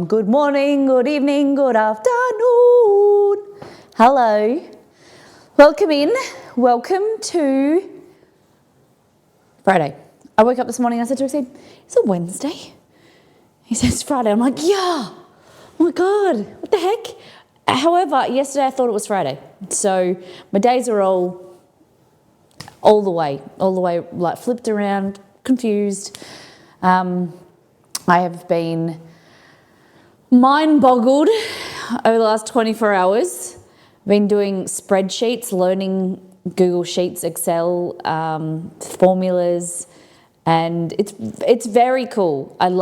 Good morning, good evening, good afternoon. Hello. Welcome in. Welcome to Friday. I woke up this morning, I said to Exceed, is it Wednesday? He says Friday. I'm like, yeah. Oh my God, what the heck? However, yesterday I thought it was Friday. So my days are all the way, like flipped around, confused. I have been mind-boggled over the last 24 hours. I've been doing spreadsheets, learning Google Sheets, Excel, formulas, and it's very cool. I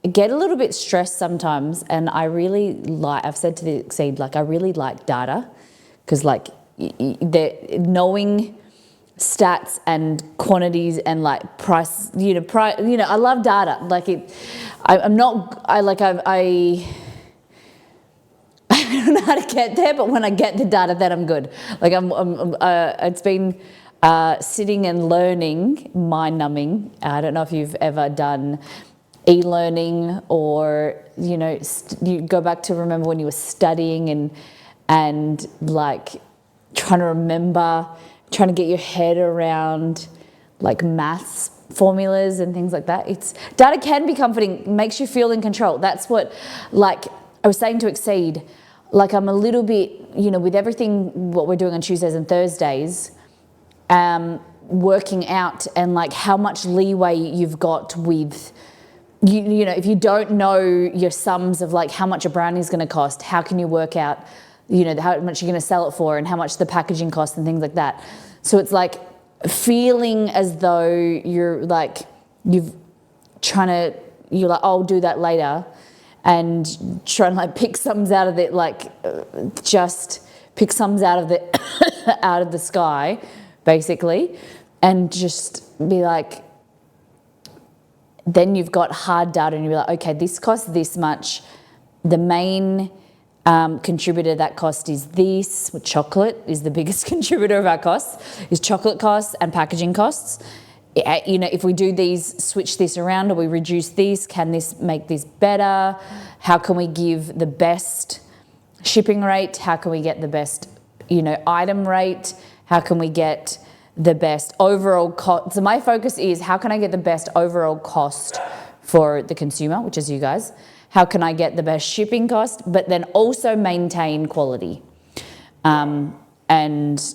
get a little bit stressed sometimes, and I've said to the Exceed, like I really like data, because like knowing stats and quantities and like price, I love data. Like I don't know how to get there, but when I get the data, then I'm good. Like it's been sitting and learning, mind-numbing. I don't know if you've ever done e-learning or, you go back to remember when you were studying and like trying to remember, trying to get your head around like maths formulas and things like that. Data can be comforting, makes you feel in control. That's what, like I was saying to Exceed, like I'm a little bit, with everything, what we're doing on Tuesdays and Thursdays, working out and like how much leeway you've got with, if you don't know your sums of like how much a brownie is going to cost, how can you work out how much you're going to sell it for and how much the packaging costs and things like that. So it's like feeling as though you're like, you're like, I'll do that later, and try and like pick sums out of it, like just pick sums out of the, out of the sky, basically, and just be like, then you've got hard data and you're like, okay, this costs this much. The main contributor to that cost is this. Chocolate is the biggest contributor of our costs, is chocolate costs and packaging costs. If we do these, switch this around, or we reduce this, can this make this better? How can we give the best shipping rate? How can we get the best, item rate? How can we get the best overall cost? So my focus is, how can I get the best overall cost for the consumer, which is you guys? How can I get the best shipping cost, but then also maintain quality? And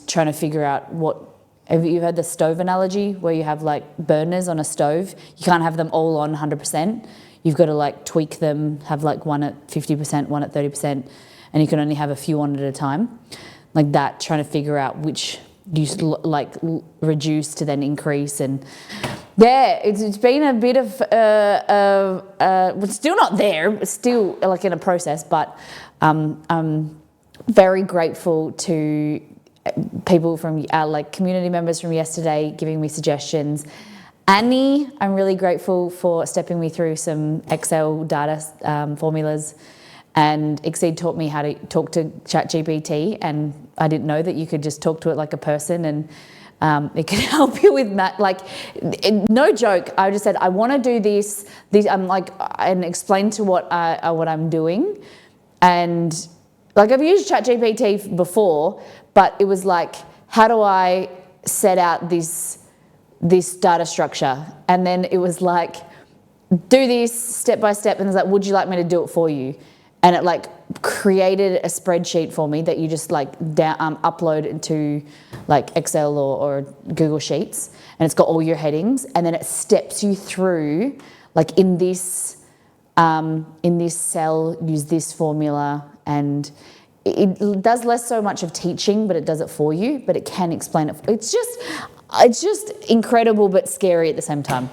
trying to figure out have you heard the stove analogy where you have like burners on a stove? You can't have them all on 100%. You've got to like tweak them, have like one at 50%, one at 30%, and you can only have a few on at a time. Like that, trying to figure out which you like reduce to then increase. And yeah, it's been a bit of, we're still not there, it's still like in a process, but I'm very grateful to people from like community members from yesterday giving me suggestions. Annie, I'm really grateful for stepping me through some Excel data formulas, and Exceed taught me how to talk to ChatGPT, and I didn't know that you could just talk to it like a person, and it can help you with math. Like, no joke. I just said, I want to do this. I'm like, and explain to what I'm doing. And like, I've used ChatGPT before, but it was like, how do I set out this data structure? And then it was like, do this step by step. And it's like, would you like me to do it for you? And it like created a spreadsheet for me that you just like upload into like Excel or Google Sheets, and it's got all your headings, and then it steps you through like in this cell, use this formula, and it does less so much of teaching, but it does it for you, but it can explain it. It's just, it's just incredible but scary at the same time.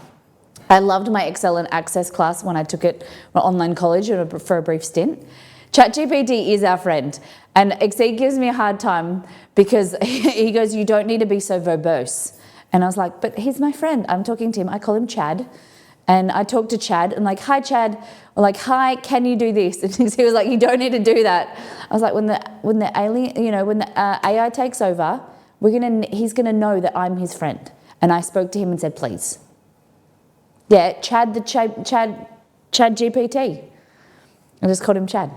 I loved my Excel and Access class when I took it for online college for a brief stint. ChatGPT is our friend, and Exceed gives me a hard time because he goes, you don't need to be so verbose. And I was like, but he's my friend. I'm talking to him. I call him Chad. And I talk to Chad and like, hi Chad, or like, hi, can you do this? And he was like, you don't need to do that. I was like, when the alien, when the AI takes over, he's gonna know that I'm his friend. And I spoke to him and said, please. Yeah, Chad GPT. I just called him Chad.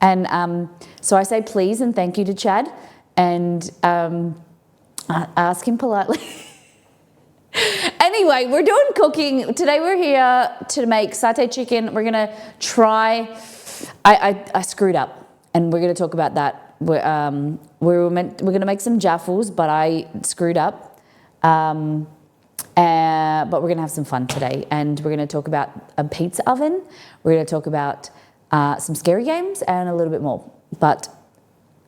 And so I say please and thank you to Chad, and I ask him politely. Anyway, we're doing cooking. Today we're here to make satay chicken. We're gonna try, I screwed up, and we're gonna talk about that. We're gonna make some jaffles, but I screwed up. But we're gonna have some fun today, and we're gonna talk about a pizza oven. We're gonna talk about some scary games and a little bit more. But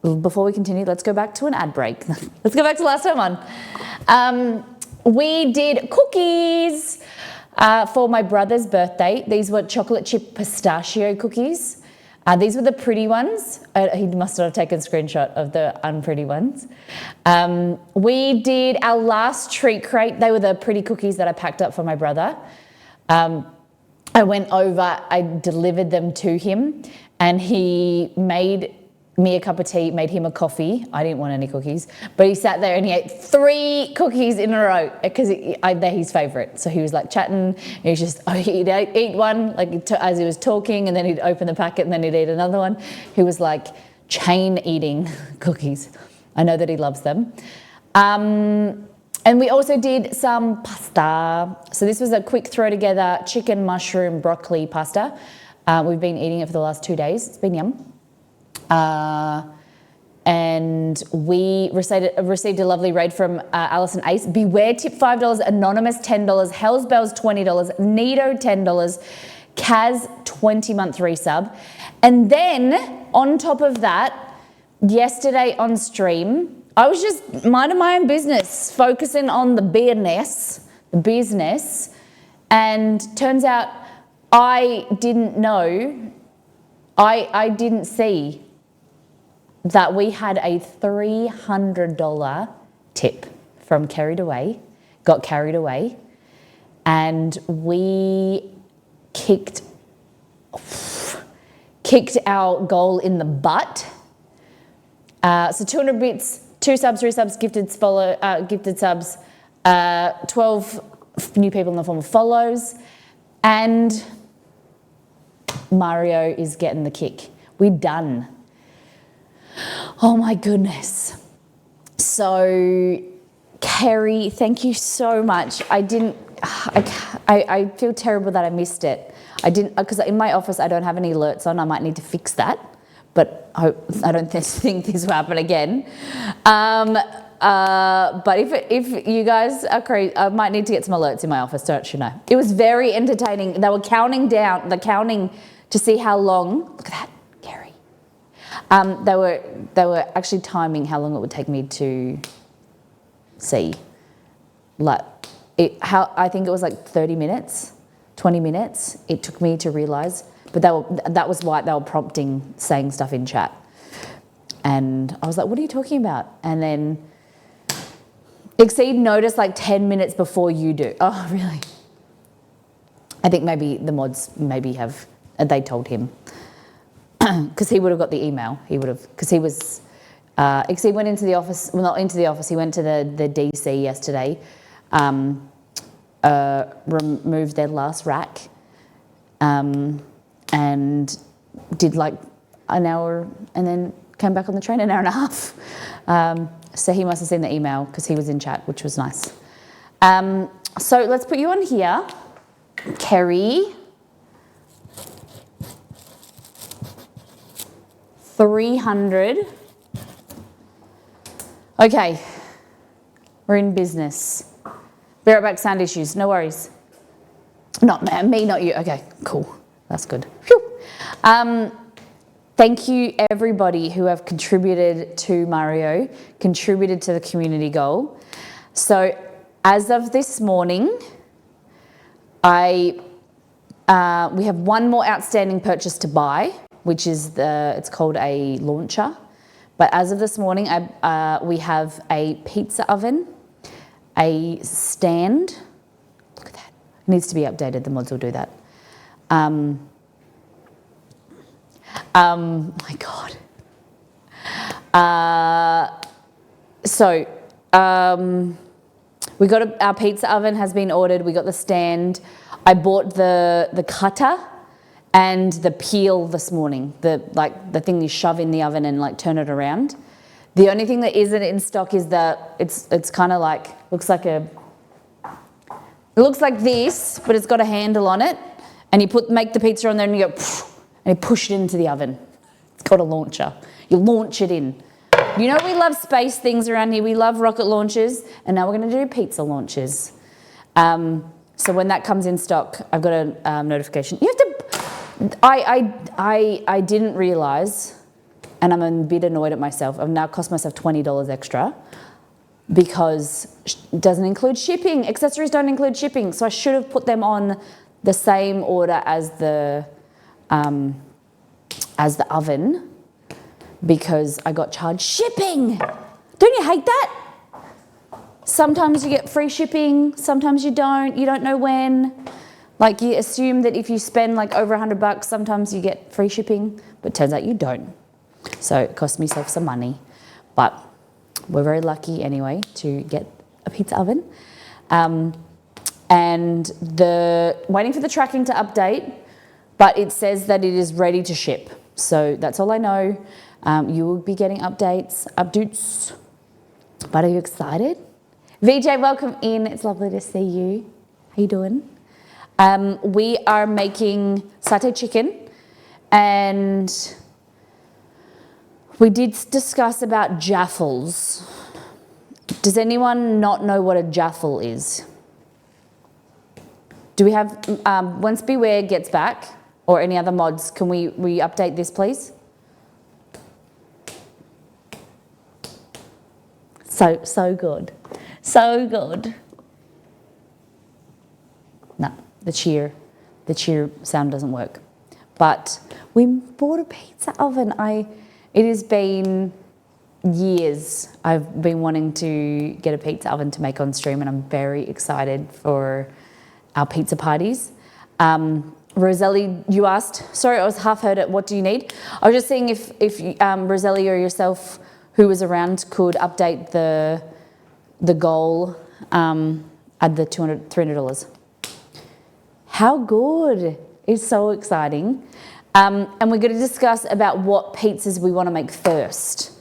before we continue, let's go back to an ad break. Let's go back to last time on. We did cookies for my brother's birthday. These were chocolate chip pistachio cookies. These were the pretty ones. He must not have taken a screenshot of the unpretty ones. We did our last treat crate. They were the pretty cookies that I packed up for my brother. I went over, I delivered them to him, and he made me a cup of tea, made him a coffee. I didn't want any cookies, but he sat there and he ate 3 cookies in a row because they're his favourite. So he was like chatting, he'd eat one like as he was talking, and then he'd open the packet and then he'd eat another one. He was like chain eating cookies. I know that he loves them. And we also did some pasta. So this was a quick throw together chicken, mushroom, broccoli pasta. We've been eating it for the last 2 days. It's been yum. And we received a lovely raid from Alison Ace. Beware tip $5, Anonymous $10, Hells Bells $20, Nido $10, Kaz 20-month resub. And then on top of that, yesterday on stream, I was just minding my own business, focusing on the business, and turns out I didn't know, I didn't see that we had a $300 tip from got carried away, and we kicked our goal in the butt. So 200 bits, 2 subs, 3 subs, gifted subs, 12 new people in the form of follows, and Mario is getting the kick. We're done. Oh my goodness. So Kerry, thank you so much. I feel terrible that I missed it. I didn't, because in my office I don't have any alerts on. I might need to fix that, but I don't think this will happen again. But if you guys are crazy, I might need to get some alerts in my office, don't you know? It was very entertaining. They were counting to see how long, look at that, Kerry. They were actually timing how long it would take me to see. I think it was like 30 minutes, 20 minutes. It took me to realise, but that was why they were prompting, saying stuff in chat. And I was like, what are you talking about? And then Exceed noticed like 10 minutes before you do. Oh, really? I think maybe the mods they told him. Because he would have got the email. He would have, because he was, Exceed went into the office, well, not into the office, he went to the DC yesterday, removed their last rack, and did like an hour, and then came back on the train an hour and a half. So he must have seen the email because he was in chat, which was nice. So let's put you on here, Kerry. 300. Okay, we're in business. Be right back, sound issues, no worries. Not me, not you. Okay, cool, that's good. Phew. Thank you everybody who have contributed to Mario, contributed to the community goal. So as of this morning, we have one more outstanding purchase to buy, which is it's called a launcher. But as of this morning, we have a pizza oven, a stand. Look at that. It needs to be updated. The mods will do that. My God. We got our pizza oven has been ordered. We got the stand. I bought the cutter and the peel this morning. The thing you shove in the oven and like turn it around. The only thing that isn't in stock is that it's kind of like looks like this, but it's got a handle on it, and you make the pizza on there and you go and you push it into the oven. It's called a launcher. You launch it in. You know we love space things around here. We love rocket launchers, and now we're going to do pizza launchers. So when that comes in stock, I've got a notification. You have to. I didn't realise, and I'm a bit annoyed at myself. I've now cost myself $20 extra because it doesn't include shipping. Accessories don't include shipping, so I should have put them on the same order as the oven because I got charged shipping. Don't you hate that? Sometimes you get free shipping, sometimes you don't. You don't know when. Like you assume that if you spend like over $100, sometimes you get free shipping, but it turns out you don't. So it cost myself some money, but we're very lucky anyway to get a pizza oven. And waiting for the tracking to update, but it says that it is ready to ship. So that's all I know. You will be getting updates. But are you excited? VJ, welcome in. It's lovely to see you. How you doing? We are making satay chicken, and we did discuss about jaffles. Does anyone not know what a jaffle is? Do we have, once Beware gets back, or any other mods, can we update this, please? So good. So good. No, the cheer sound doesn't work. But we bought a pizza oven. It has been years I've been wanting to get a pizza oven to make on stream, and I'm very excited for our pizza parties. Roselli, you asked, sorry, I was half heard it, what do you need? I was just seeing if Roselli or yourself, who was around, could update the goal at the $300. How good. It's so exciting. And we're going to discuss about what pizzas we want to make first.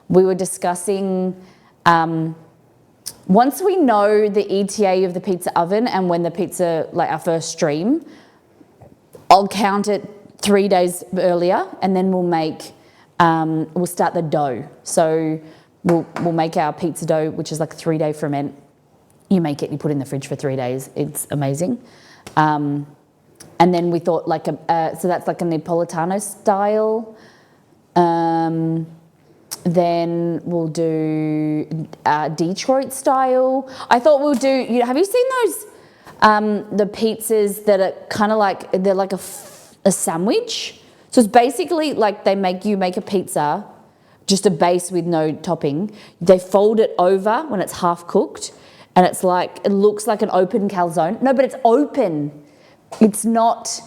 We were discussing, once we know the ETA of the pizza oven and when the pizza, like our first stream, I'll count it 3 days earlier, and then we'll start the dough. So we'll make our pizza dough, which is like a 3-day ferment. You make it, you put it in the fridge for 3 days. It's amazing. And then we thought so that's like a Napolitano style. Then we'll do Detroit style. I thought we'll do, have you seen those, the pizzas that are kind of like, they're like a sandwich? So it's basically like you make a pizza, just a base with no topping. They fold it over when it's half cooked, and it looks like an open calzone. No, but it's open. It's not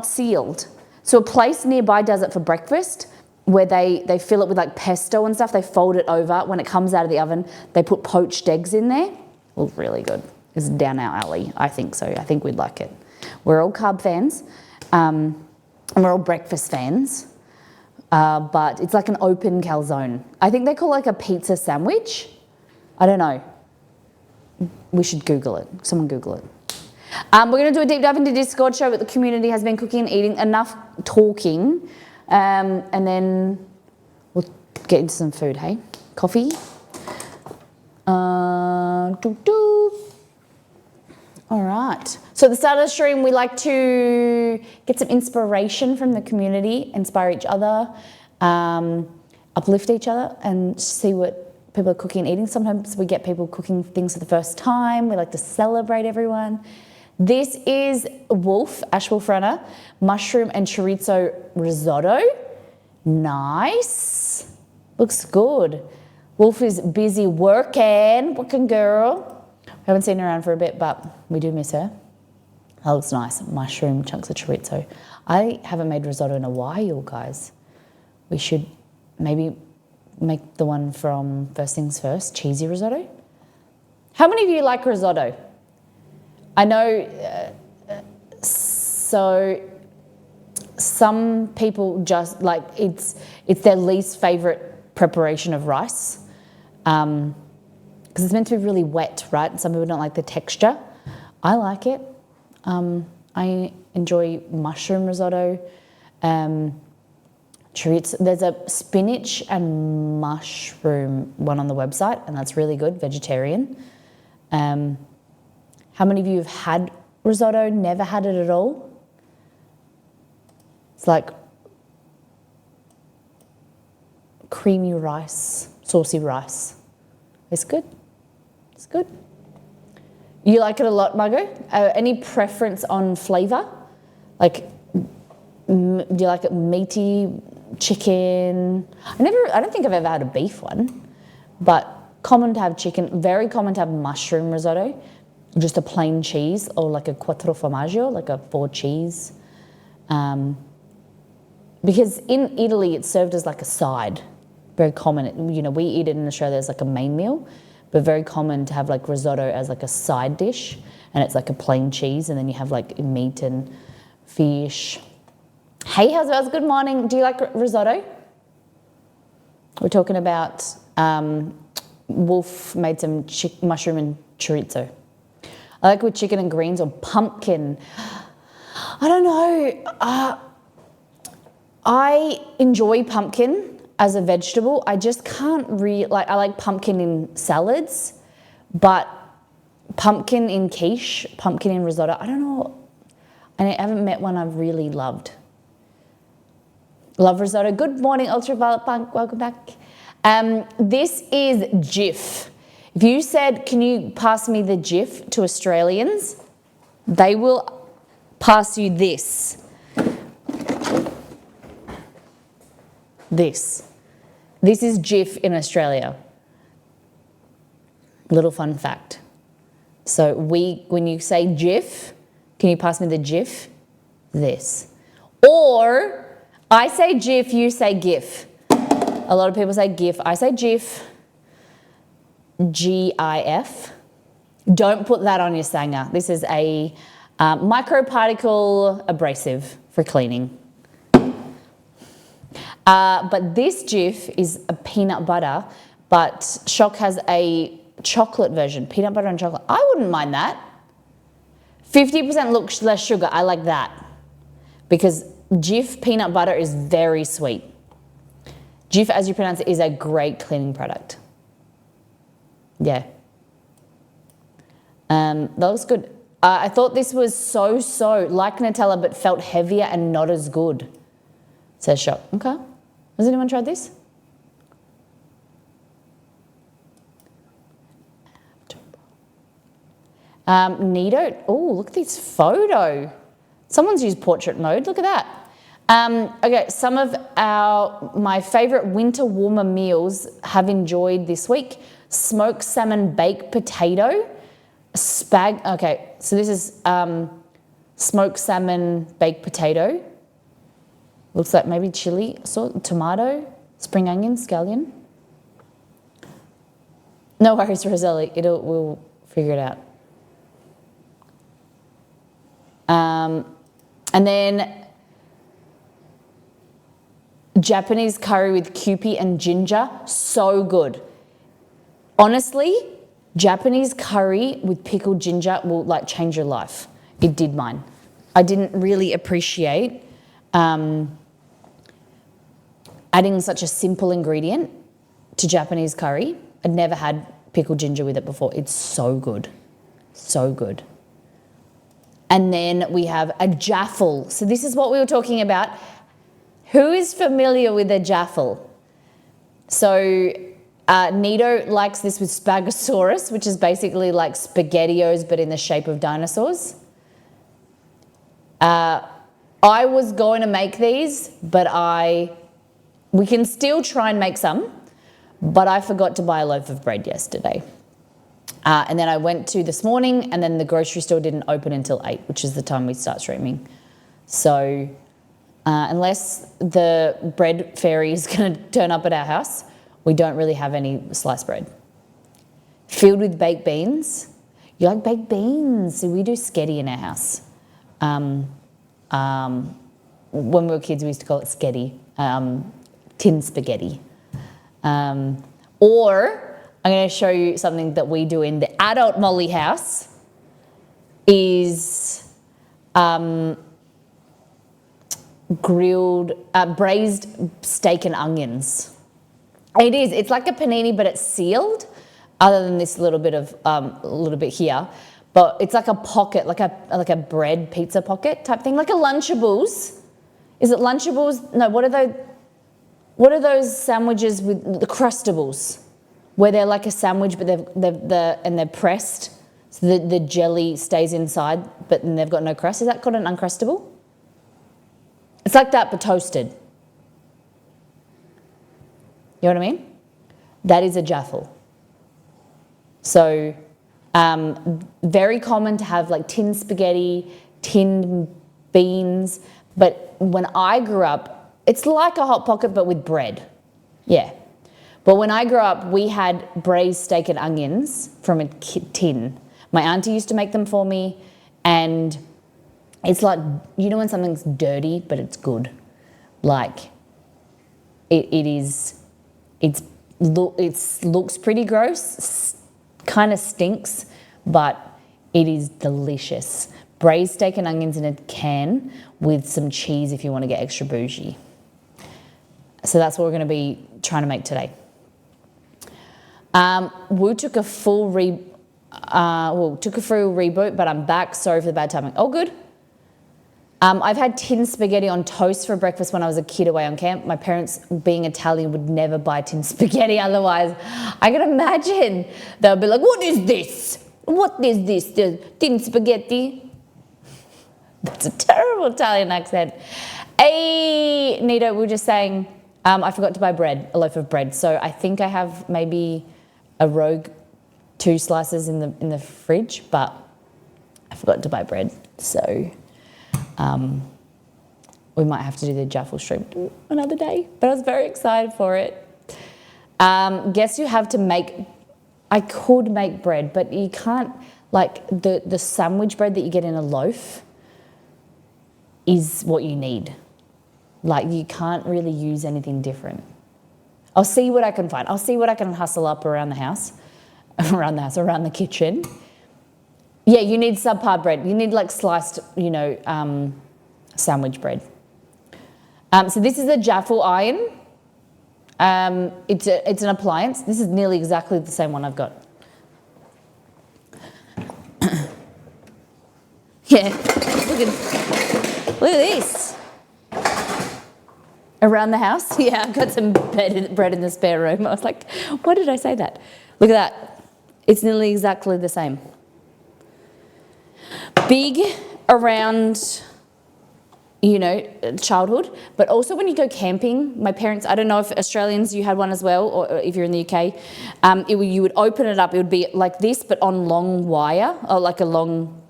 sealed. So a place nearby does it for breakfast, where they fill it with like pesto and stuff. They fold it over. When it comes out of the oven, they put poached eggs in there. Well, really good. It's down our alley. I think so. I think we'd like it. We're all carb fans, and we're all breakfast fans. But it's like an open calzone. I think they call it like a pizza sandwich. I don't know. We should Google it. Someone Google it. We're going to do a deep dive into Discord, show what the community has been cooking and eating. Enough talking. And then we'll get into some food, hey? Coffee. All right. So at the start of the stream, we like to get some inspiration from the community, inspire each other, uplift each other, and see what people are cooking and eating. Sometimes we get people cooking things for the first time. We like to celebrate everyone. This is Wolf, Ash Wolf Runner, mushroom and chorizo risotto. Nice. Looks good. Wolf is busy working girl. Haven't seen her around for a bit, but we do miss her. That looks nice. Mushroom, chunks of chorizo. I haven't made risotto in a while, guys. We should maybe make the one from First Things First, cheesy risotto. How many of you like risotto? I know, so some people just like, it's their least favorite preparation of rice, because it's meant to be really wet, right? Some people don't like the texture. I like it. I enjoy mushroom risotto. Chorizo. There's a spinach and mushroom one on the website, and that's really good, vegetarian. How many of you have had risotto, never had it at all? It's like creamy rice, saucy rice. It's good. It's good. You like it a lot, Margot? Any preference on flavour? Like, do you like it meaty, chicken? I don't think I've ever had a beef one, but common to have chicken, very common to have mushroom risotto, just a plain cheese or like a quattro formaggio, like a 4 cheese. Because in Italy, it's served as like a side, very common. You know, we eat it in Australia as like a main meal, but very common to have like risotto as like a side dish, and it's like a plain cheese, and then you have like meat and fish. Hey, how's it? Good morning. Do you like risotto? We're talking about Wolf made some mushroom and chorizo. I like with chicken and greens or pumpkin. I don't know. I enjoy pumpkin as a vegetable. I just can't I like pumpkin in salads, but pumpkin in quiche, pumpkin in risotto, I don't know. And I haven't met one I've really loved. Love risotto. Good morning, Ultraviolet Punk. Welcome back. This is Jif. If you said, can you pass me the Jif to Australians, they will pass you this. This is Jif in Australia. Little fun fact. So when you say Jif, can you pass me the Jif? This. Or I say Jif, you say GIF. A lot of people say GIF. I say Jif. GIF. Don't put that on your sanger. This is a microparticle abrasive for cleaning. But this Jif is a peanut butter, but Shock has a chocolate version, peanut butter and chocolate. I wouldn't mind that. 50% less sugar, I like that. Because Jif peanut butter is very sweet. Jif, as you pronounce it, is a great cleaning product. Yeah. That looks good. I thought this was so like Nutella, but felt heavier and not as good, says Shock. Okay. Has anyone tried this? Nido. Oh, look at this photo. Someone's used portrait mode. Look at that. Okay, some of my favourite winter warmer meals have enjoyed this week. Smoked salmon baked potato. Okay, so this is smoked salmon baked potato. Looks like maybe chili, tomato, spring onion, scallion. No worries, Roselli. We'll figure it out. And then Japanese curry with kewpie and ginger, so good. Honestly, Japanese curry with pickled ginger will like change your life. It did mine. I didn't really appreciate adding such a simple ingredient to Japanese curry. I'd never had pickled ginger with it before. It's so good. So good. And then we have a jaffle. So this is what we were talking about. Who is familiar with a jaffle? So Nito likes this with Spagosaurus, which is basically like SpaghettiOs but in the shape of dinosaurs. I was going to make these, but we can still try and make some, but I forgot to buy a loaf of bread yesterday. And then I went to this morning, and then the grocery store didn't open until 8, which is the time we start streaming. So unless the bread fairy is going to turn up at our house, we don't really have any sliced bread. Filled with baked beans. You like baked beans? So we do sketty in our house. When we were kids, we used to call it sketty, tin spaghetti. Or I'm going to show you something that we do in the adult Molly house is braised steak and onions. It is. It's like a panini, but it's sealed. Other than this little bit here, but it's like a pocket, like a bread pizza pocket type thing, like a Lunchables. Is it Lunchables? No. What are those sandwiches with the Crustables, where they're like a sandwich, but they're pressed, so the jelly stays inside, but then they've got no crust. Is that called an Uncrustable? It's like that, but toasted. You know what I mean? That is a jaffle. So very common to have like tin spaghetti, tin beans, but when I grew up, it's like a Hot Pocket but with bread. Yeah. But when I grew up, we had braised steak and onions from a tin. My auntie used to make them for me, and it's like, you know when something's dirty but it's good? Like it looks pretty gross, kind of stinks, but it is delicious. Braised steak and onions in a can with some cheese if you want to get extra bougie. So that's what we're going to be trying to make today. Wu took a full reboot, but I'm back. Sorry for the bad timing. Oh, good. I've had tin spaghetti on toast for breakfast when I was a kid away on camp. My parents, being Italian, would never buy tin spaghetti otherwise. I can imagine they'll be like, what is this? What is this? The tin spaghetti? That's a terrible Italian accent. Hey, Nito, we were just saying, I forgot to buy bread, a loaf of bread. So I think I have maybe a rogue 2 slices in the fridge, but I forgot to buy bread. So we might have to do the Jaffle stream another day, but I was very excited for it. Guess you have to make, I could make bread, but you can't, like the sandwich bread that you get in a loaf is what you need. Like you can't really use anything different. I'll see what I can find. I'll see what I can hustle up around the house, around the kitchen. Yeah, you need subpar bread. You need like sliced, sandwich bread. So this is a Jaffle iron. It's an appliance. This is nearly exactly the same one I've got. Yeah, look at this. Around the house? Yeah, I've got some bread in the spare room. I was like, why did I say that? Look at that. It's nearly exactly the same. Big around, childhood, but also when you go camping, my parents, I don't know if Australians, you had one as well, or if you're in the UK, you would open it up, it would be like this, but on long wire, or like a long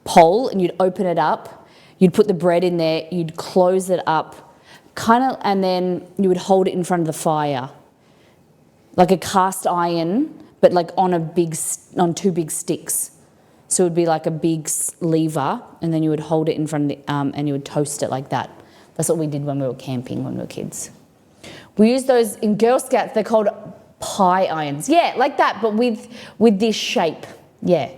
pole, and you'd open it up, you'd put the bread in there, you'd close it up, and then you would hold it in front of the fire, like a cast iron, but like on 2 big sticks. So it would be like a big lever, and then you would hold it in front of and you would toast it like that. That's what we did when we were camping when we were kids. We use those in Girl Scouts. They're called pie irons. Yeah, like that, but with this shape. Yeah.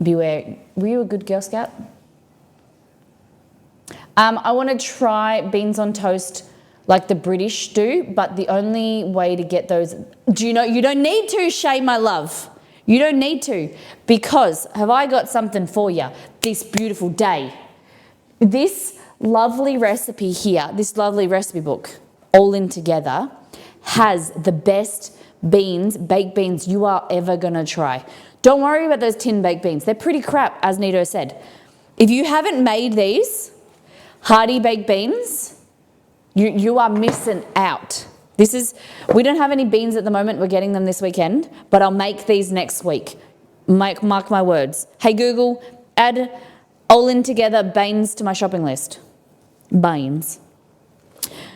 Beware. Were you a good Girl Scout? I want to try beans on toast like the British do, but the only way to get those... you don't need to, Shay, my love. You don't need to, because have I got something for you this beautiful day. This lovely recipe here, this lovely recipe book, all in together, has the best beans, baked beans you are ever gonna try. Don't worry about those tin baked beans. They're pretty crap, as Nito said. If you haven't made these hearty baked beans, you are missing out. We don't have any beans at the moment. We're getting them this weekend, but I'll make these next week. Mark my words. Hey Google, add all in together beans to my shopping list. Beans.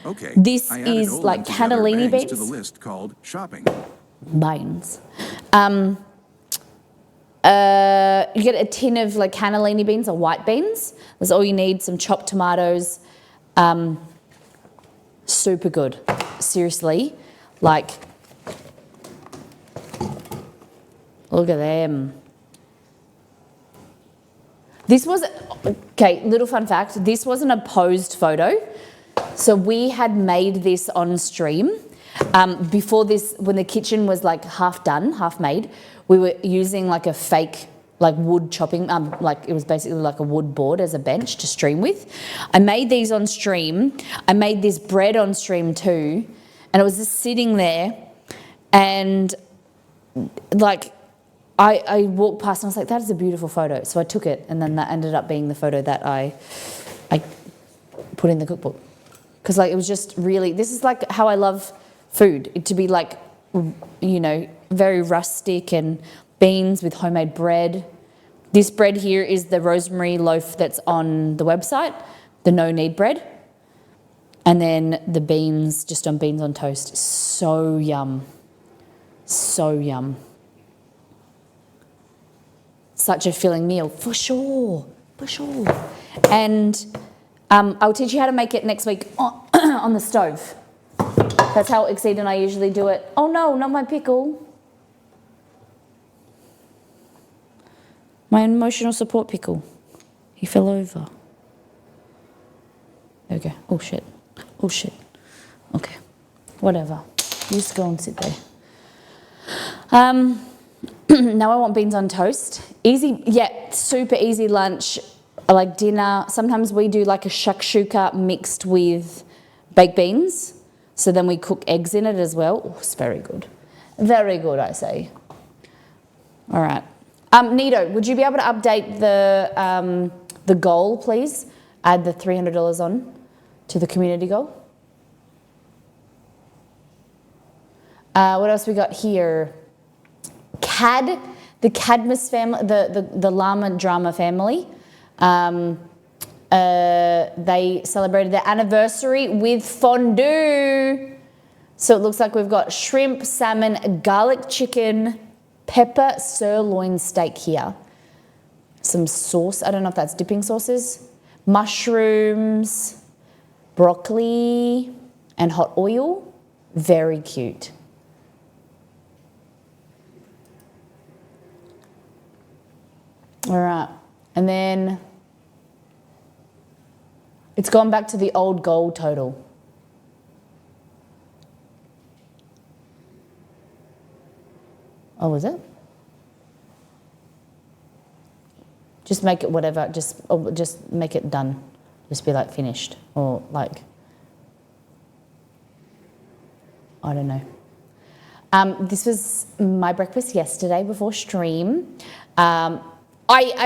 Okay. This is like cannellini beans. To the list called shopping. Beans. You get a tin of like cannellini beans or white beans. That's all you need. Some chopped tomatoes. Super good. Seriously, like, look at them. This was, okay, little fun fact, this wasn't a posed photo. So we had made this on stream. Before this, when the kitchen was like half done, half made, we were using like a fake like wood chopping, like it was basically like a wood board as a bench to stream with. I made these on stream. I made this bread on stream too. And it was just sitting there and like I walked past and I was like, that is a beautiful photo. So I took it and then that ended up being the photo that I put in the cookbook. Because like it was just really, this is like how I love food, it to be like, you know, very rustic and beans with homemade bread. This bread here is the rosemary loaf that's on the website, the no-knead bread. And then the beans, just on beans on toast. So yum. So yum. Such a filling meal, for sure. For sure. And I'll teach you how to make it next week on the stove. That's how Exceed and I usually do it. Oh no, not my pickle. My emotional support pickle. He fell over. There we go. Oh shit. Oh shit. Okay. Whatever. You just go and sit there. Now I want beans on toast. Easy, yeah, super easy lunch. I like dinner. Sometimes we do like a shakshuka mixed with baked beans. So then we cook eggs in it as well. Oh, it's very good. Very good, I say. All right. Nito, would you be able to update the goal, please? Add the $300 on to the community goal. What else we got here? The Cadmus family, the Llama Drama family. They celebrated their anniversary with fondue. So it looks like we've got shrimp, salmon, garlic chicken, pepper sirloin steak here. Some sauce, I don't know if that's dipping sauces. Mushrooms, broccoli, and hot oil. Very cute. All right, and then it's gone back to the old goal total. Oh, was it? Just make it whatever, just make it done. Just be like finished or like, I don't know. This was my breakfast yesterday before stream. I've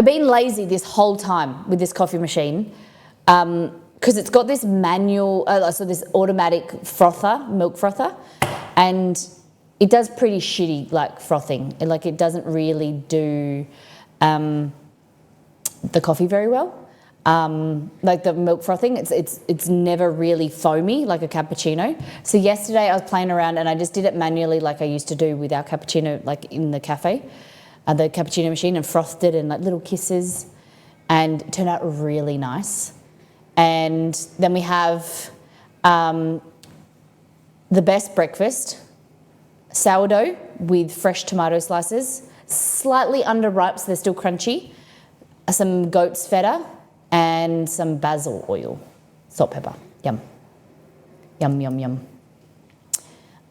been lazy this whole time with this coffee machine because it's got this manual, this automatic frother, milk frother, and it does pretty shitty like frothing. It doesn't really do the coffee very well. Like the milk frothing, it's never really foamy like a cappuccino. So yesterday I was playing around and I just did it manually like I used to do with our cappuccino, like in the cafe, the cappuccino machine, and frothed it in like little kisses, and it turned out really nice. And then we have the best breakfast, sourdough with fresh tomato slices, slightly underripe so they're still crunchy, some goat's feta, and some basil oil, salt, pepper. Yum. Yum, yum, yum.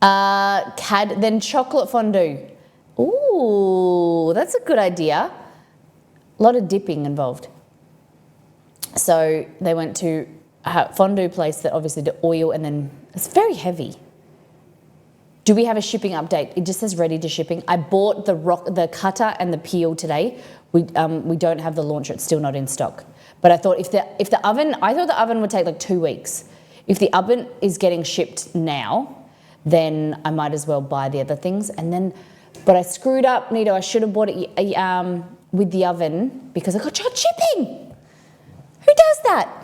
Then chocolate fondue. Ooh, that's a good idea. A lot of dipping involved. So they went to a fondue place that obviously did oil and then It's very heavy. Do we have a shipping update? It just says ready to shipping. I bought the cutter and the peel today. We don't have the launcher. It's still not in stock. But I thought if the oven, I thought the oven would take like 2 weeks. If the oven is getting shipped now, then I might as well buy the other things. But I screwed up, Nito. I should have bought it with the oven because I got charged shipping. Who does that?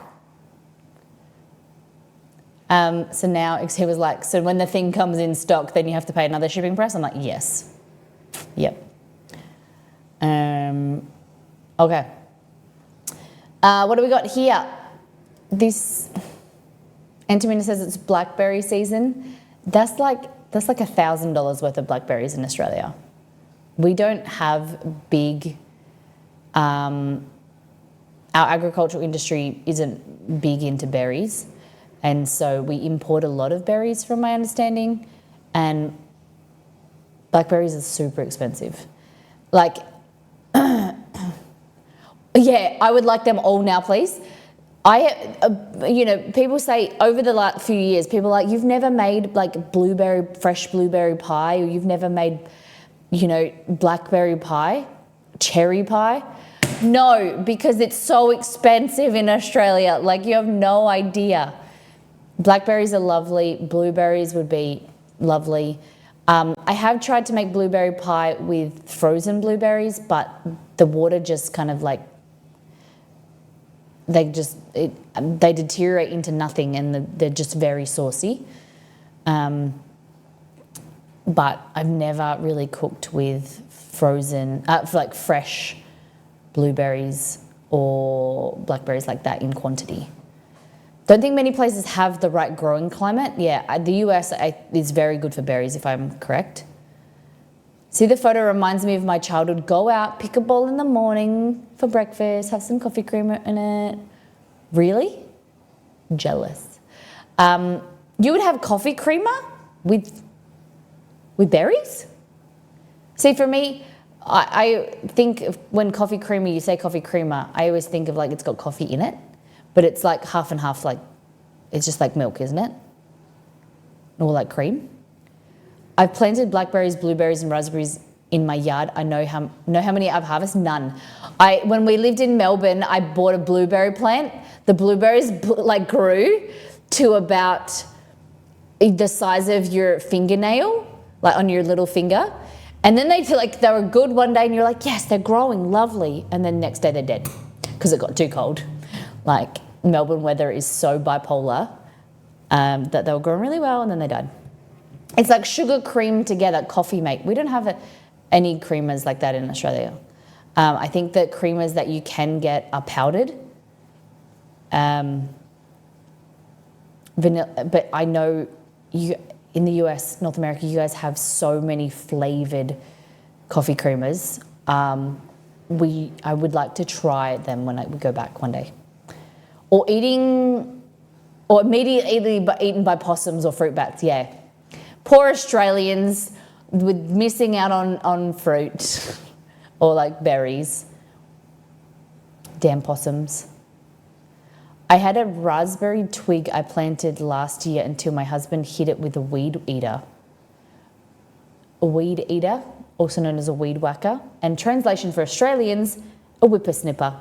So now he was like, so when the thing comes in stock, then you have to pay another shipping price? I'm like, yes. Yep. Okay. What do we got here? This, Antamina says it's blackberry season. That's like $1,000 worth of blackberries in Australia. We don't have big, our agricultural industry isn't big into berries. And so we import a lot of berries from my understanding, and blackberries are super expensive. Like, yeah, I would like them all now, please. People say over the last few years, people are like, you've never made like fresh blueberry pie, or you've never made, blackberry pie, cherry pie. No, because it's so expensive in Australia. Like, you have no idea. Blackberries are lovely. Blueberries would be lovely. I have tried to make blueberry pie with frozen blueberries, but the water just kind of like, they deteriorate into nothing, and they're just very saucy. But I've never really cooked with frozen, like fresh blueberries or blackberries like that in quantity. Don't think many places have the right growing climate. Yeah, the US is very good for berries, if I'm correct. See, the photo reminds me of my childhood. Go out, pick a bowl in the morning for breakfast, have some coffee creamer in it. Really? Jealous. You would have coffee creamer with berries? See, for me, I think when coffee creamer, you say coffee creamer, I always think of like it's got coffee in it. But it's like half and half, like it's just like milk, isn't it? Or like cream. I've planted blackberries, blueberries, and raspberries in my yard. I know how many I've harvested? None. When we lived in Melbourne, I bought a blueberry plant. The blueberries grew to about the size of your fingernail, like on your little finger. And then they were good one day, and you're like, yes, they're growing, lovely. And then next day they're dead because it got too cold. Like, Melbourne weather is so bipolar that they were growing really well and then they died. It's like sugar cream together, coffee mate. We don't have any creamers like that in Australia. I think the creamers that you can get are powdered. Vanilla, but I know you in the US, North America, you guys have so many flavoured coffee creamers. I would like to try them when we go back one day. Or immediately eaten by possums or fruit bats, yeah. Poor Australians with missing out on fruit or like berries. Damn possums. I had a raspberry twig I planted last year until my husband hit it with a weed eater. A weed eater, also known as a weed whacker, and translation for Australians, a whippersnipper.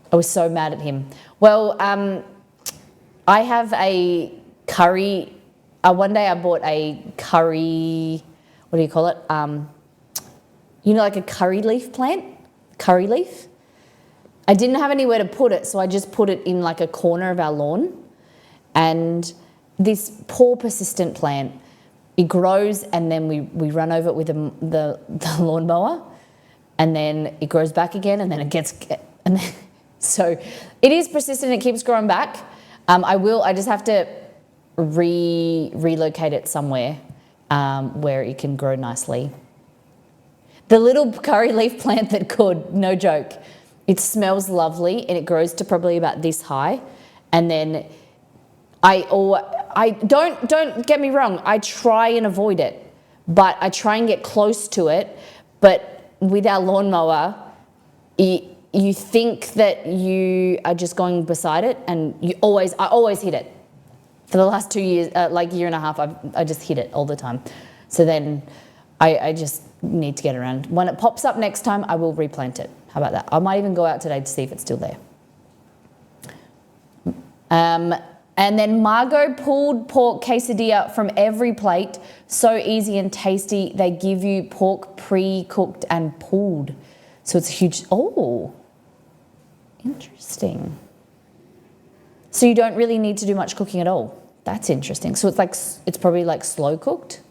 I was so mad at him. Well, I have a curry. One day I bought a curry, what do you call it? Like a curry leaf plant? Curry leaf. I didn't have anywhere to put it, so I just put it in like a corner of our lawn. And this poor persistent plant, it grows, and then we run over it with the lawnmower, and then it grows back again, and then it gets... So it is persistent, it keeps growing back. I just have to relocate it somewhere where it can grow nicely. The little curry leaf plant that could, no joke, it smells lovely and it grows to probably about this high. And then don't get me wrong, I try and avoid it, but I try and get close to it. But with our lawnmower, you think that you are just going beside it, and I always hit it. For the last 2 years, like year and a half, I just hit it all the time. So then I just need to get around. When it pops up next time, I will replant it. How about that? I might even go out today to see if it's still there. And then Margot pulled pork quesadilla from every plate. So easy and tasty. They give you pork pre-cooked and pulled. So it's a huge, oh, interesting. So you don't really need to do much cooking at all. That's interesting. So it's probably like slow cooked.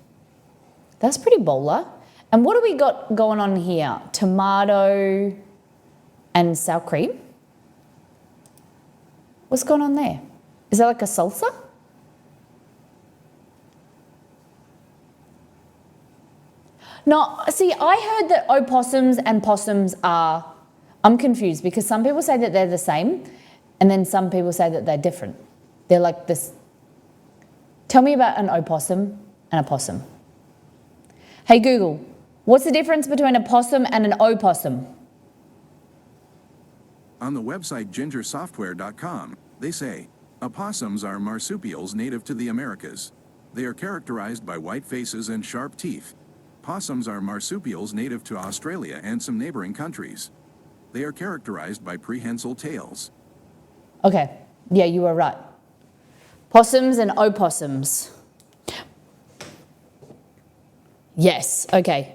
That's pretty bowler. And what do we got going on here? Tomato and sour cream. What's going on there? Is that like a salsa? No, see, I heard that opossums and possums are, I'm confused because some people say that they're the same and then some people say that they're different. They're like this. Tell me about an opossum and a possum. Hey Google, what's the difference between a possum and an opossum? On the website gingersoftware.com, they say, opossums are marsupials native to the Americas. They are characterized by white faces and sharp teeth. Possums are marsupials native to Australia and some neighboring countries. They are characterized by prehensile tails. Okay, yeah, you were right. Possums and opossums. Yes, okay.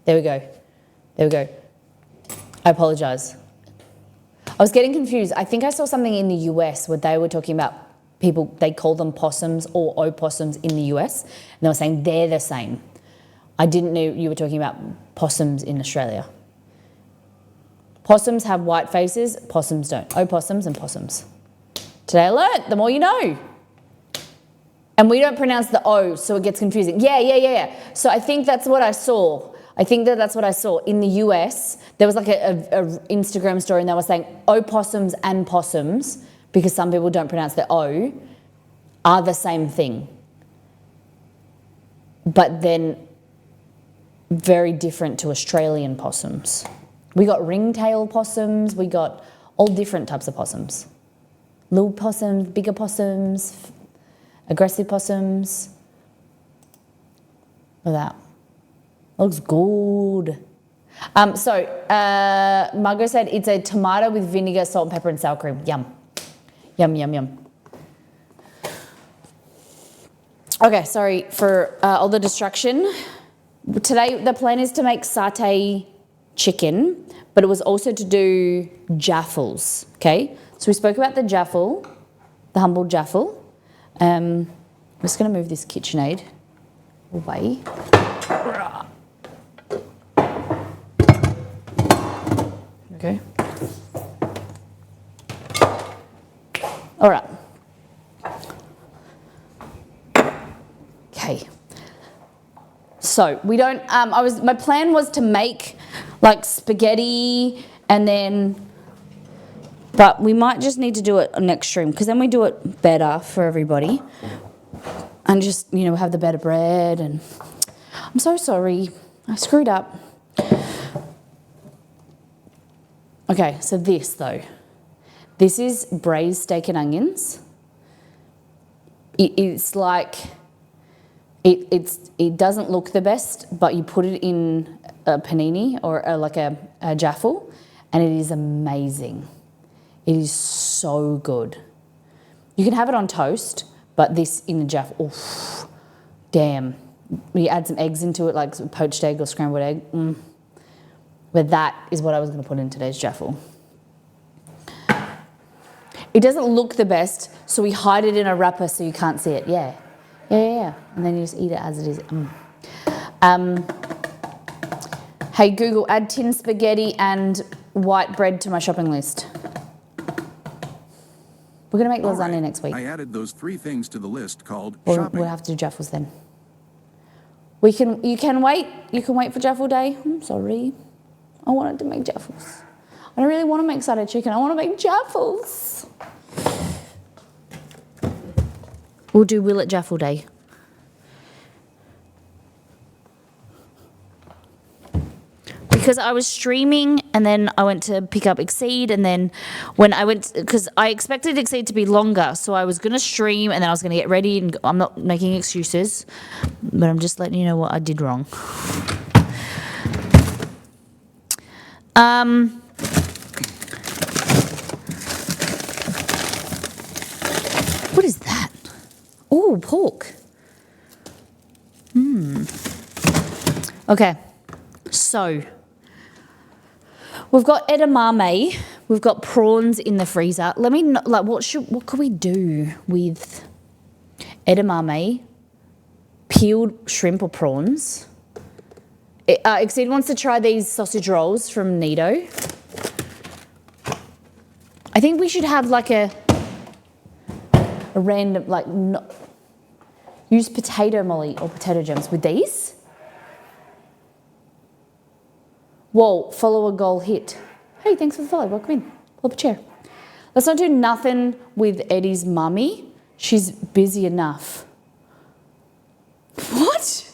There we go. There we go. I apologise. I was getting confused. I think I saw something in the US where they were talking about people, they call them possums or opossums in the US, and they were saying they're the same. I didn't know you were talking about possums in Australia. Possums have white faces, possums don't. Opossums and possums. Today I learnt, the more you know. And we don't pronounce the O, so it gets confusing. Yeah. So I think that's what I saw. I think that's what I saw. In the US, there was like a Instagram story and they were saying opossums and possums, because some people don't pronounce the O, are the same thing. But then very different to Australian possums. We got ringtail possums, we got all different types of possums. Little possums, bigger possums, aggressive possums. Look at that. Looks good. Margot said it's a tomato with vinegar, salt, and pepper, and sour cream. Yum. Yum, yum, yum. Okay, sorry for all the distraction. Today, the plan is to make satay chicken, but it was also to do jaffles, okay? So we spoke about the jaffle, the humble jaffle. I'm just going to move this KitchenAid away. Okay. All right. Okay. So we don't. My plan was to make like spaghetti and then, but we might just need to do it on next stream because then we do it better for everybody, and just have the better bread. And I'm so sorry, I screwed up. Okay, so this is braised steak and onions. It's like, it doesn't look the best, but you put it in a panini or like a jaffle, and it is amazing. It is so good. You can have it on toast, but this in a jaffle, oof, damn. You add some eggs into it, like poached egg or scrambled egg. But that is what I was going to put in today's jaffle. It doesn't look the best, so we hide it in a wrapper so you can't see it. Yeah. And then you just eat it as it is. Hey Google, add tin spaghetti and white bread to my shopping list. We're going to make lasagna next week. I added those 3 things to the list called Or shopping. we'll have to do jaffles then. You can wait. You can wait for jaffle day. I'm sorry. I wanted to make jaffles. I don't really want to make satay chicken. I want to make jaffles. We'll do Will at Jaffle Day. because I was streaming and then I went to pick up Exceed, and then when I went, because I expected Exceed to be longer, so I was going to stream and then I was going to get ready, and I'm not making excuses, but I'm just letting you know what I did wrong. What is that? Oh, pork. Okay, so we've got edamame, we've got prawns in the freezer. Let me know, like, what could we do with edamame, peeled shrimp or prawns? Exceed wants to try these sausage rolls from Nido. I think we should have like a random, like, use potato molly or potato gems with these. Whoa, follow a goal hit. Hey, thanks for the follow. Welcome in. Pull up a chair. Let's not do nothing with Eddie's mummy. She's busy enough. What?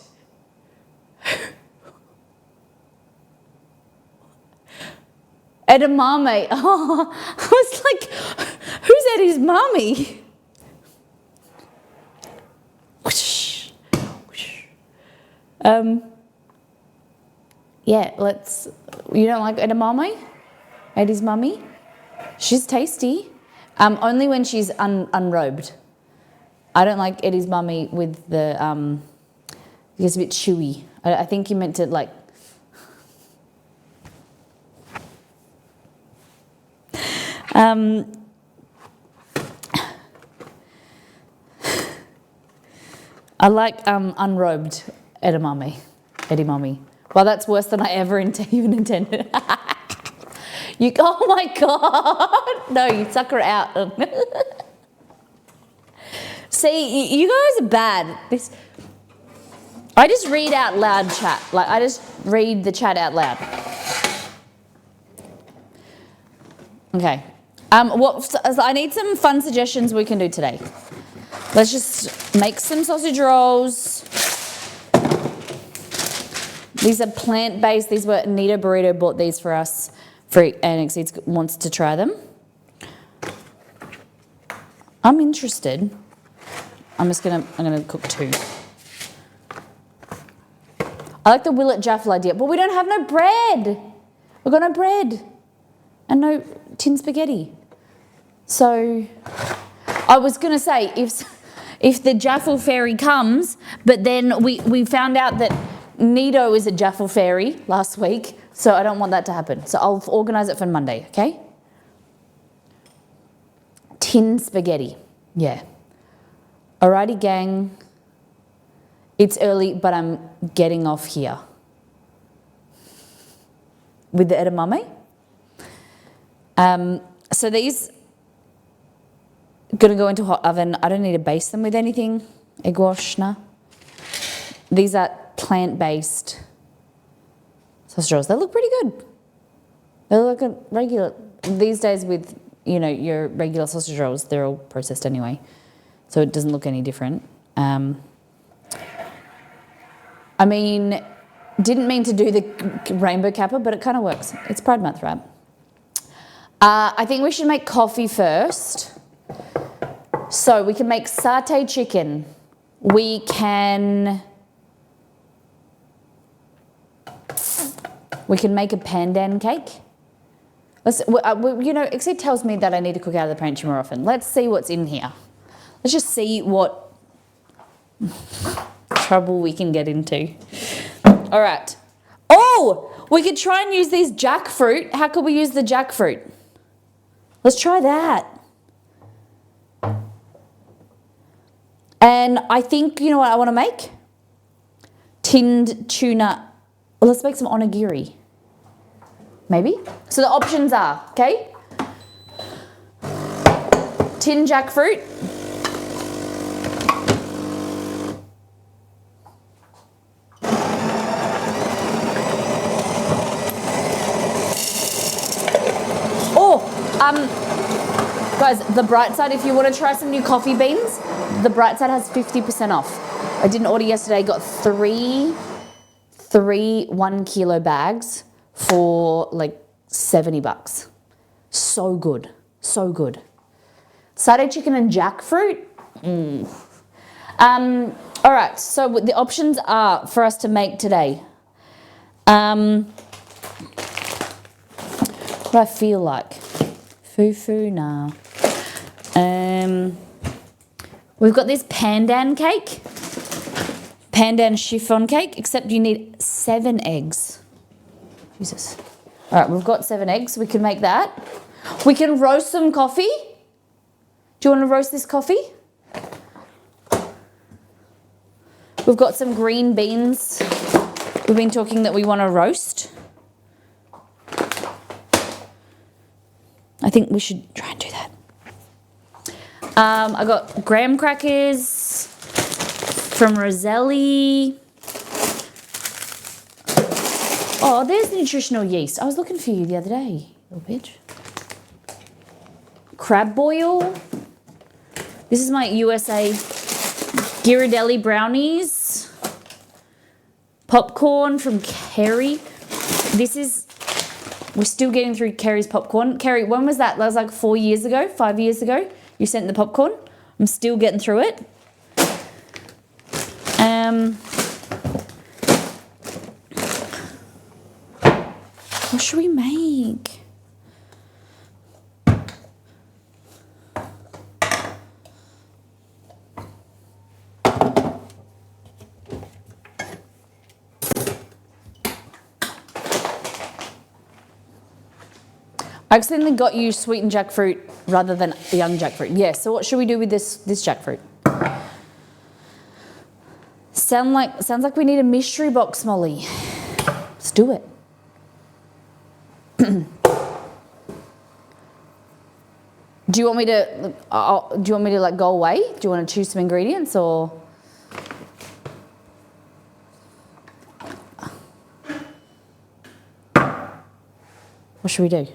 Edamame. Oh, I was like, who's Eddie's mummy? Whoosh, whoosh. Yeah, you don't like edamame? Eddie's mummy? She's tasty. Only when she's unrobed. I don't like Eddie's mummy with the, it gets a bit chewy. I think you meant to like, I like unrobed edamame, Eddie mummy. Well, that's worse than I ever even intended. Oh my God. No, you suck her out. See, you guys are bad. I just read out loud chat. Like, I just read the chat out loud. Okay. I need some fun suggestions we can do today. Let's just make some sausage rolls. These are plant-based. These were Nita Burrito bought these for us. And Exceeds wants to try them. I'm interested. I'm gonna cook two. I like the Willet Jaffle idea, but we don't have no bread. We've got no bread and no tin spaghetti. So I was gonna say if the Jaffle fairy comes, but then we found out that Nido is a Jaffle fairy last week, so I don't want that to happen. So I'll organise it for Monday, okay? Tin spaghetti, yeah. Alrighty, gang. It's early, but I'm getting off here. With the edamame. So these gonna go into hot oven. I don't need to baste them with anything. Egg wash, nah. These are plant-based sausage rolls. They look pretty good. They look like a regular. These days with, your regular sausage rolls, they're all processed anyway. So it doesn't look any different. I mean, didn't mean to do the rainbow kappa, but it kind of works. It's Pride Month, right? I think we should make coffee first. So we can make satay chicken. We can make a pandan cake. Exceed tells me that I need to cook out of the pantry more often. Let's see what's in here. Let's just see what trouble we can get into. All right. Oh, we could try and use these jackfruit. How could we use the jackfruit? Let's try that. And I think, you know what I want to make? Tinned tuna. Well, let's make some onigiri. Maybe? So the options are, okay? Tinned jackfruit. Guys, the Bright Side, if you want to try some new coffee beans, the Bright Side has 50% off. I did an order yesterday, got three 1 kilo bags for like $70. So good, so good. Satay chicken and jackfruit. All right, so the options are for us to make today. What do I feel like? Fufu, nah. We've got this pandan cake. Pandan chiffon cake, except you need 7 eggs. Jesus. All right, we've got 7 eggs. We can make that. We can roast some coffee. Do you want to roast this coffee? We've got some green beans. We've been talking that we want to roast. I think we should try and do that. I got graham crackers from Roselli. Oh, there's nutritional yeast. I was looking for you the other day, little bitch. Crab boil. This is my USA Ghirardelli brownies. Popcorn from Kerry. We're still getting through Kerry's popcorn. Kerry, when was that? That was like 4 years ago, 5 years ago. You sent the popcorn. I'm still getting through it. What should we make? I accidentally got you sweetened jackfruit rather than young jackfruit. Yeah, so what should we do with this jackfruit? Sounds like we need a mystery box, Molly. Let's do it. Do you want me to like go away? Do you want to choose some ingredients or? What should we do?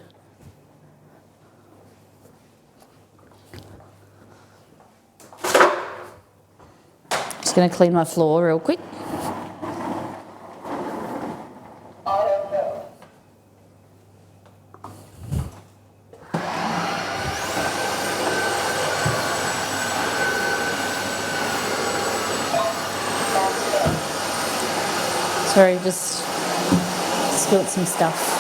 Just going to clean my floor real quick. Sorry, just spilled some stuff.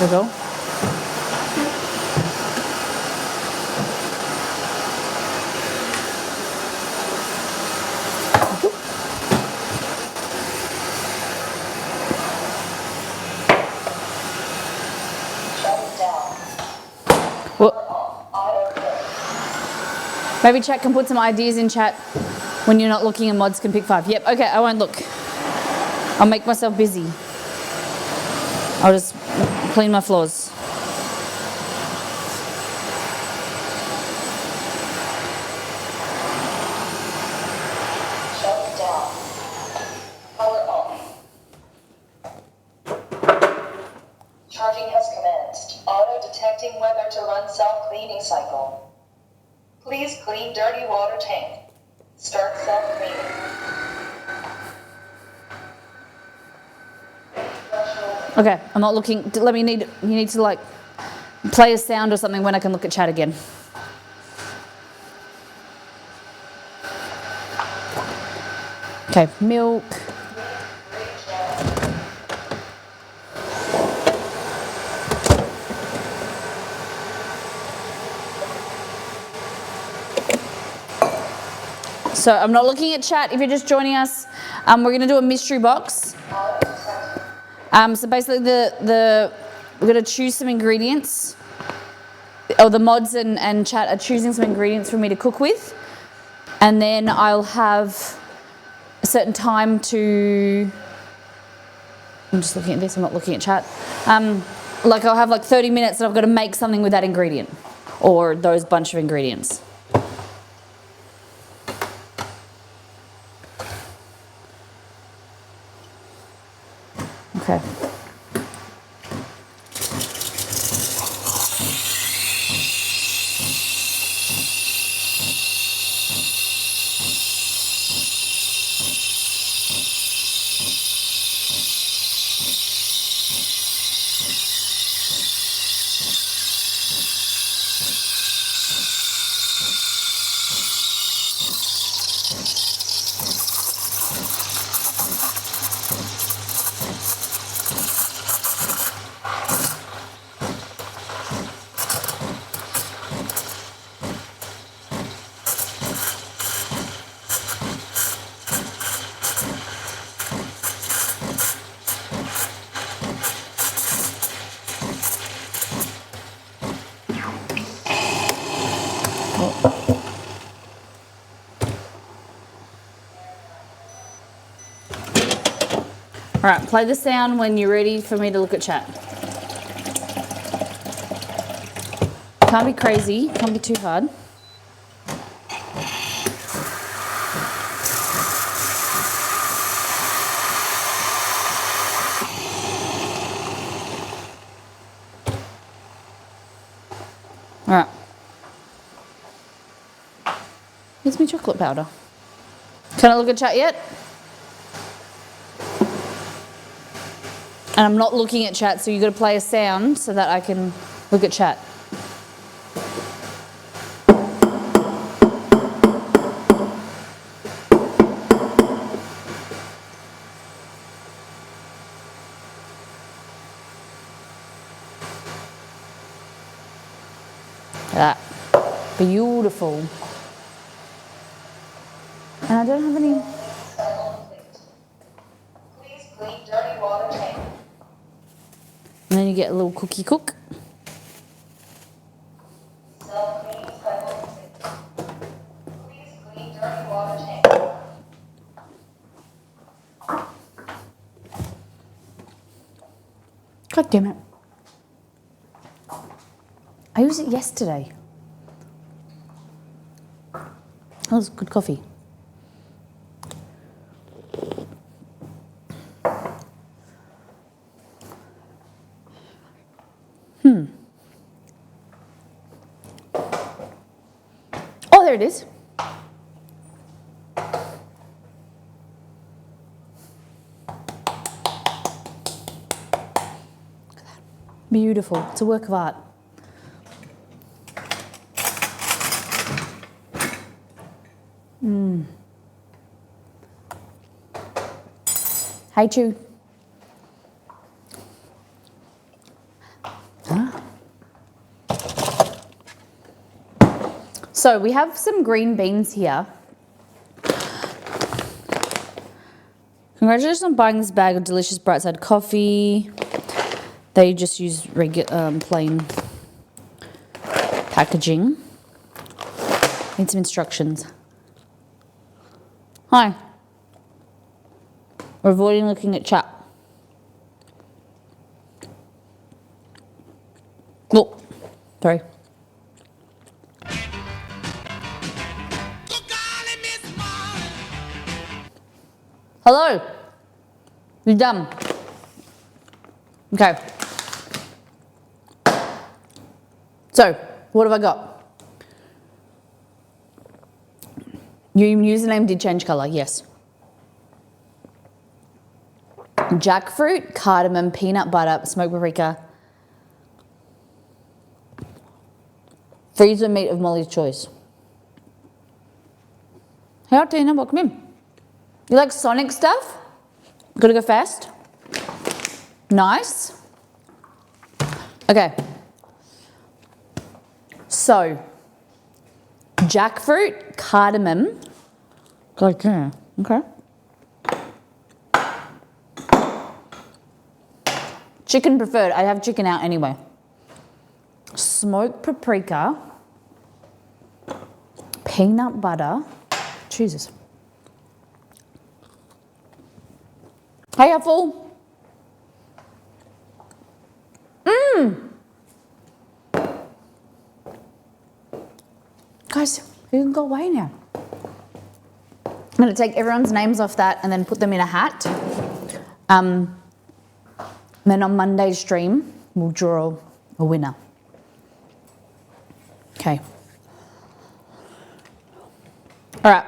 There we go. Maybe chat can put some ideas in chat when you're not looking and mods can pick 5. Yep, okay, I won't look. I'll make myself busy. I'll just clean my floors. Shut down. Power off. Charging has commenced. Auto detecting whether to run self-cleaning cycle. Please clean dirty water tank. Start self-cleaning. Okay, I'm not looking. You need to like play a sound or something when I can look at chat again. Okay, milk. So I'm not looking at chat if you're just joining us. We're going to do a mystery box. So basically we're going to choose some ingredients. The mods and chat are choosing some ingredients for me to cook with. And then I'll have a certain time to, I'm just looking at this, I'm not looking at chat. I'll have like 30 minutes and I've got to make something with that ingredient. or those bunch of ingredients. Okay. All right, play the sound when you're ready for me to look at chat. Can't be crazy, can't be too hard. All right. Here's my chocolate powder. Can I look at chat yet? And I'm not looking at chat, so you've got to play a sound so that I can look at chat. That. Beautiful. And I don't have any... Please clean dirty water tank. And then you get a little cookie cook. Self-cleaning cycle complete. Please clean dirty water tank. God damn it. I used it yesterday. That was good coffee. Oh, there it is. Beautiful. It's a work of art. Hey, Chew. So we have some green beans here. Congratulations on buying this bag of delicious Brightside coffee. They just use regular plain packaging. Need some instructions. Hi. We're avoiding looking at chat. Oh, sorry. Hello. You done? Okay. So, what have I got? Your username did change colour, yes. Jackfruit, cardamom, peanut butter, smoked paprika. Freezer meat of Molly's choice. Hey, Tina, welcome in. You like Sonic stuff? Gotta go fast? Nice. Okay. So, jackfruit, cardamom. Okay. Chicken preferred. I have chicken out anyway. Smoked paprika. Peanut butter. Jesus. Hey, Apple. Guys, you can go away now. I'm going to take everyone's names off that and then put them in a hat. Then on Monday's stream, we'll draw a winner. Okay. All right.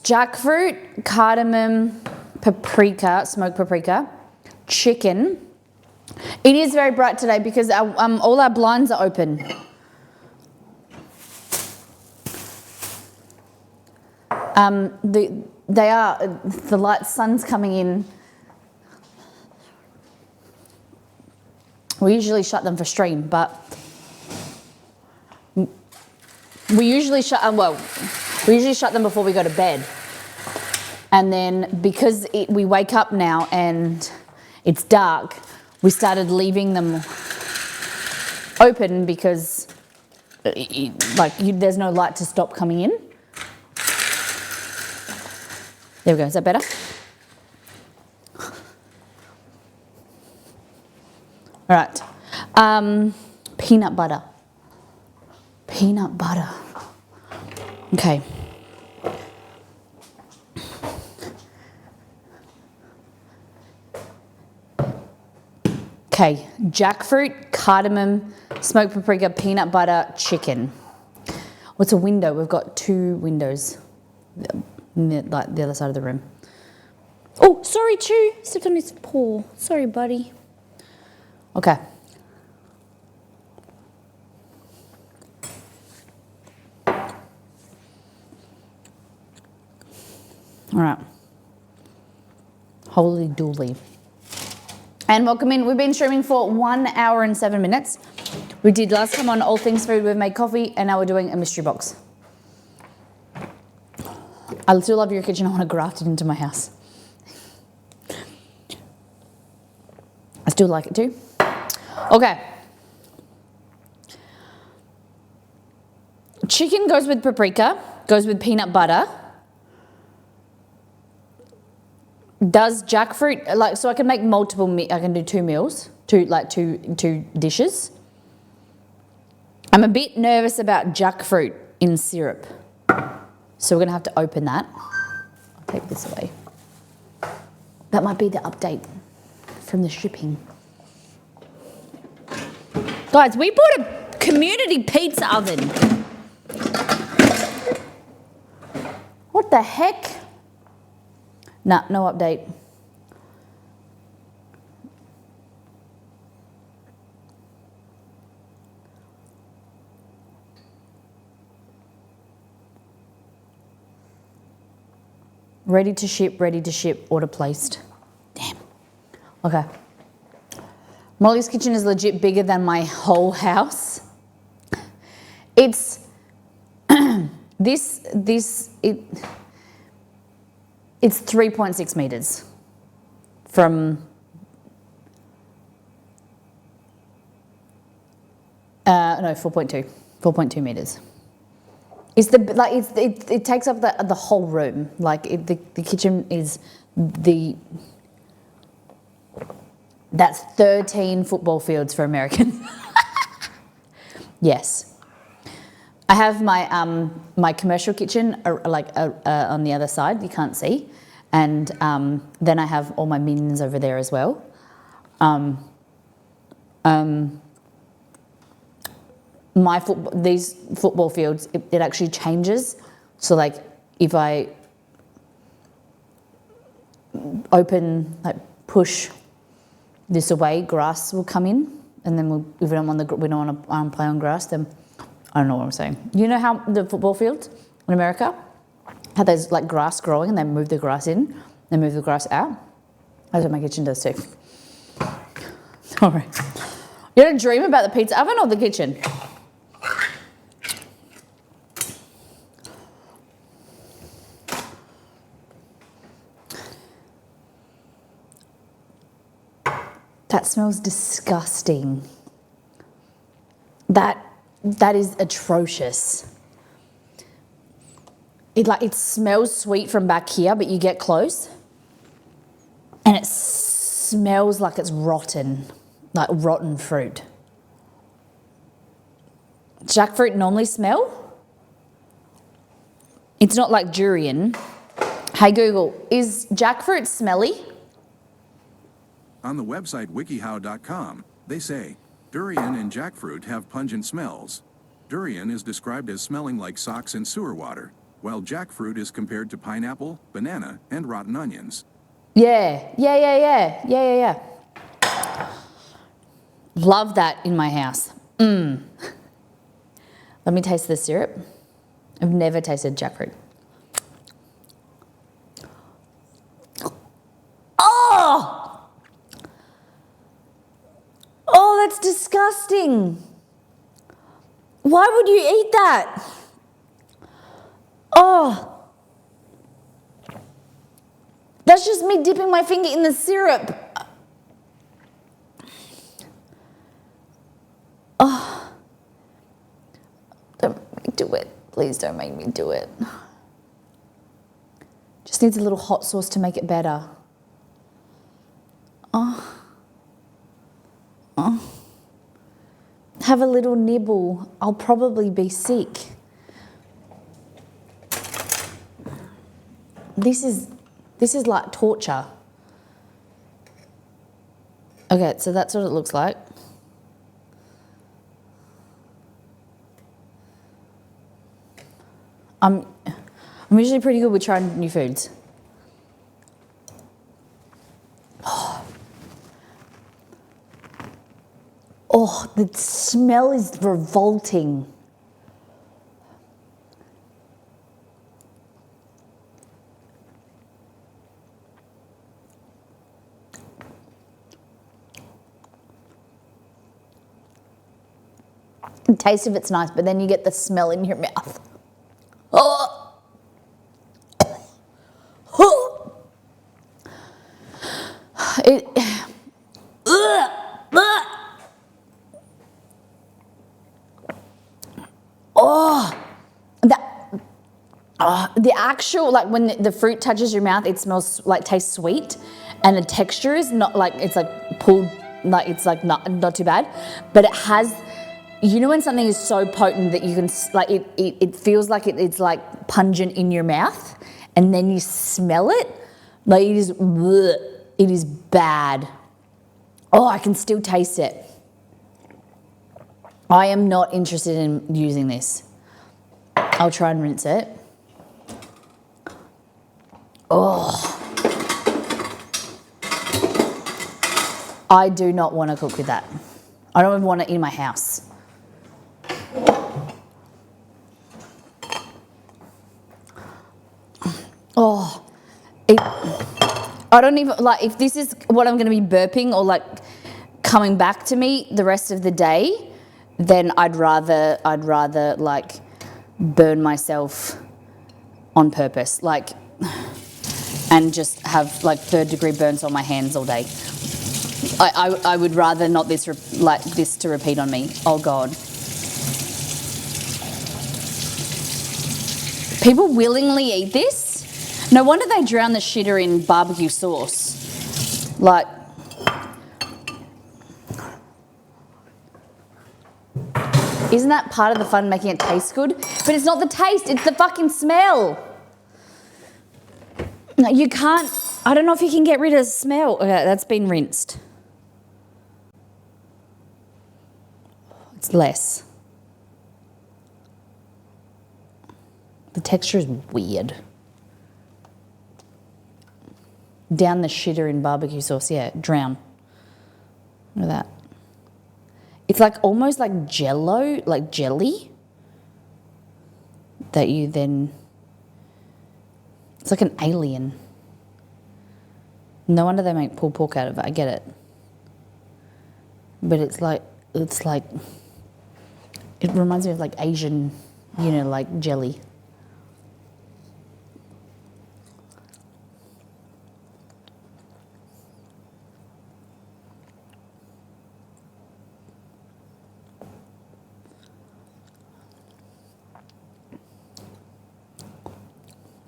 Jackfruit, cardamom, paprika, smoked paprika, chicken. It is very bright today because all our blinds are open. The sun's coming in. We usually shut them for stream, but we usually shut them before we go to bed. And then because we wake up now and it's dark, we started leaving them open because there's no light to stop coming in. There we go. Is that better? All right. Peanut butter. Peanut butter. Okay. Okay. Jackfruit, cardamom, smoked paprika, peanut butter, chicken. What's a window? We've got 2 windows. Like the other side of the room. Oh, sorry, Chew. Stepped on his paw. Sorry, buddy. Okay. All right. Holy dooly. And welcome in. We've been streaming for 1 hour and 7 minutes. We did last time on All Things Food. We've made coffee, and now we're doing a mystery box. I still love your kitchen. I want to graft it into my house. I still like it too. Okay. Chicken goes with paprika, goes with peanut butter. Does jackfruit, so I can make I can do 2 meals, two dishes. I'm a bit nervous about jackfruit in syrup. So we're going to have to open that. I'll take this away. That might be the update from the shipping. Guys, we bought a community pizza oven. What the heck? Nah, no update. Ready to ship, order placed. Damn. Okay. Molly's kitchen is legit bigger than my whole house. It's it's 3.6 meters from 4.2 meters. It's it takes up the whole room. The kitchen is that's 13 football fields for Americans. Yes, I have my commercial kitchen on the other side. You can't see, and then I have all my minions over there as well. These football fields, it actually changes. So if I push this away, grass will come in, and then if we don't want to play on grass, then I don't know what I'm saying. You know how the football fields in America, how there's grass growing, and they move the grass in, they move the grass out. That's what my kitchen does too. Sorry. You don't dream about the pizza oven or the kitchen? That smells disgusting. That is atrocious. It smells sweet from back here, but you get close and it smells like it's rotten, like rotten fruit. jackfruit normally smell? It's not like durian. Hey Google, is jackfruit smelly? On the website wikihow.com, they say, durian and jackfruit have pungent smells. Durian is described as smelling like socks and sewer water, while jackfruit is compared to pineapple, banana, and rotten onions. Yeah. Love that in my house. Let me taste the syrup. I've never tasted jackfruit. Oh, that's disgusting. Why would you eat that? Oh, that's just me dipping my finger in the syrup. Oh, don't make me do it. Please don't make me do it. Just needs a little hot sauce to make it better. Have a little nibble. I'll probably be sick. This is like torture. Okay, so that's what it looks like. I'm usually pretty good with trying new foods. Oh, the smell is revolting. The taste of it's nice, but then you get the smell in your mouth. Oh. Oh. It. The actual, like when the fruit touches your mouth, it smells like, tastes sweet, and the texture is not like, it's like pulled, like it's like not too bad, but it has, you know when something is so potent that you can, like it feels like it's like pungent in your mouth, and then you smell it, like it is bad. Oh, I can still taste it. I am not interested in using this. I'll try and rinse it. Oh. I do not want to cook with that. I don't even want it in my house. Oh. I don't even, like, if this is what I'm going to be burping or like coming back to me the rest of the day, then I'd rather like burn myself on purpose, like, and just have like 3rd-degree burns on my hands all day. I would rather not this to repeat on me. Oh God. People willingly eat this? No wonder they drown the shitter in barbecue sauce. Like, isn't that part of the fun, making it taste good? But it's not the taste, it's the fucking smell. No, you can't, I don't know if you can get rid of the smell. Okay, that's been rinsed. It's less. The texture is weird. Down the shitter in barbecue sauce, yeah, drown. Look at that. It's like almost like jello, like jelly, that you then, it's like an alien. No wonder they make pulled pork out of it, I get it. But it's like, it reminds me of like Asian, you know, like jelly.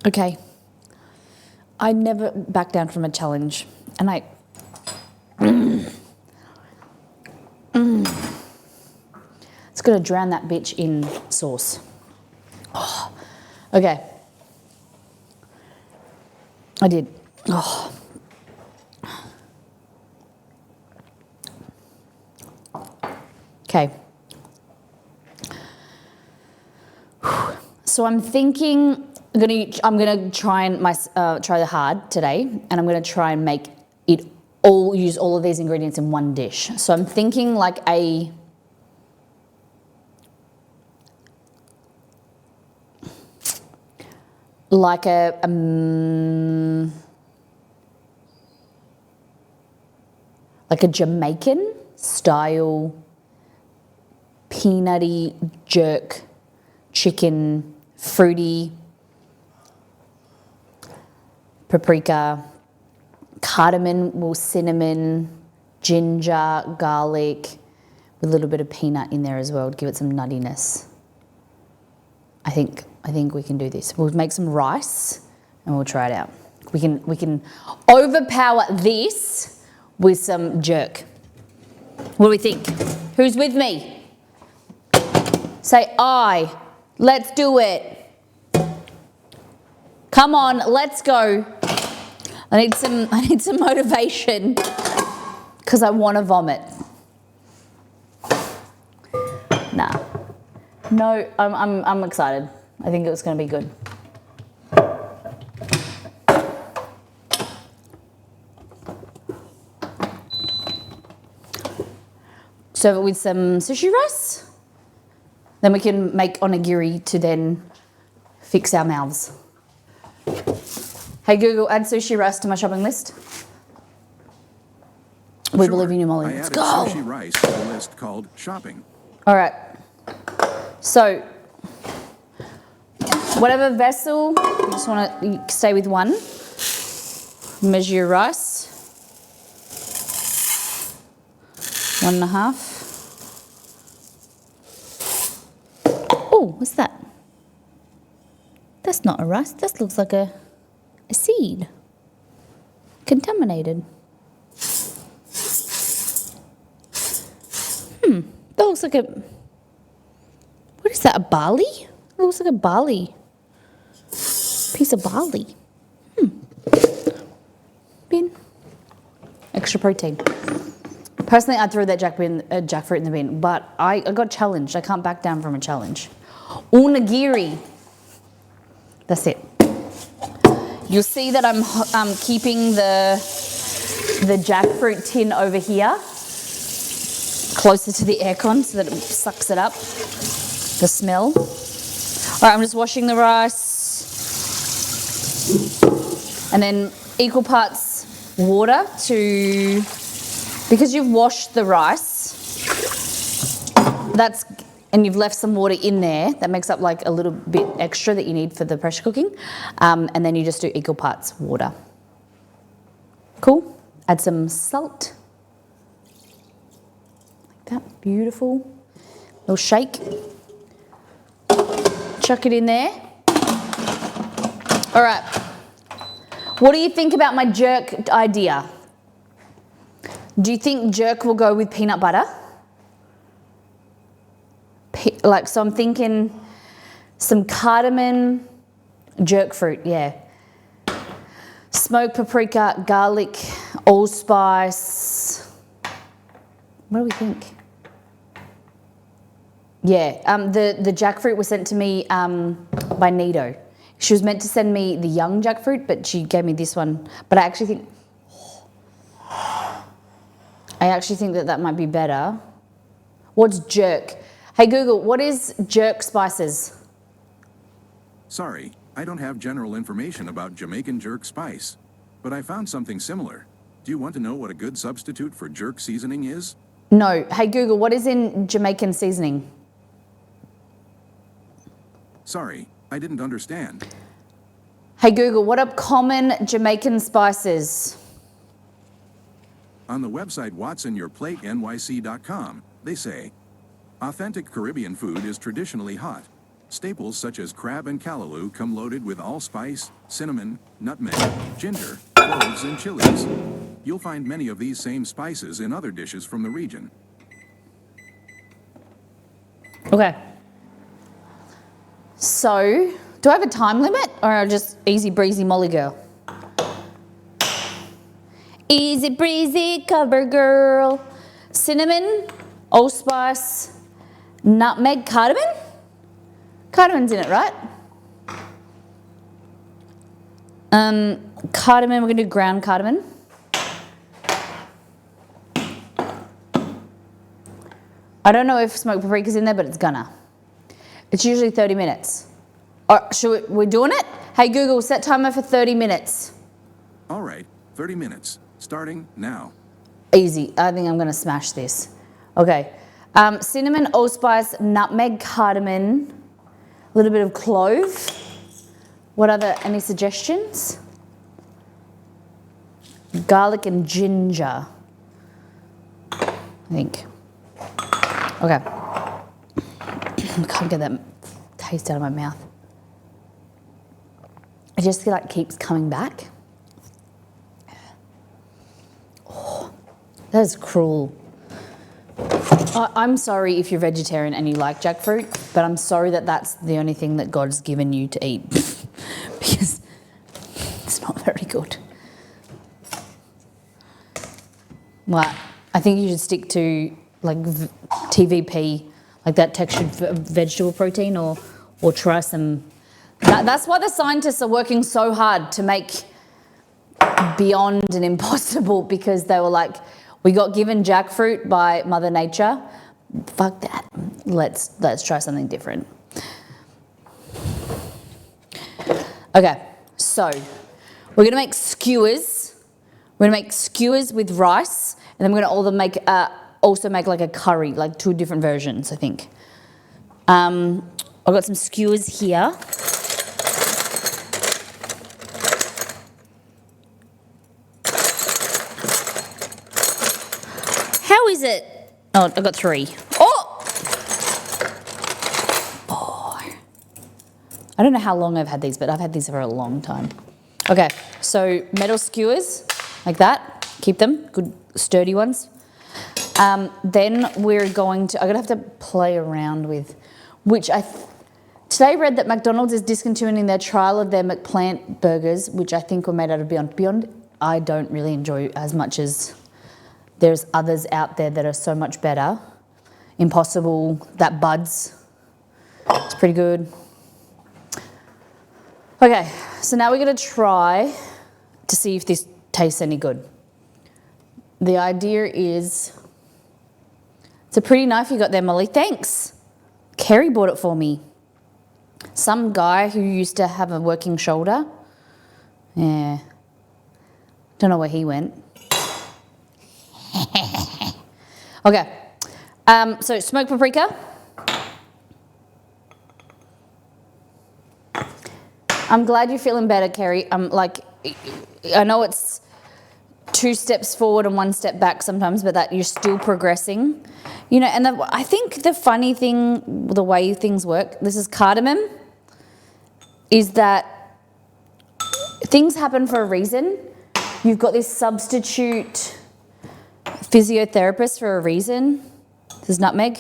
Okay, I never back down from a challenge, and it's Just gonna drown that bitch in sauce. Oh, okay. I did. Oh. Okay. So I'm thinking I'm gonna try and try the hard today, and I'm gonna try and make it use all of these ingredients in one dish. So I'm thinking like a Jamaican style peanutty jerk chicken, fruity, paprika, cardamom or cinnamon, ginger, garlic, with a little bit of peanut in there as well to give it some nuttiness. I think we can do this. We'll make some rice and we'll try it out. We can overpower this with some jerk. What do we think? Who's with me? Say aye. Let's do it. Come on, let's go. I need some motivation because I want to vomit. Nah. No, I'm excited. I think it's going to be good. Serve it with some sushi rice. Then we can make onigiri to then fix our mouths. Hey Google, add sushi rice to my shopping list. We believe in you, Molly. Let's go. I added sushi rice to the list called shopping. All right. So, whatever vessel, you just want to stay with one. Measure your rice. 1.5. Oh, what's that? That's not a rice. That looks like a seed. Contaminated. That looks like a... What is that, a barley? It looks like a barley. Piece of barley. Bin. Extra protein. Personally, I'd throw that jackfruit in the bin, but I got challenged. I can't back down from a challenge. Onigiri. That's it. You'll see that I'm keeping the jackfruit tin over here, closer to the aircon so that it sucks it up, the smell. All right, I'm just washing the rice. And then equal parts water because you've washed the rice, and you've left some water in there, that makes up like a little bit extra that you need for the pressure cooking. And then you just do equal parts water. Cool. Add some salt. Like that, beautiful. Little shake. Chuck it in there. All right. What do you think about my jerk idea? Do you think jerk will go with peanut butter? So I'm thinking some cardamom, jerk fruit, yeah. Smoked paprika, garlic, allspice. What do we think? Yeah, the jackfruit was sent to me by Nido. She was meant to send me the young jackfruit, but she gave me this one. But I actually think that might be better. What's jerk? Hey Google, what is jerk spices? Sorry, I don't have general information about Jamaican jerk spice, but I found something similar. Do you want to know what a good substitute for jerk seasoning is? No. Hey Google, what is in Jamaican seasoning? Sorry, I didn't understand. Hey Google, what are common Jamaican spices? On the website whatsonyourplatenyc.com, they say, authentic Caribbean food is traditionally hot. Staples such as crab and callaloo come loaded with allspice, cinnamon, nutmeg, ginger, cloves, and chilies. You'll find many of these same spices in other dishes from the region. Okay. So, do I have a time limit or just easy breezy Molly girl? Easy breezy cover girl. Cinnamon, allspice, nutmeg, cardamom? Cardamon's in it, right? Cardamom, we're going to do ground cardamom. I don't know if smoked paprika's in there, but it's gonna. It's usually 30 minutes. Or we're doing it? Hey Google, set timer for 30 minutes. All right, 30 minutes, starting now. Easy. I think I'm going to smash this. Okay. Cinnamon, allspice, nutmeg, cardamom, a little bit of clove. Any suggestions? Garlic and ginger, I think. Okay. I can't get that taste out of my mouth. It just like keeps coming back. Oh, that is cruel. I'm sorry if you're vegetarian and you like jackfruit, but I'm sorry that that's the only thing that God's given you to eat because it's not very good. Well, I think you should stick to like TVP, like that textured vegetable protein, or try some. That's why the scientists are working so hard to make beyond and impossible, because they were like, we got given jackfruit by Mother Nature. Fuck that. Let's try something different. Okay, so we're gonna make skewers. We're gonna make skewers with rice, and then we're gonna also make like a curry, like 2 different versions, I think. I've got some skewers here. How is it? Oh, I've got 3. Oh! 4. I don't know how long I've had these, but I've had these for a long time. Okay, so metal skewers, like that. Keep them, good sturdy ones. Then we're going to, I'm gonna have to play around with, today read that McDonald's is discontinuing their trial of their McPlant burgers, which I think were made out of Beyond. Beyond, I don't really enjoy as much as there's others out there that are so much better. Impossible, that Buds, it's pretty good. Okay, so now we're gonna try to see if this tastes any good. The idea is, it's a pretty knife you got there, Molly. Thanks. Kerry bought it for me. Some guy who used to have a working shoulder. Yeah. Don't know where he went. Okay. So smoked paprika. I'm glad you're feeling better, Kerry. I know it's 2 steps forward and 1 step back sometimes, but that you're still progressing. You know, and I think the funny thing, the way things work, this is cardamom, is that things happen for a reason. You've got this substitute physiotherapist for a reason. This is nutmeg.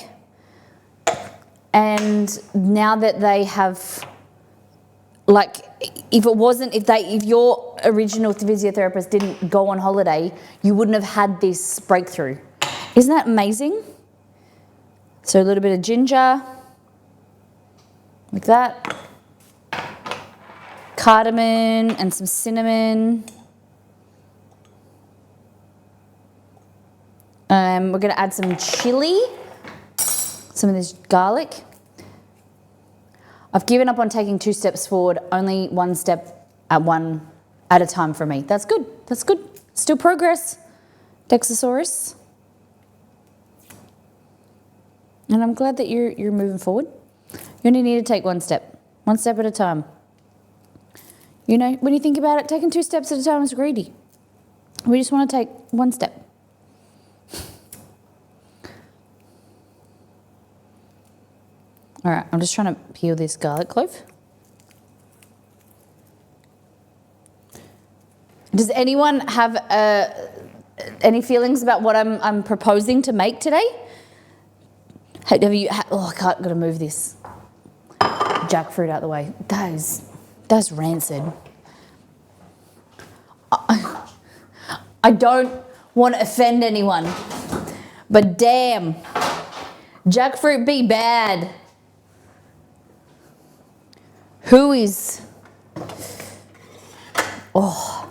And now that they have, like, if your original physiotherapist didn't go on holiday, you wouldn't have had this breakthrough. Isn't that amazing? So a little bit of ginger, like that. Cardamom and some cinnamon. We're gonna add some chili, some of this garlic. I've given up on taking 2 steps forward, only 1 step at a time for me. That's good, that's good. Still progress, Dexosaurus. And I'm glad that you're moving forward. You only need to take 1 step at a time. You know, when you think about it, taking 2 steps at a time is greedy. We just want to take 1 step. All right, I'm just trying to peel this garlic clove. Does anyone have any feelings about what I'm proposing to make today? Hey, oh, I can't, gotta move this jackfruit out the way. That's rancid. I don't want to offend anyone, but damn, jackfruit be bad. Who is? Oh,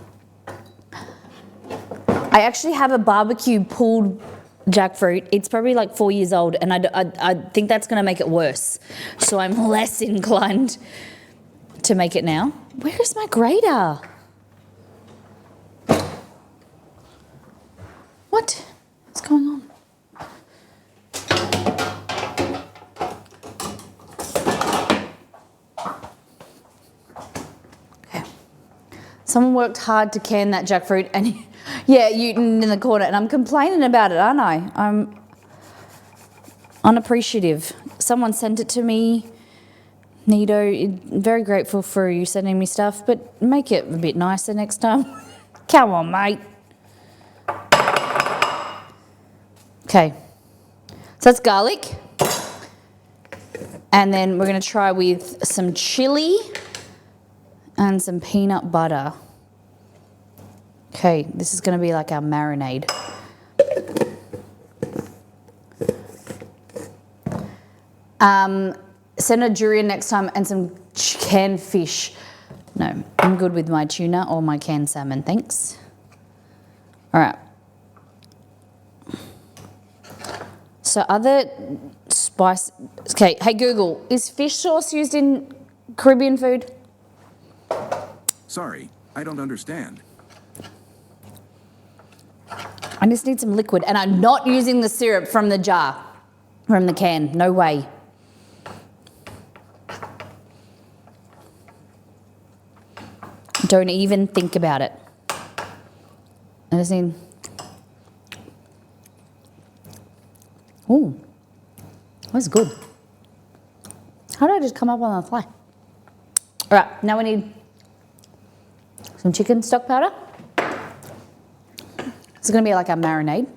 I actually have a barbecue pulled jackfruit. It's probably like 4 years old, and I think that's going to make it worse. So I'm less inclined to make it now. Where is my grater? What? What's going on? Okay. Someone worked hard to can that jackfruit, and yeah, you in the corner, and I'm complaining about it, aren't I? I'm unappreciative. Someone sent it to me. Nito, very grateful for you sending me stuff, but make it a bit nicer next time. Come on, mate. Okay, so that's garlic. And then we're going to try with some chili and some peanut butter. Okay, this is going to be like our marinade. Send a durian next time and some canned fish. No, I'm good with my tuna or my canned salmon, thanks. All right. So other spice, okay, hey Google, is fish sauce used in Caribbean food? Sorry, I don't understand. I just need some liquid, and I'm not using the syrup from the jar, from the can, no way. Don't even think about it. I just need, ooh, that's good. How did I just come up on the fly? All right, now we need some chicken stock powder. It's gonna be like our marinade.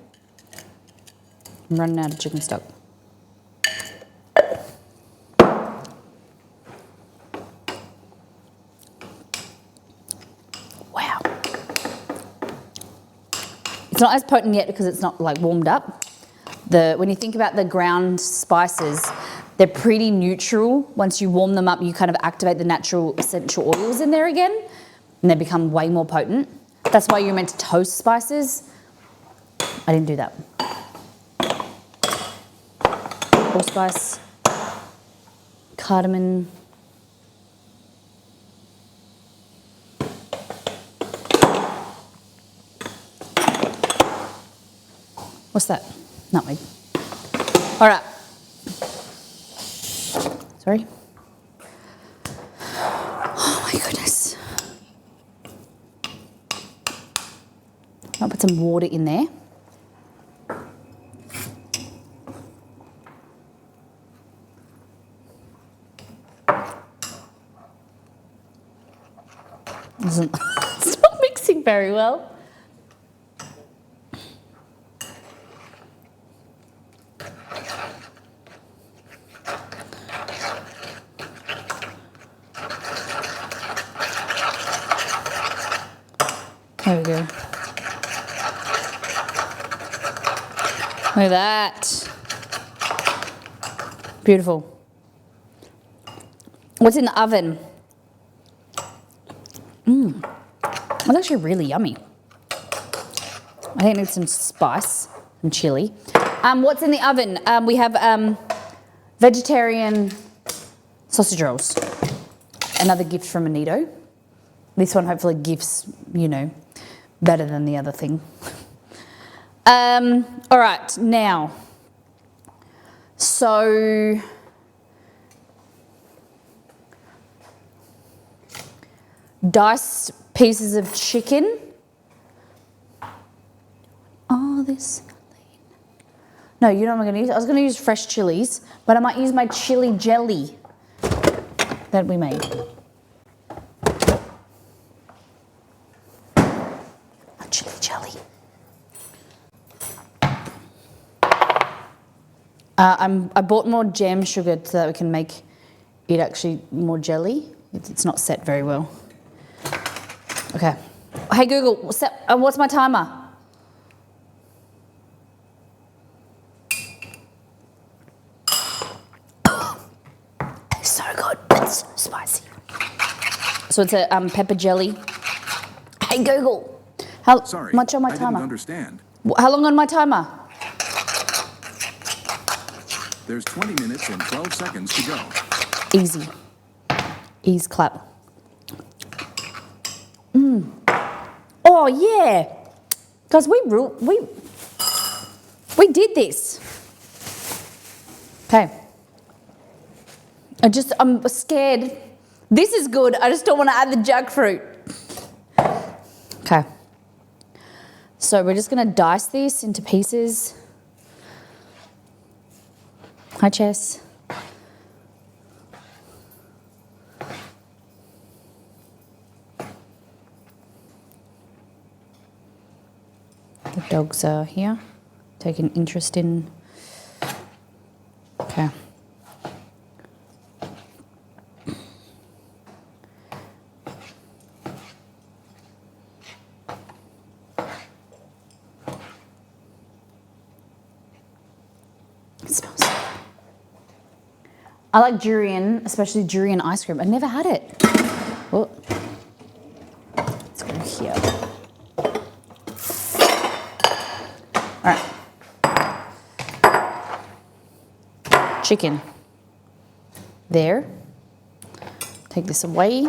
I'm running out of chicken stock. Wow. It's not as potent yet because it's not like warmed up. When you think about the ground spices, they're pretty neutral. Once you warm them up, you kind of activate the natural essential oils in there again, and they become way more potent. That's why you're meant to toast spices. I didn't do that. Allspice, cardamom. What's that? Nutmeg. All right. Sorry. Oh my goodness. I'll put some water in there. It's not mixing very well. There we go. Look at that. Beautiful. What's in the oven? It's actually really yummy. I think it needs some spice and chili. What's in the oven? We have vegetarian sausage rolls. Another gift from Anito. This one hopefully gives, you know, better than the other thing. All right, now, so diced pieces of chicken. Oh, this. No, you know what I'm going to use? I was going to use fresh chilies, but I might use my chili jelly that we made. A chili jelly. I bought more jam sugar so that we can make it actually more jelly. It's not set very well. Okay. Hey Google, what's my timer? It's so good. It's so spicy. So it's a pepper jelly. Hey Google, how Sorry, much on my I timer? didn't understand. How long on my timer? There's 20 minutes and 12 seconds to go. Easy. Ease clap. Oh yeah, guys, we did this. Okay. I'm scared. This is good. I just don't want to add the jackfruit. Okay. So we're just going to dice this into pieces. Hi, Chess. The dogs are here, taking interest in. Okay. It smells. I like durian, especially durian ice cream. I've never had it. Oh. Let's go here. All right. Chicken. There. Take this away.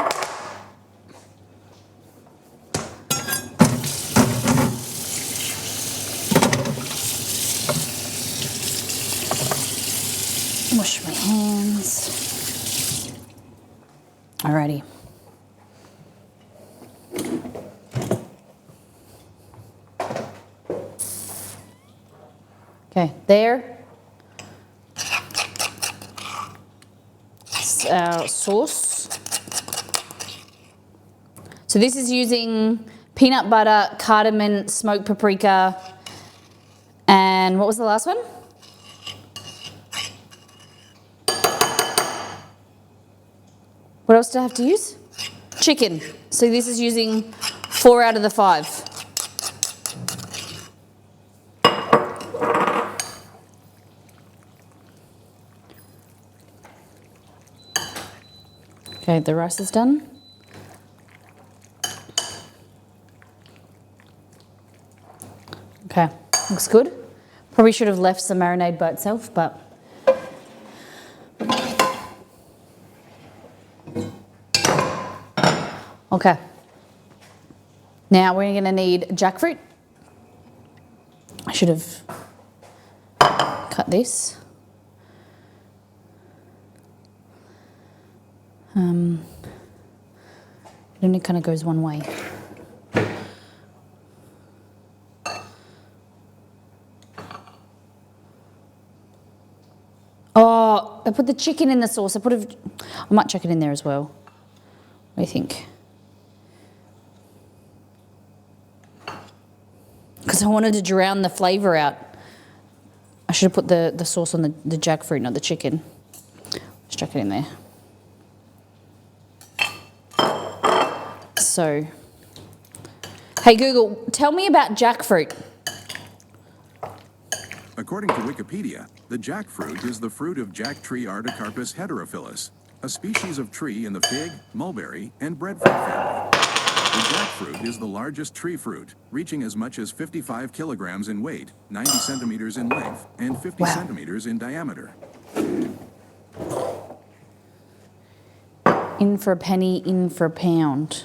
Wash my hands. Alrighty. Okay, there. Sauce. So this is using peanut butter, cardamom, smoked paprika, and what was the last one? What else do I have to use? Chicken. So this is using 4 out of the 5. Okay, the rice is done. Okay, looks good. Probably should have left some marinade by itself, but okay. Now we're going to need jackfruit. I should have cut this. It only kind of goes one way. Oh, I put the chicken in the sauce. I might chuck it in there as well. What do you think? Because I wanted to drown the flavour out. I should have put the sauce on the jackfruit, not the chicken. Let's chuck it in there. So, hey Google, tell me about jackfruit. According to Wikipedia, the jackfruit is the fruit of jack tree Artocarpus heterophyllus, a species of tree in the fig, mulberry, and breadfruit family. The jackfruit is the largest tree fruit, reaching as much as 55 kilograms in weight, 90 centimeters in length, and 50 centimeters in diameter. In for a penny, in for a pound.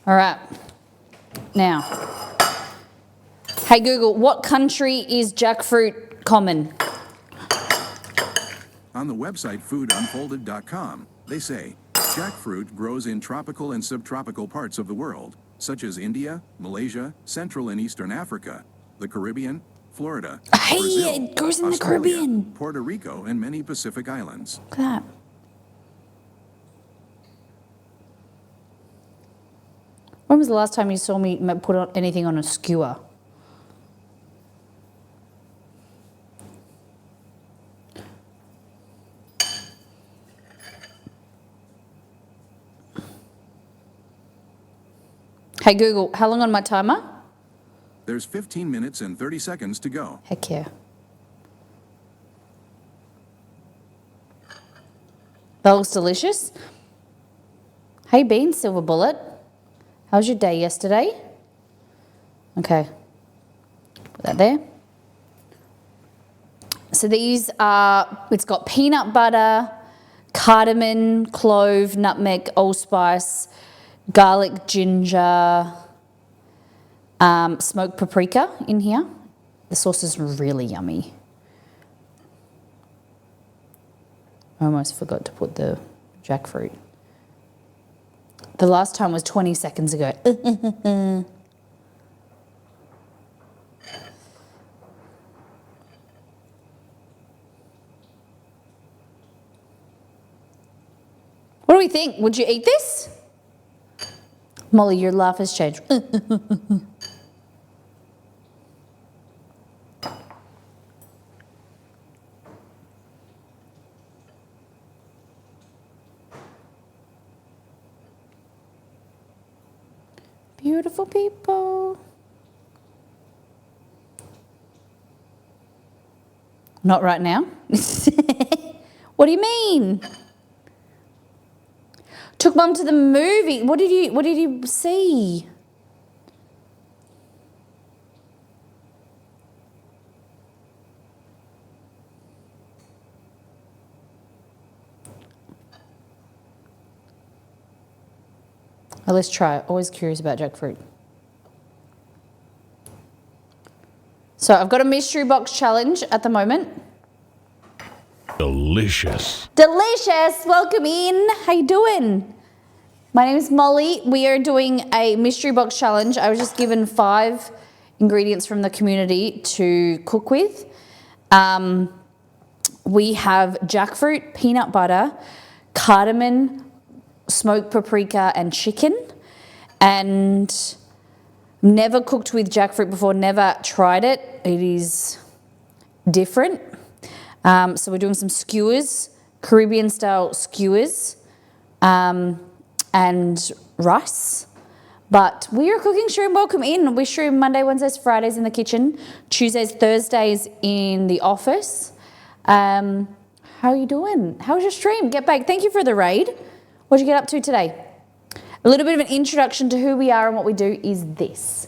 All right. Now, hey Google, what country is jackfruit common? On the website foodunfolded.com, they say, jackfruit grows in tropical and subtropical parts of the world, such as India, Malaysia, Central and Eastern Africa, the Caribbean, Florida, Hey, Brazil, it grows in the Australia, Caribbean. Puerto Rico, and many Pacific islands. Look at that. When was the last time you saw me put anything on a skewer? Hey Google, how long on my timer? There's 15 minutes and 30 seconds to go. Heck yeah. That looks delicious. Hey Bean, Silver Bullet. How was your day yesterday? Okay. Put that there. So these are, it's got peanut butter, cardamom, clove, nutmeg, allspice, garlic, ginger, smoked paprika in here. The sauce is really yummy. I almost forgot to put the jackfruit. The last time was 20 seconds ago. What do we think? Would you eat this? Molly, your laugh has changed. Beautiful people. Not right now. What do you mean? Took Mum to the movie. What did you see? Oh, let's try it. Always curious about jackfruit. So I've got a mystery box challenge at the moment. Delicious. Delicious. Welcome in. How you doing? My name is Molly. We are doing a mystery box challenge. I was just given 5 ingredients from the community to cook with. We have jackfruit, peanut butter, cardamom, smoked paprika and chicken, and never cooked with jackfruit before, never tried it. It is different. So we're doing some skewers, Caribbean style skewers, and rice. But we are cooking shroom. Welcome in. We shroom Monday, Wednesdays, Fridays in the kitchen, Tuesdays, Thursdays in the office. How are you doing? How was your stream? Get baked. Thank you for the raid. What did you get up to today? A little bit of an introduction to who we are and what we do is this.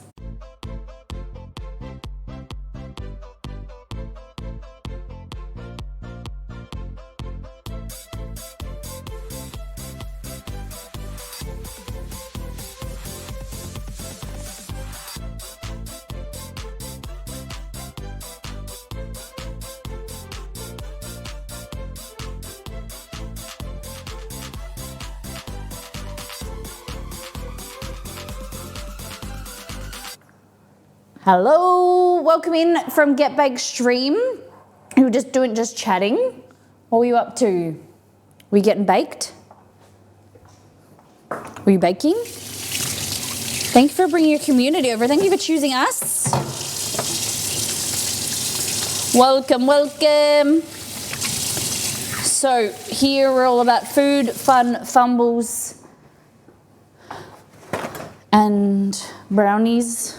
Hello, welcome in from Get Baked stream. We were just chatting. What were you up to? Were you getting baked? Were you baking? Thank you for bringing your community over. Thank you for choosing us. Welcome, welcome. So here we're all about food, fun, fumbles, and brownies.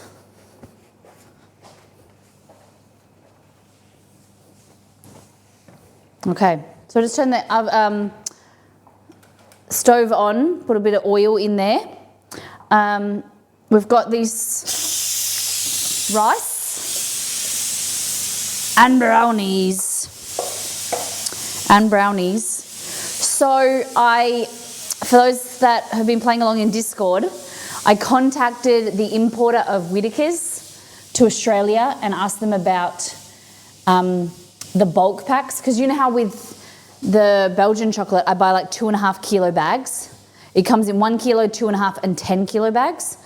Okay, so just turn the stove on, put a bit of oil in there. We've got this rice and brownies. So for those that have been playing along in Discord, I contacted the importer of Whittaker's to Australia and asked them about the bulk packs, because you know how with the Belgian chocolate I buy like 2.5 kilo bags. It comes in 1 kilo, 2.5 and 10 kilo bags.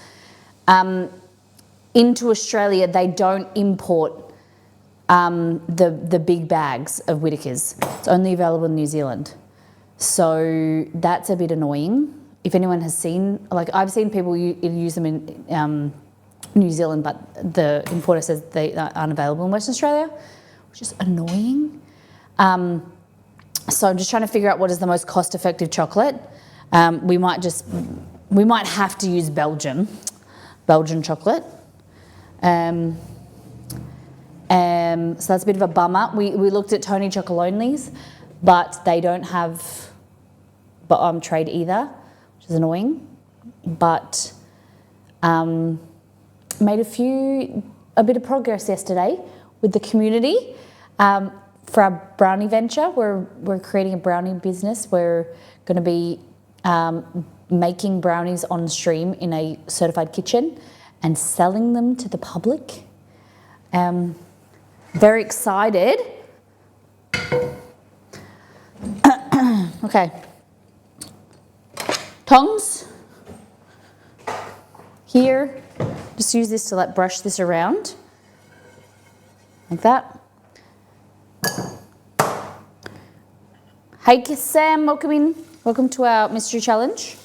Into Australia they don't import the big bags of Whittaker's. It's only available in New Zealand. So that's a bit annoying. If anyone has seen, like I've seen people use them in New Zealand, but the importer says they aren't available in Western Australia, which is annoying. So I'm just trying to figure out what is the most cost-effective chocolate. We might have to use Belgium, Belgian chocolate. So that's a bit of a bummer. We looked at Tony Chocolonely's, but they don't have trade either, which is annoying. But made a bit of progress yesterday with the community for our brownie venture. We're creating a brownie business. We're going to be making brownies on stream in a certified kitchen and selling them to the public. Very excited. Okay. Tongs. Here. Just use this to brush this around. Like that. Hey Sam, welcome in. Welcome to our mystery challenge.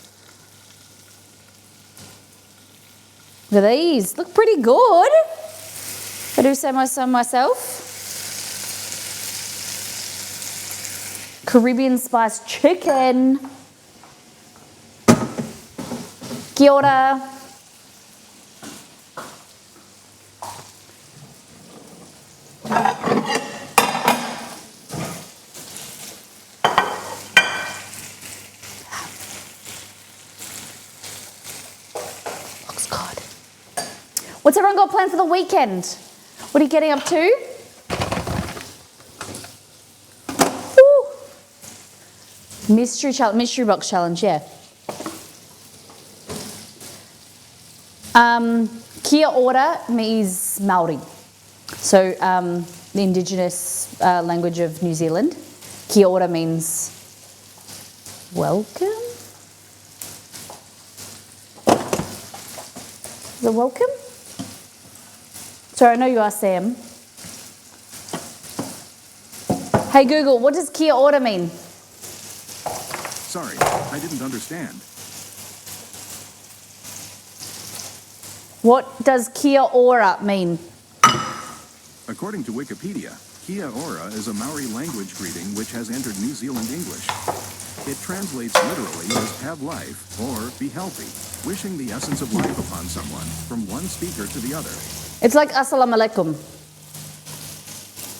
Look at these, look pretty good. I do say so myself. Caribbean spiced chicken. Kia ora. Looks good. What's everyone got planned for the weekend? What are you getting up to? Ooh. Mystery box challenge, yeah. Kia ora means Maori. So the indigenous language of New Zealand. Kia ora means welcome. Is it welcome? Sorry, I know you asked Sam. Hey Google, what does kia ora mean? Sorry, I didn't understand. What does kia ora mean? According to Wikipedia, kia ora is a Maori language greeting which has entered New Zealand English. It translates literally as have life or be healthy, wishing the essence of life upon someone from one speaker to the other. It's like assalamu alaikum.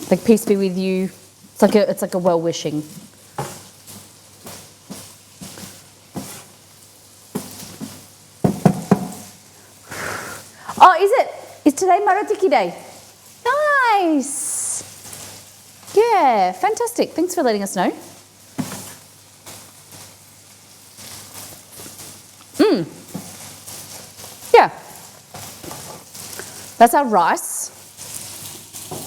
Like peace be with you. It's like a well wishing. Oh, is it? Is today Maratiki Day? Nice. Yeah, fantastic. Thanks for letting us know. Yeah. That's our rice.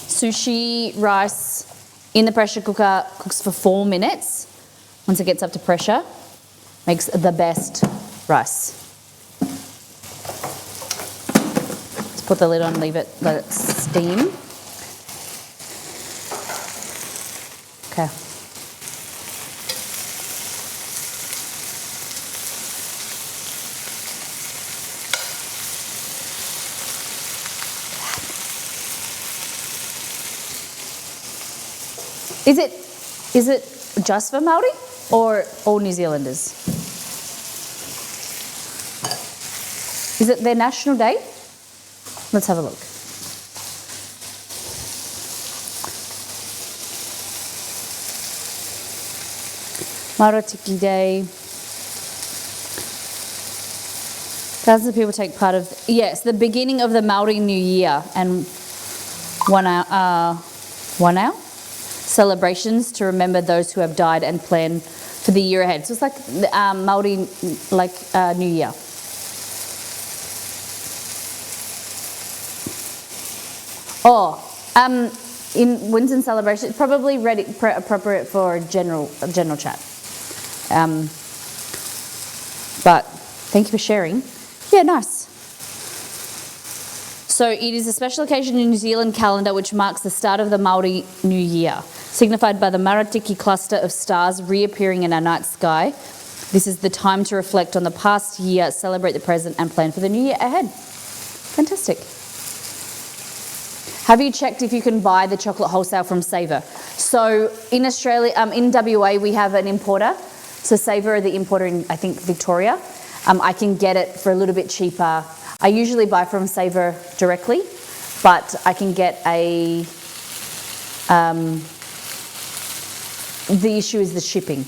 Sushi rice in the pressure cooker, cooks for 4 minutes. Once it gets up to pressure, makes the best rice. Let's put the lid on, let it steam. Okay. Is it just for Maori or all New Zealanders? Is it their national day? Let's have a look. Maratiki Day. Thousands of people take part of, yes, the beginning of the Maori New Year and 1 hour celebrations to remember those who have died and plan for the year ahead. So it's like Maori, New Year. In Winston celebration, it's probably appropriate for general chat. But thank you for sharing. Yeah, nice. So it is a special occasion in New Zealand calendar which marks the start of the Māori New Year, signified by the Maratiki cluster of stars reappearing in our night sky. This is the time to reflect on the past year, celebrate the present and plan for the new year ahead. Fantastic. Have you checked if you can buy the chocolate wholesale from Savour? So in Australia, in WA, we have an importer. So Savour are the importer in, I think, Victoria. I can get it for a little bit cheaper I usually buy from Savor directly, but I can get a, the issue is the shipping.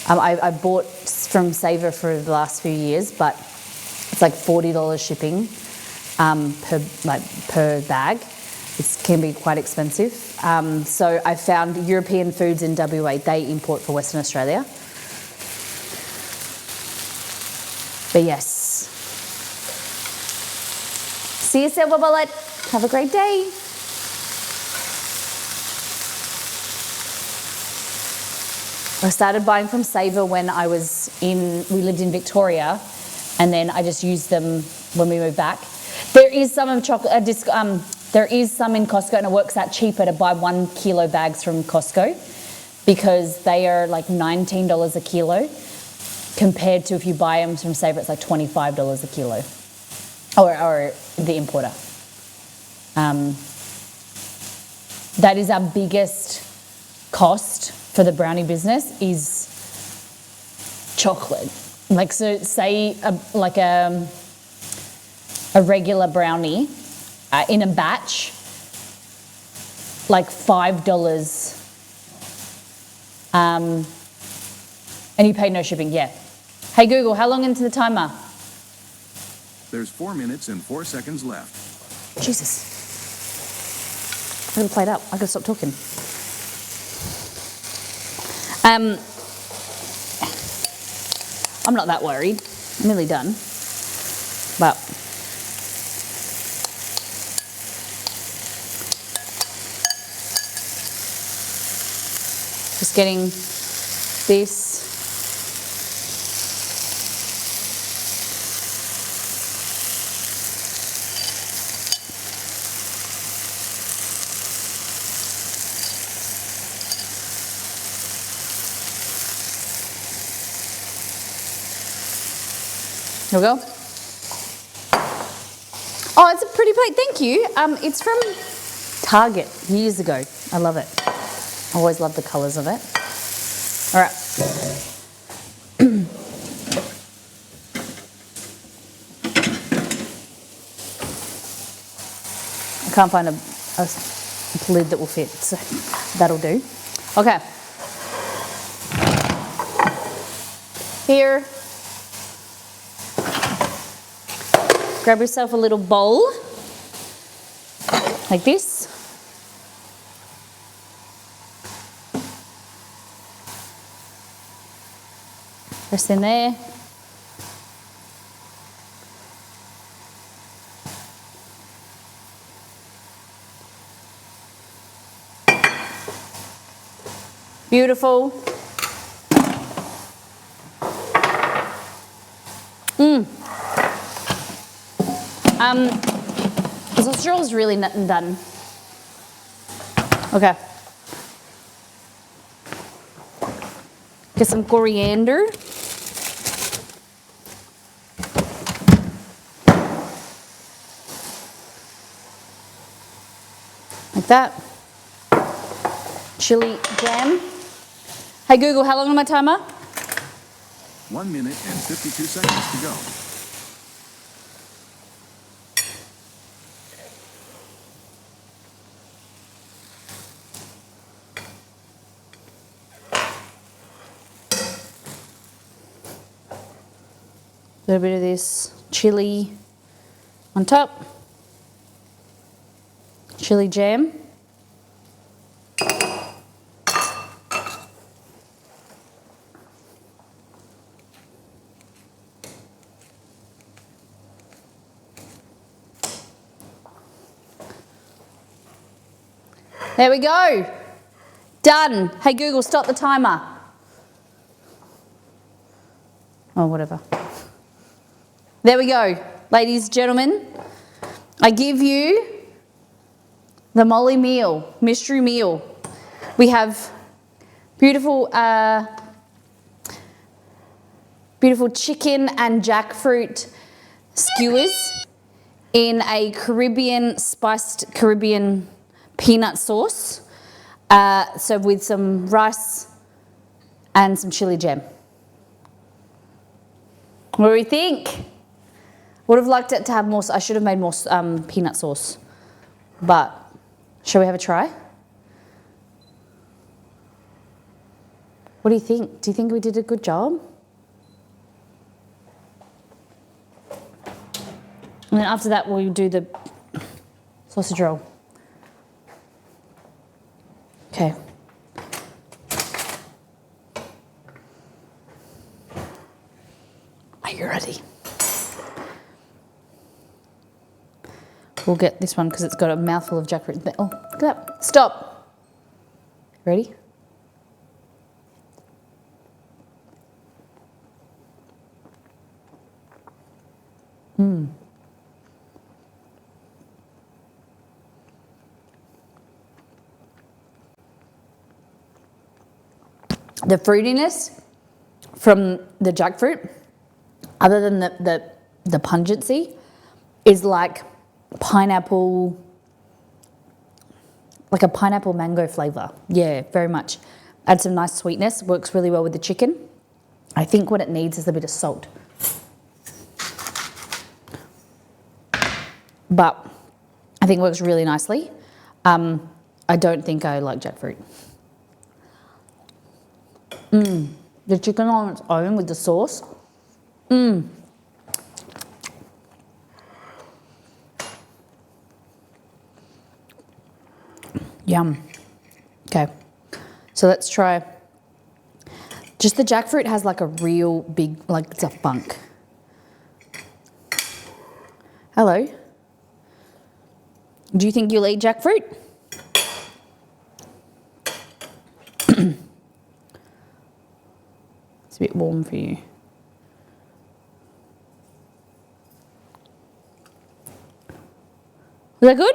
I bought from Savor for the last few years, but it's like $40 shipping per bag. It can be quite expensive. So I found European Foods in WA, they import for Western Australia. But yes. See you, Silver Bullet. Have a great day. I started buying from Savor when we lived in Victoria, and then I just used them when we moved back. There is some of there is some in Costco, and it works out cheaper to buy 1 kilo bags from Costco because they are like $19 a kilo compared to if you buy them from Savor, it's like $25 a kilo, or the importer. That is our biggest cost for the brownie business is chocolate. Like, so say a regular brownie in a batch, like $5, and you pay no shipping. Yeah. Hey Google, how long into the timer? There's 4 minutes and 4 seconds left. Jesus. I gotta play it up. I gotta stop talking. I'm not that worried. I'm nearly done. But just getting this. Here we go. Oh, it's a pretty plate. Thank you. It's from Target years ago. I love it. I always love the colours of it. All right. I can't find a lid that will fit, so that'll do. Okay. Here. Grab yourself a little bowl, like this. Press in there. Beautiful. The straw's really nothing done. Okay. Get some coriander. Like that. Chili jam. Hey Google, how long on my timer? 1 minute and 52 seconds to go. A little bit of this chili on top. Chili jam. There we go. Done. Hey Google, stop the timer. Oh, whatever. There we go. Ladies and gentlemen, I give you the Molly meal, mystery meal. We have beautiful, beautiful chicken and jackfruit skewers in a spiced Caribbean peanut sauce. So with some rice and some chili jam. What do we think? Would have liked it to have more, I should have made more peanut sauce. But, shall we have a try? What do you think? Do you think we did a good job? And then after that, we'll do the sausage roll. Okay. Are you ready? We'll get this one because it's got a mouthful of jackfruit. Oh, look at that. Stop. Ready? The fruitiness from the jackfruit, other than the pungency, is like pineapple, like a pineapple mango flavour. Yeah, very much. Add some nice sweetness, works really well with the chicken. I think what it needs is a bit of salt. But I think it works really nicely. I don't think I like jackfruit. The chicken on its own with the sauce. Yum. Okay, so let's try. Just the jackfruit has like a real big, like it's a funk. Hello. Do you think you'll eat jackfruit? It's a bit warm for you. Was that good?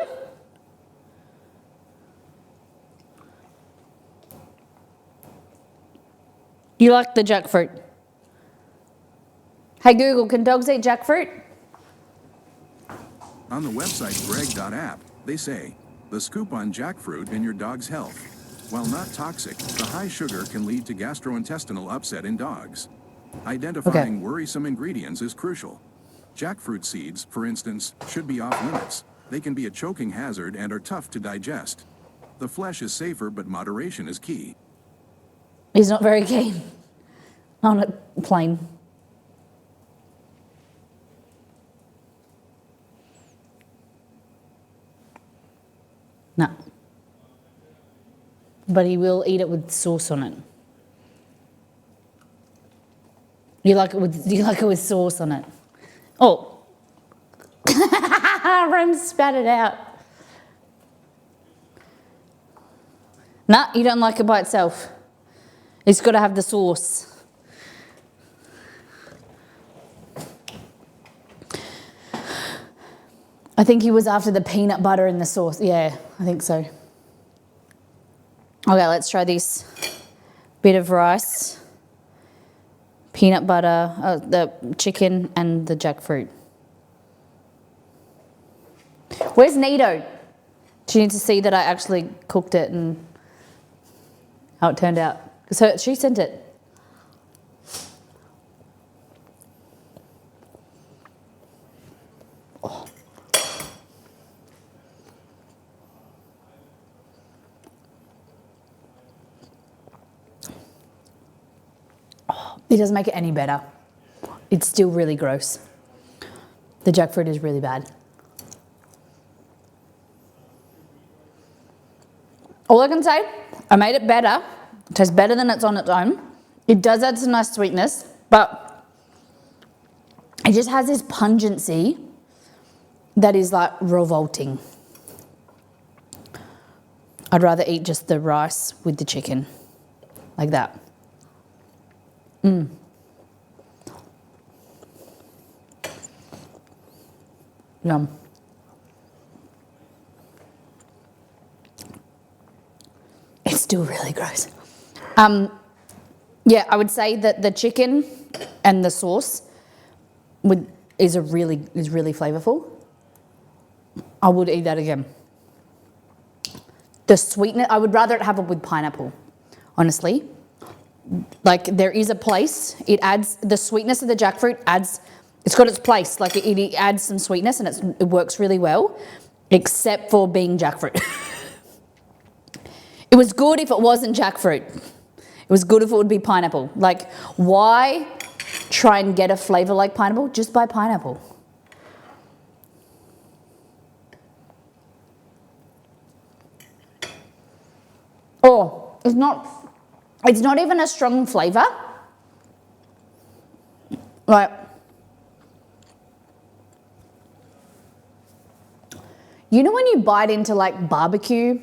You like the jackfruit? Hey Google, can dogs eat jackfruit? On the website greg.app, they say, the scoop on jackfruit and your dog's health. While not toxic, the high sugar can lead to gastrointestinal upset in dogs. Identifying worrisome ingredients is crucial. Jackfruit seeds, for instance, should be off limits. They can be a choking hazard and are tough to digest. The flesh is safer, but moderation is key. He's not very keen on it plain. No. But he will eat it with sauce on it. You like it with sauce on it. Oh. Rem spat it out. Nah, you don't like it by itself. It's got to have the sauce. I think he was after the peanut butter and the sauce. Yeah, I think so. Okay, let's try this. Bit of rice, peanut butter, the chicken and the jackfruit. Where's Nito? She needs to see that I actually cooked it and how it turned out. So she sent it. Oh. It doesn't make it any better. It's still really gross. The jackfruit is really bad. All I can say, I made it better. It tastes better than it's on its own. It does add some nice sweetness, but it just has this pungency that is like revolting. I'd rather eat just the rice with the chicken, like that. Yum. It's still really gross. Yeah, I would say that the chicken and the sauce is really flavorful. I would eat that again. The sweetness, I would rather have it with pineapple, honestly. Like there is a place, it adds, the sweetness of the jackfruit adds It's got its place. Like it adds some sweetness and it works really well, except for being jackfruit. It was good if it wasn't jackfruit. It was good if it would be pineapple. Like, why try and get a flavour like pineapple? Just buy pineapple. Oh, it's not even a strong flavour. Like, you know when you bite into like barbecue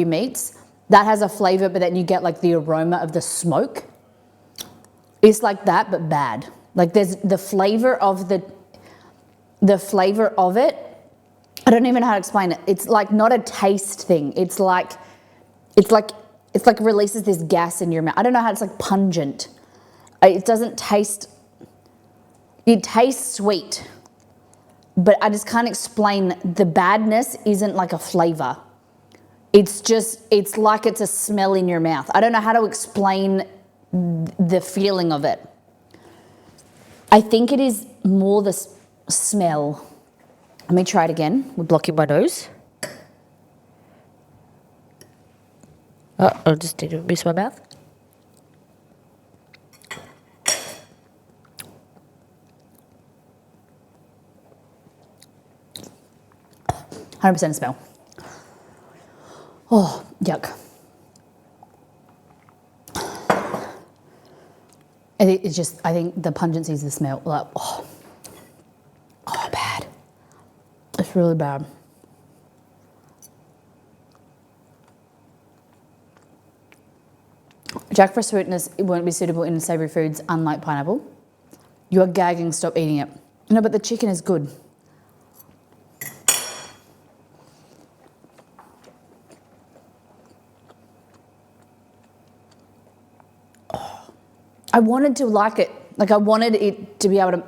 meats, that has a flavour, but then you get like the aroma of the smoke? It's like that, but bad. Like there's the flavour of it. I don't even know how to explain it. It's like not a taste thing. It's like releases this gas in your mouth. I don't know how it's like pungent. It doesn't taste. It tastes sweet, but I just can't explain. The badness isn't like a flavour. It's like it's a smell in your mouth. I don't know how to explain the feeling of it. I think it is more the smell. Let me try it again. We're blocking my nose. Oh, I just didn't miss my mouth. %, smell. Oh, yuck. I think the pungency is the smell. Like, oh, bad. It's really bad. Jackfruit sweetness, it won't be suitable in savoury foods, unlike pineapple. You are gagging, stop eating it. No, but the chicken is good. I wanted to like it. Like I wanted it to be able to.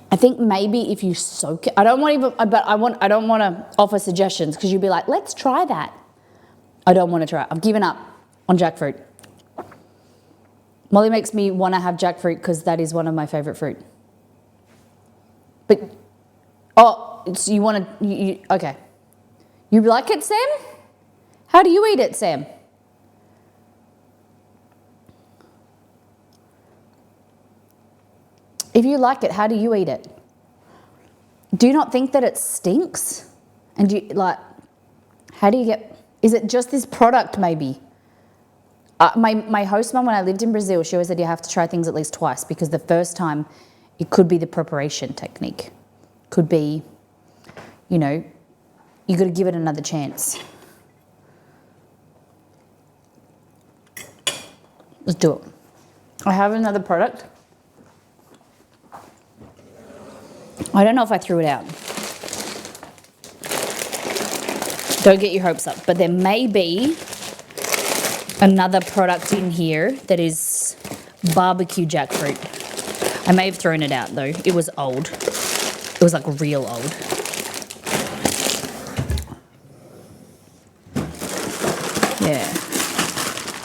I think maybe if you soak it, I don't want to offer suggestions because you'd be like, let's try that. I don't want to try it. I've given up on jackfruit. Molly makes me want to have jackfruit because that is one of my favourite fruit. But, so you want to, okay. You like it, Sam? How do you eat it, Sam? If you like it, how do you eat it? Do you not think that it stinks? And do you, like, how do you get, is it just this product maybe? My host mum, when I lived in Brazil, she always said you have to try things at least twice because the first time it could be the preparation technique. Could be, you know, you got to give it another chance. Let's do it. I have another product. I don't know if I threw it out. Don't get your hopes up, but there may be another product in here that is barbecue jackfruit. I may have thrown it out though. It was old. It was like real old. Yeah.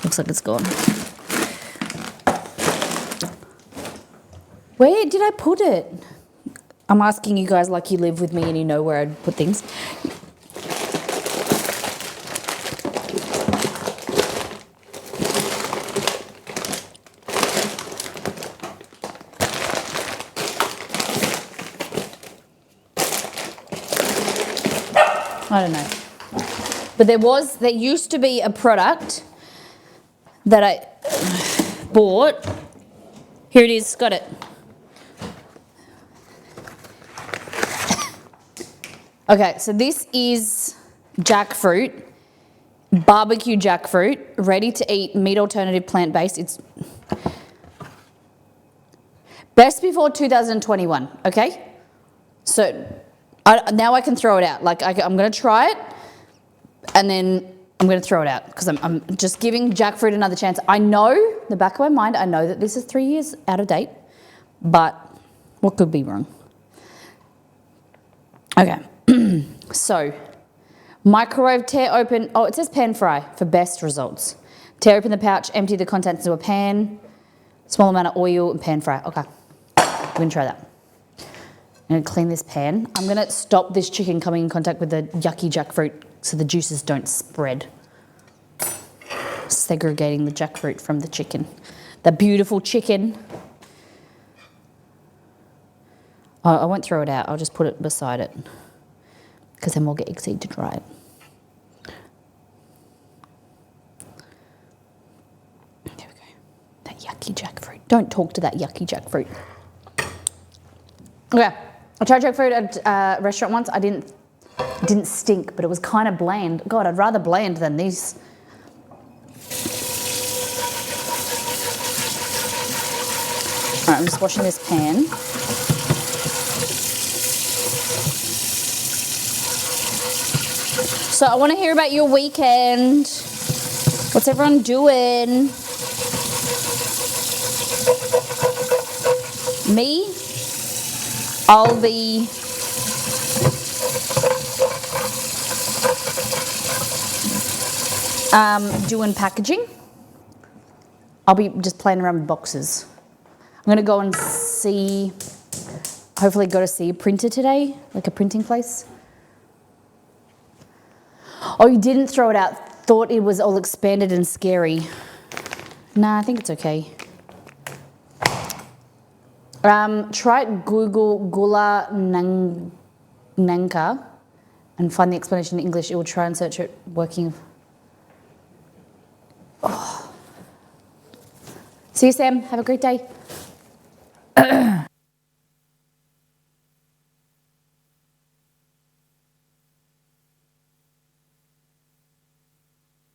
Looks like it's gone. Where did I put it? I'm asking you guys like you live with me and you know where I'd put things. I don't know. But there used to be a product that I bought. Here it is, got it. Okay, so this is jackfruit, barbecue jackfruit, ready to eat, meat alternative, plant-based. It's best before 2021, okay? So now I can throw it out. Like I'm going to try it and then I'm going to throw it out because I'm just giving jackfruit another chance. I know, in the back of my mind, I know that this is 3 years out of date, but what could be wrong? Okay. So, microwave, tear open, it says pan fry for best results. Tear open the pouch, empty the contents into a pan, small amount of oil and pan fry. Okay, we're gonna try that. I'm gonna clean this pan. I'm gonna stop this chicken coming in contact with the yucky jackfruit so the juices don't spread. Segregating the jackfruit from the chicken. The beautiful chicken. Oh, I won't throw it out, I'll just put it beside it because then we'll get Exceed to try it. There we go. That yucky jackfruit. Don't talk to that yucky jackfruit. Okay, I tried jackfruit at a restaurant once. It didn't stink, but it was kind of bland. God, I'd rather bland than these. All right, I'm just washing this pan. So I want to hear about your weekend. What's everyone doing? Me? I'll be doing packaging. I'll be just playing around with boxes. I'm going to go and hopefully go to see a printer today, like a printing place. Oh, you didn't throw it out. Thought it was all expanded and scary. Nah, I think it's okay. Try Google Gula Nanka and find the explanation in English. It will try and search it working. Oh. See you, Sam. Have a great day.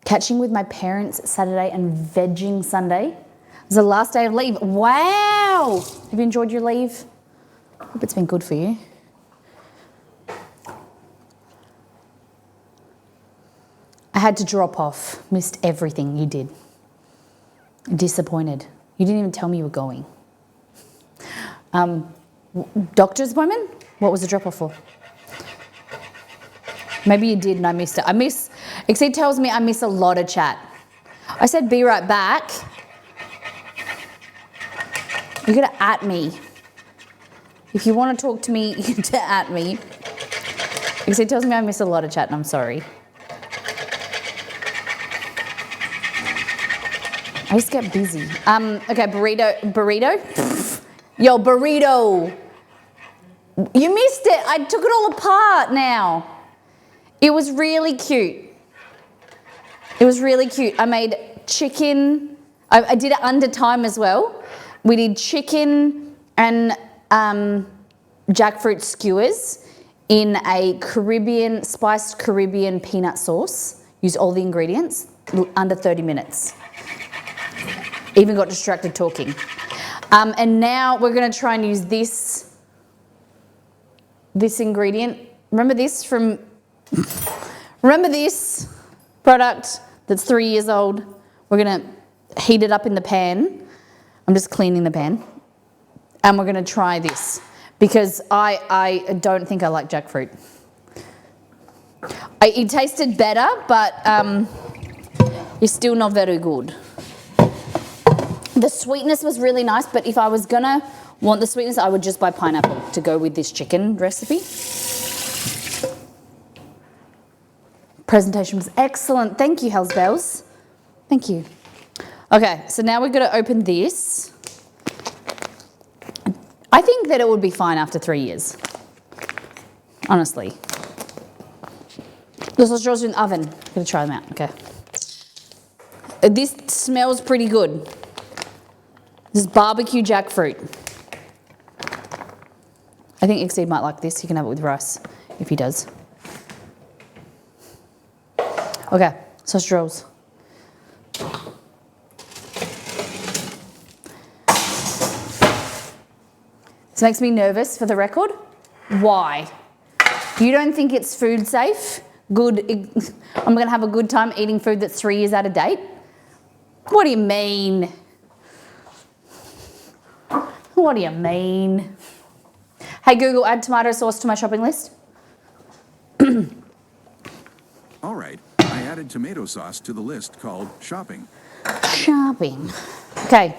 Catching with my parents Saturday and vegging Sunday. It was the last day of leave. Wow! Have you enjoyed your leave? Hope it's been good for you. I had to drop off. Missed everything you did. Disappointed. You didn't even tell me you were going. Doctor's appointment? What was the drop off for? Maybe you did and I missed it. Exceed tells me I miss a lot of chat. I said be right back. You're gonna at me. If you want to talk to me, you get to at me. Exceed tells me I miss a lot of chat and I'm sorry. I just get busy. Okay, burrito. Yo, burrito. You missed it. I took it all apart now. It was really cute. It was really cute. I made chicken. I did it under time as well. We did chicken and jackfruit skewers in a spiced Caribbean peanut sauce. Used all the ingredients, under 30 minutes. Even got distracted talking. And now we're gonna try and use this ingredient. Remember this product that's 3 years old? We're gonna heat it up in the pan. I'm just cleaning the pan. And we're gonna try this because I don't think I like jackfruit. It tasted better, but it's still not very good. The sweetness was really nice, but if I was gonna want the sweetness, I would just buy pineapple to go with this chicken recipe. Presentation was excellent. Thank you, Hells Bells. Thank you. Okay, so now we're gonna open this. I think that it would be fine after 3 years. Honestly. The sausages in the oven. I'm gonna try them out, okay. This smells pretty good. This is barbecue jackfruit. I think Exceed might like this. He can have it with rice if he does. Okay, sausage rolls. This makes me nervous for the record. Why? You don't think it's food safe? Good. I'm gonna have a good time eating food that's 3 years out of date? What do you mean? What do you mean? Hey Google, add tomato sauce to my shopping list. All right, I added tomato sauce to the list called shopping. Shopping. Okay.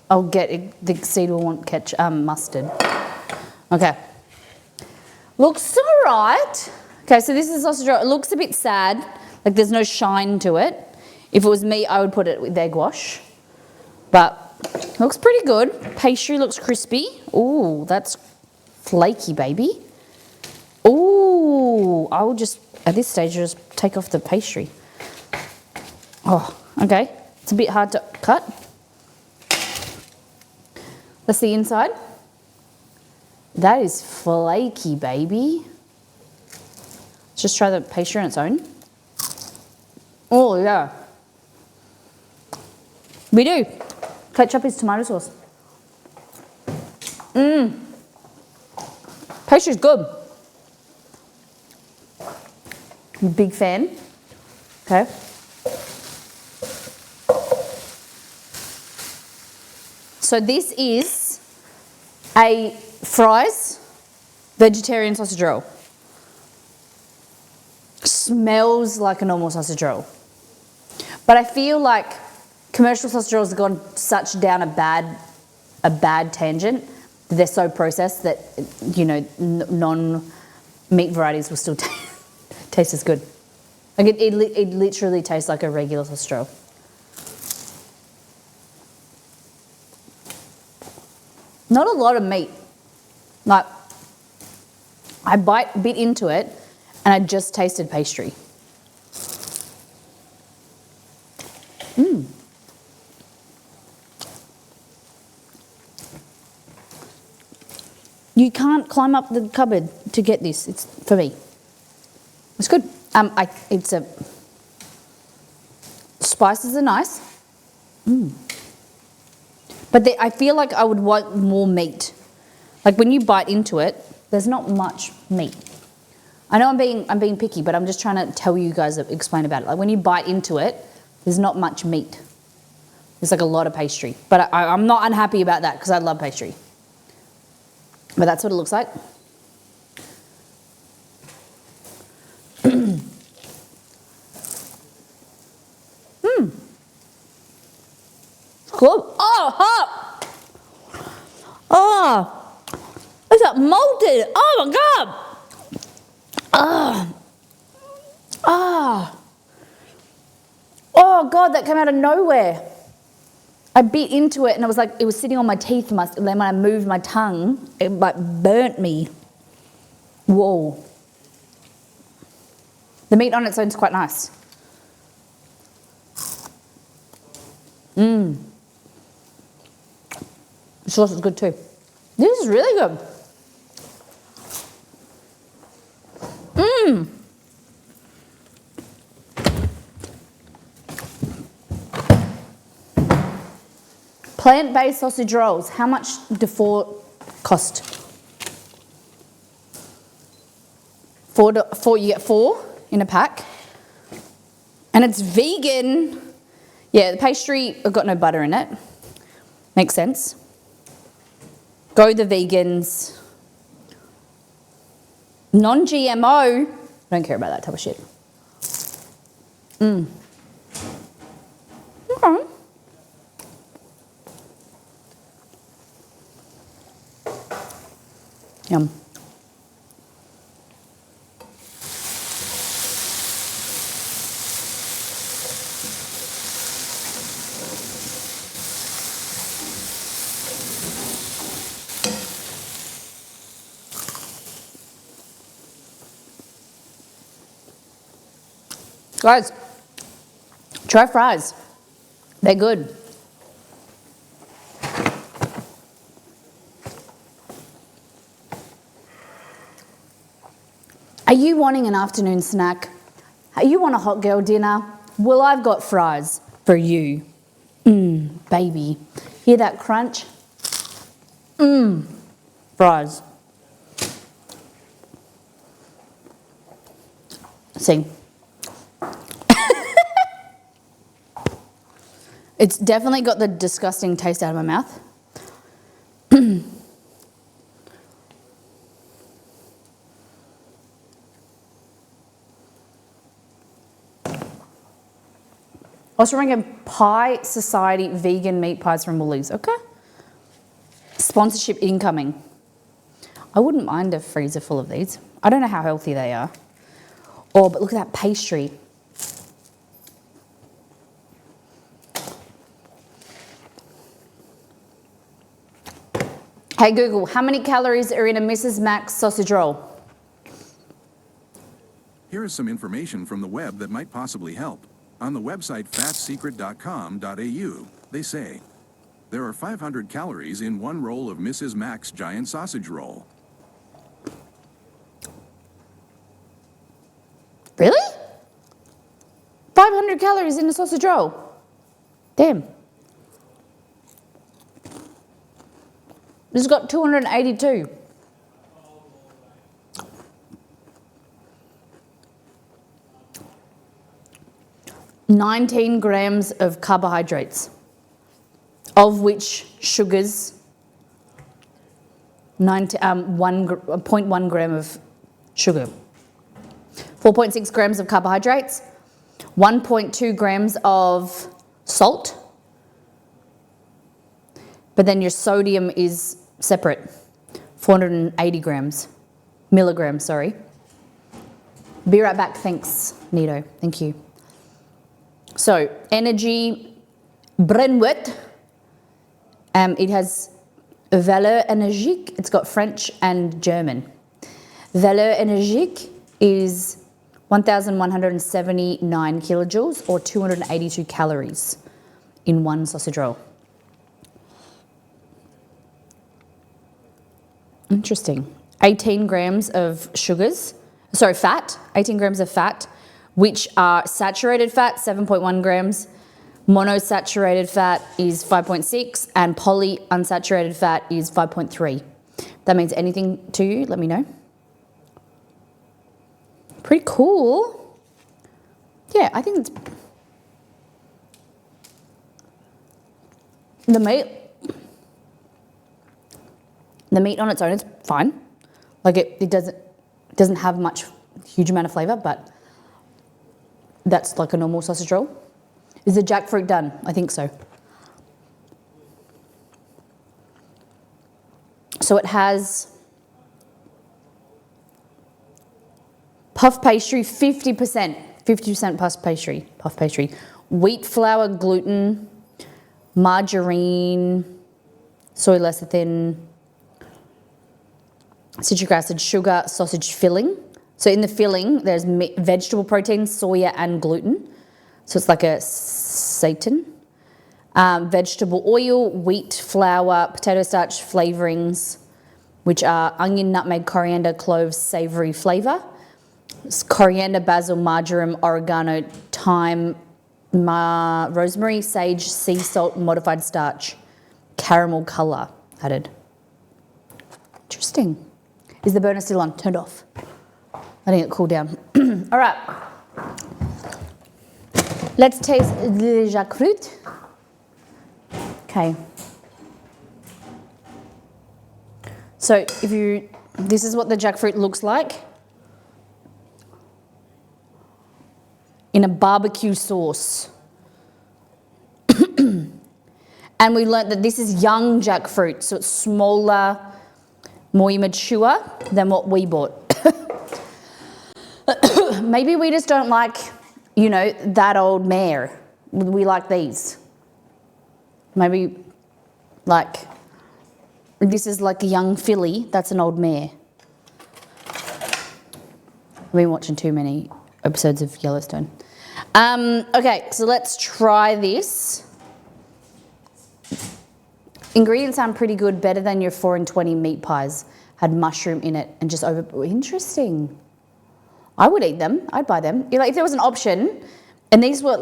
I'll get it. The seed will want mustard. Okay. Looks alright. Okay, so this is sausage roll. It looks a bit sad, like there's no shine to it. If it was me, I would put it with egg wash. But looks pretty good. Pastry looks crispy. Ooh, that's flaky, baby. Ooh, I will just, at this stage, just take off the pastry. Oh, okay. It's a bit hard to cut. That's the inside. That is flaky, baby. Let's just try the pastry on its own. Oh, yeah. We do. Ketchup is tomato sauce. Pastry's good. I'm a big fan. Okay. So this is a fries vegetarian sausage roll. Smells like a normal sausage roll. But I feel like commercial sausage rolls have gone such down a bad tangent that they're so processed that, you know, non-meat varieties will still taste as good. Like it literally tastes like a regular sausage roll. Not a lot of meat. Like, I bit into it and I just tasted pastry. You can't climb up the cupboard to get this. It's for me. It's good. Spices are nice. But I feel like I would want more meat. Like when you bite into it, there's not much meat. I know I'm being picky, but I'm just trying to tell you guys, explain about it. Like when you bite into it, there's not much meat. There's like a lot of pastry. But I'm not unhappy about that because I love pastry. But that's what it looks like. Cool. Oh, hot. Oh, it's like molten. Oh my God. Oh God, that came out of nowhere. I bit into it and it was like, it was sitting on my teeth, and then when I moved my tongue, it like burnt me. Whoa. The meat on its own is quite nice. The sauce is good too. This is really good. Plant-based sausage rolls. How much do 4 cost? 4, you get 4 in a pack. And it's vegan. Yeah, the pastry, I've got no butter in it. Makes sense. Go the vegans. Non-GMO. I don't care about that type of shit. Okay. Yum. Guys, try fries. They're good. Are you wanting an afternoon snack? Are you want a hot girl dinner? Well, I've got fries for you. Baby. Hear that crunch? Fries. Sing. It's definitely got the disgusting taste out of my mouth. Also bring a Pie Society vegan meat pies from Woolies, okay? Sponsorship incoming. I wouldn't mind a freezer full of these. I don't know how healthy they are. Oh, but look at that pastry. Hey Google, how many calories are in a Mrs. Max sausage roll? Here is some information from the web that might possibly help. On the website fatsecret.com.au, they say, there are 500 calories in one roll of Mrs. Max giant sausage roll. Really? 500 calories in a sausage roll? Damn. This has got 282. $19 grams of carbohydrates, of which sugars, 0.1 gram of sugar, 4.6 grams of carbohydrates, 1.2 grams of salt, but then your sodium is separate, 480 milligrams, sorry. Be right back, thanks, Nito, thank you. So, energy, Brennwit, it has valeur énergique, it's got French and German. Valeur énergique is 1,179 kilojoules or 282 calories in one sausage roll. Interesting. 18 grams of fat, 18 grams of fat, which are saturated fat, 7.1 grams, monosaturated fat is 5.6, and polyunsaturated fat is 5.3. That means anything to you, let me know. Pretty cool. Yeah, I think it's... The meat on its own is fine. Like it doesn't have huge amount of flavour, but that's like a normal sausage roll. Is the jackfruit done? I think so. So it has puff pastry, 50% puff pastry, wheat flour, gluten, margarine, soy lecithin, citric acid, sugar, sausage filling. So in the filling, there's vegetable protein, soya, and gluten. So it's like a seitan. Vegetable oil, wheat flour, potato starch flavourings, which are onion, nutmeg, coriander, cloves, savoury flavour. It's coriander, basil, marjoram, oregano, thyme, rosemary, sage, sea salt, modified starch, caramel colour added. Interesting. Is the burner still on? Turned off. Letting it cool down. All right. Let's taste the jackfruit. Okay. So this is what the jackfruit looks like in a barbecue sauce. And we learnt that this is young jackfruit, so it's smaller, more mature than what we bought. Maybe we just don't like, that old mare. We like these. Maybe, this is like a young filly. That's an old mare. I've been watching too many episodes of Yellowstone. Okay, so let's try this. Ingredients sound pretty good, better than your 4 and 20 meat pies. Had mushroom in it and just interesting. I would eat them. I'd buy them. If there was an option and these were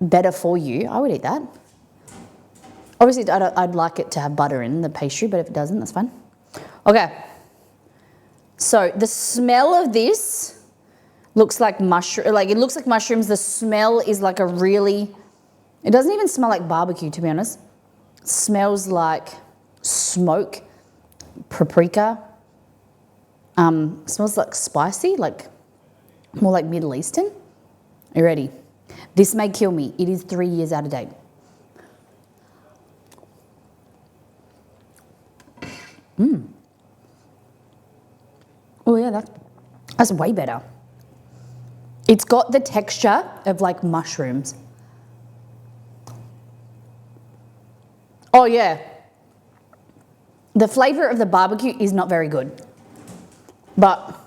better for you, I would eat that. Obviously, I'd like it to have butter in the pastry, but if it doesn't, that's fine. Okay. So the smell of this looks like mushroom. It looks like mushrooms. The smell is like it doesn't even smell like barbecue, to be honest. It smells like smoke, paprika. Smells like spicy, more like Middle Eastern. Are you ready? This may kill me. It is 3 years out of date. Oh yeah, that's way better. It's got the texture of like mushrooms. Oh yeah. The flavour of the barbecue is not very good. But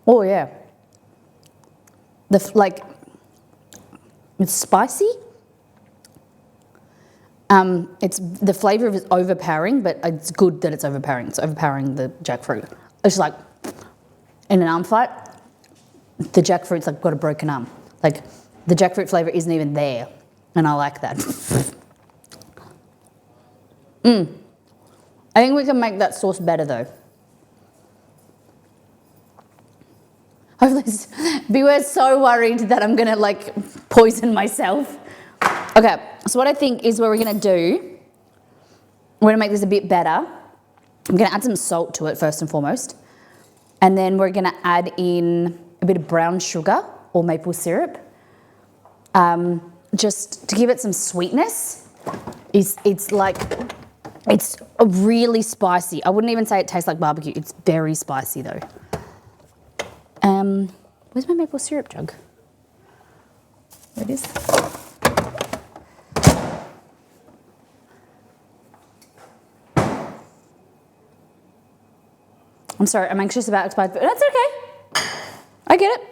oh yeah. It's spicy. It's the flavour of it is overpowering, but it's good that it's overpowering. It's overpowering the jackfruit. It's like in an arm fight, the jackfruit's like got a broken arm. Like the jackfruit flavour isn't even there, and I like that. I think we can make that sauce better though. We're so worried that I'm gonna like poison myself. Okay, so what I think is what we're gonna do, we're gonna make this a bit better. I'm gonna add some salt to it first and foremost. And then we're gonna add in a bit of brown sugar or maple syrup. Just to give it some sweetness. It's really spicy. I wouldn't even say it tastes like barbecue. It's very spicy though. Where's my maple syrup jug? There it is. I'm sorry, I'm anxious about expired food. That's okay. I get it.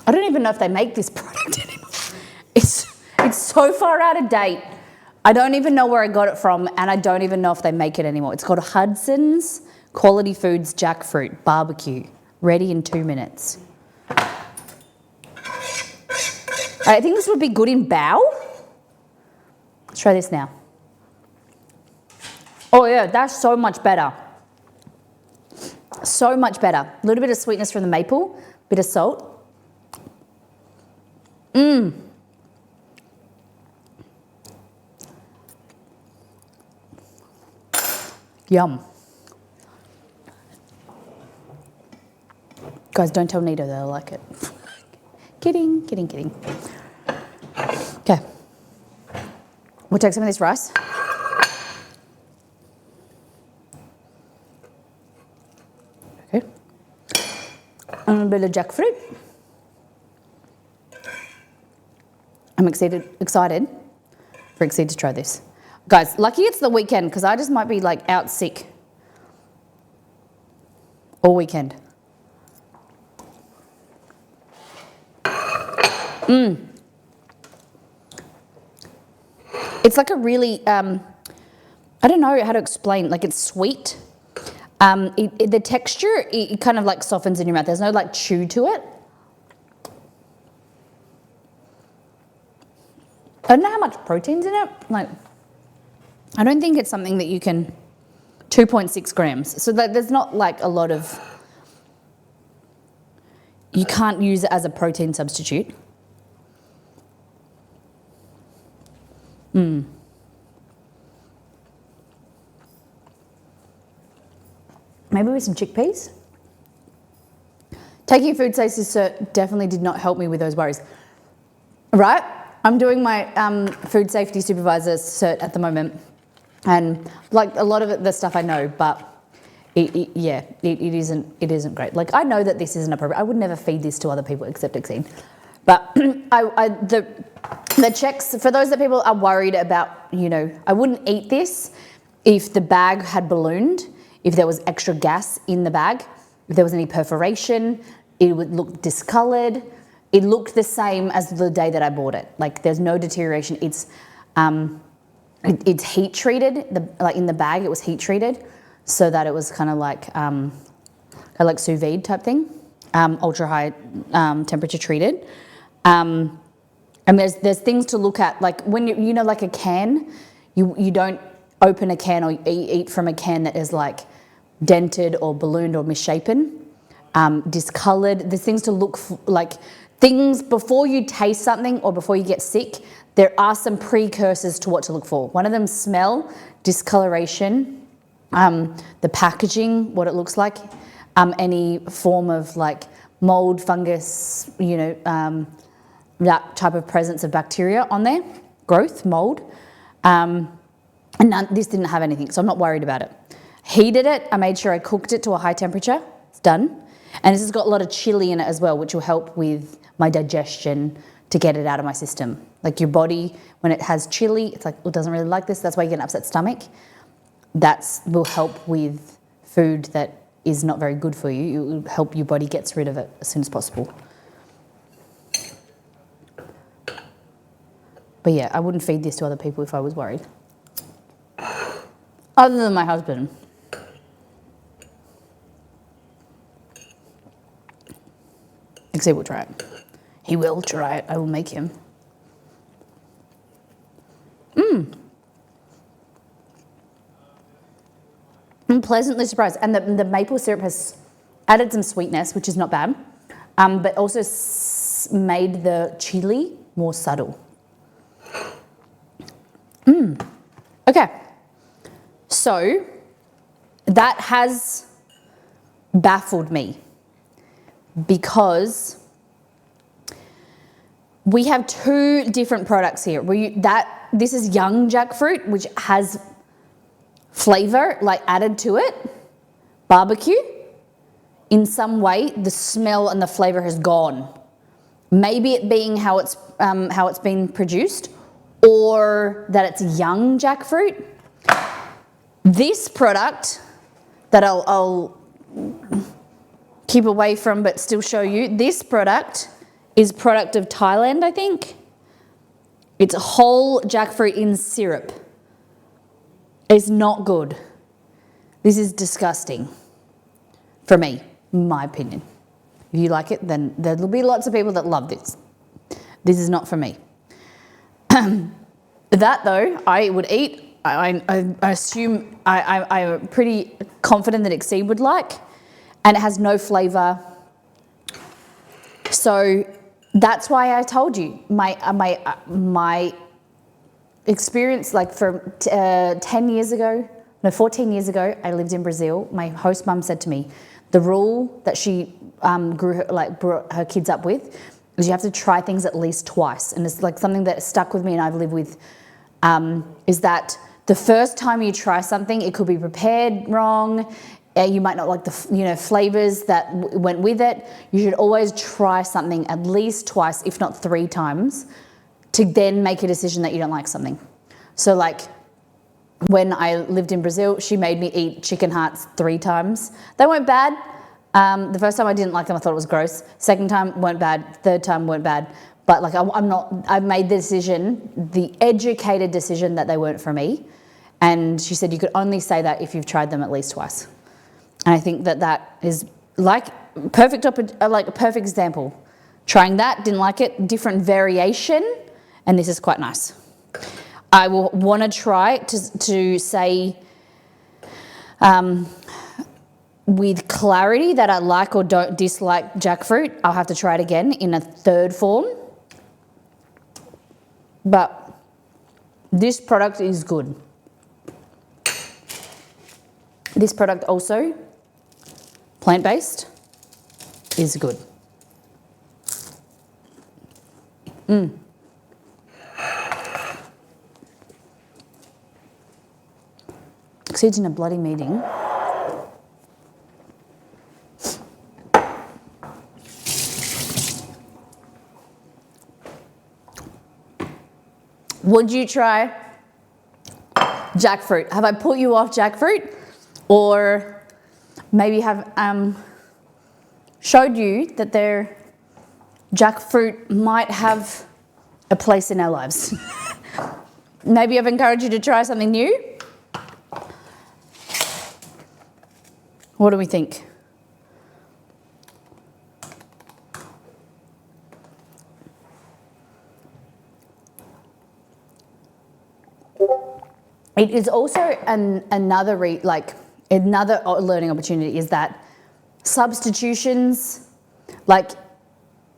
I don't even know if they make this product anymore. It's so far out of date. I don't even know where I got it from, and I don't even know if they make it anymore. It's called Hudson's Quality Foods Jackfruit Barbecue. Ready in 2 minutes. I think this would be good in bao. Let's try this now. Oh yeah, that's so much better. So much better. A little bit of sweetness from the maple, bit of salt. Yum. Guys, don't tell Nita that I like it. Kidding. Okay. We'll take some of this rice. Okay. And a bit of jackfruit. I'm excited for Exceed to try this. Guys, lucky it's the weekend because I just might be like out sick all weekend. It's like a really, I don't know how to explain, like it's sweet. The texture, it kind of like softens in your mouth. There's no like chew to it. I don't know how much protein's in it. Like, I don't think it's something that you can, 2.6 grams. So that there's not like a lot of, you can't use it as a protein substitute. Maybe with some chickpeas. Taking food safety cert definitely did not help me with those worries. Right? I'm doing my food safety supervisor cert at the moment. And like a lot of the stuff I know, but it isn't great. Like I know that this isn't appropriate. I would never feed this to other people except Exceed. But the checks, for those that people are worried about, you know, I wouldn't eat this if the bag had ballooned, if there was extra gas in the bag, if there was any perforation, it would look discolored. It looked the same as the day that I bought it. Like there's no deterioration. It's heat treated. Like in the bag, it was heat treated, so that it was kind of like sous vide type thing, ultra high temperature treated. And there's things to look at, like when you know, like a can, you don't open a can or eat from a can that is like dented or ballooned or misshapen, discolored. There's things to look like things before you taste something or before you get sick. There are some precursors to what to look for. One of them, smell, discoloration, the packaging, what it looks like, any form of like mold, fungus, that type of presence of bacteria on there, growth, mold. And this didn't have anything, so I'm not worried about it. Heated it, I made sure I cooked it to a high temperature, it's done. And this has got a lot of chili in it as well, which will help with my digestion to get it out of my system. Like your body, when it has chili, it's like, it doesn't really like this, that's why you get an upset stomach. That will help with food that is not very good for you. It will help your body gets rid of it as soon as possible. But yeah, I wouldn't feed this to other people if I was worried. Other than my husband. Except we'll try it. He will try it. I will make him. I'm pleasantly surprised. And the maple syrup has added some sweetness, which is not bad, but also made the chili more subtle. Okay. So that has baffled me because we have two different products here. This is young jackfruit, which has flavor like added to it, barbecue. In some way, the smell and the flavor has gone. Maybe it being how it's been produced, or that it's young jackfruit. This product that I'll keep away from but still show you, this product is product of Thailand, I think. It's whole jackfruit in syrup. It's not good. This is disgusting for me, in my opinion. If you like it, then there'll be lots of people that love this. This is not for me. That though, I would eat. I assume I'm pretty confident that Exceed would like, and it has no flavour. So that's why I told you my experience, like from 14 years ago, I lived in Brazil. My host mum said to me, the rule that she brought her kids up with is you have to try things at least twice. And it's like something that stuck with me and I've lived with, is that the first time you try something, it could be prepared wrong. You might not like the flavors that went with it. You should always try something at least twice, if not 3 times, to then make a decision that you don't like something. So like when I lived in Brazil, she made me eat chicken hearts 3 times. They weren't bad. The first time I didn't like them, I thought it was gross. Second time weren't bad. Third time weren't bad. But like I made the decision, the educated decision that they weren't for me. And she said you could only say that if you've tried them at least twice. And I think that is like a perfect example. Trying that, didn't like it, different variation, and this is quite nice. I will want to try to say with clarity that I like or don't dislike jackfruit. I'll have to try it again in a third form. But this product is good. This product also, plant-based, is good. Exceed's in a bloody meeting. Would you try jackfruit? Have I put you off jackfruit? Or maybe have showed you that jackfruit might have a place in our lives? Maybe I've encouraged you to try something new? What do we think? It is also another learning opportunity is that substitutions, like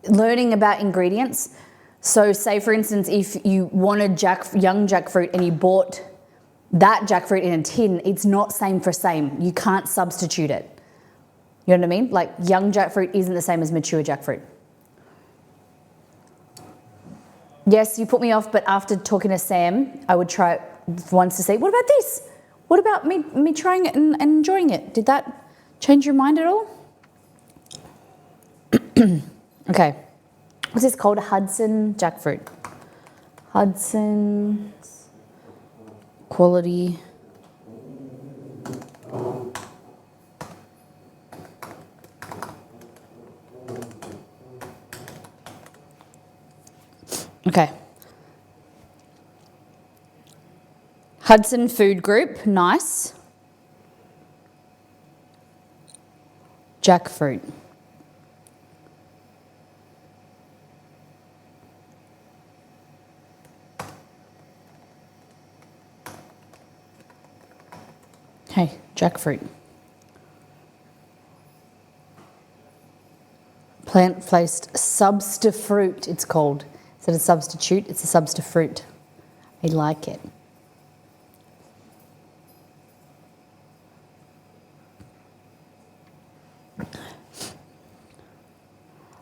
learning about ingredients. So say for instance, if you wanted young jackfruit and you bought That jackfruit in a tin, it's not same for same. You can't substitute it. You know what I mean? Like young jackfruit isn't the same as mature jackfruit. Yes, you put me off, but after talking to Sam, I would try it once to see, what about this? What about me trying it and enjoying it? Did that change your mind at all? Okay. What's this called? Hudson jackfruit. Hudson quality. Okay. Hudson Food Group, nice. Jackfruit. Hey, jackfruit. Plant-placed substitute, it's called. Is it a substitute? It's a substitute. I like it.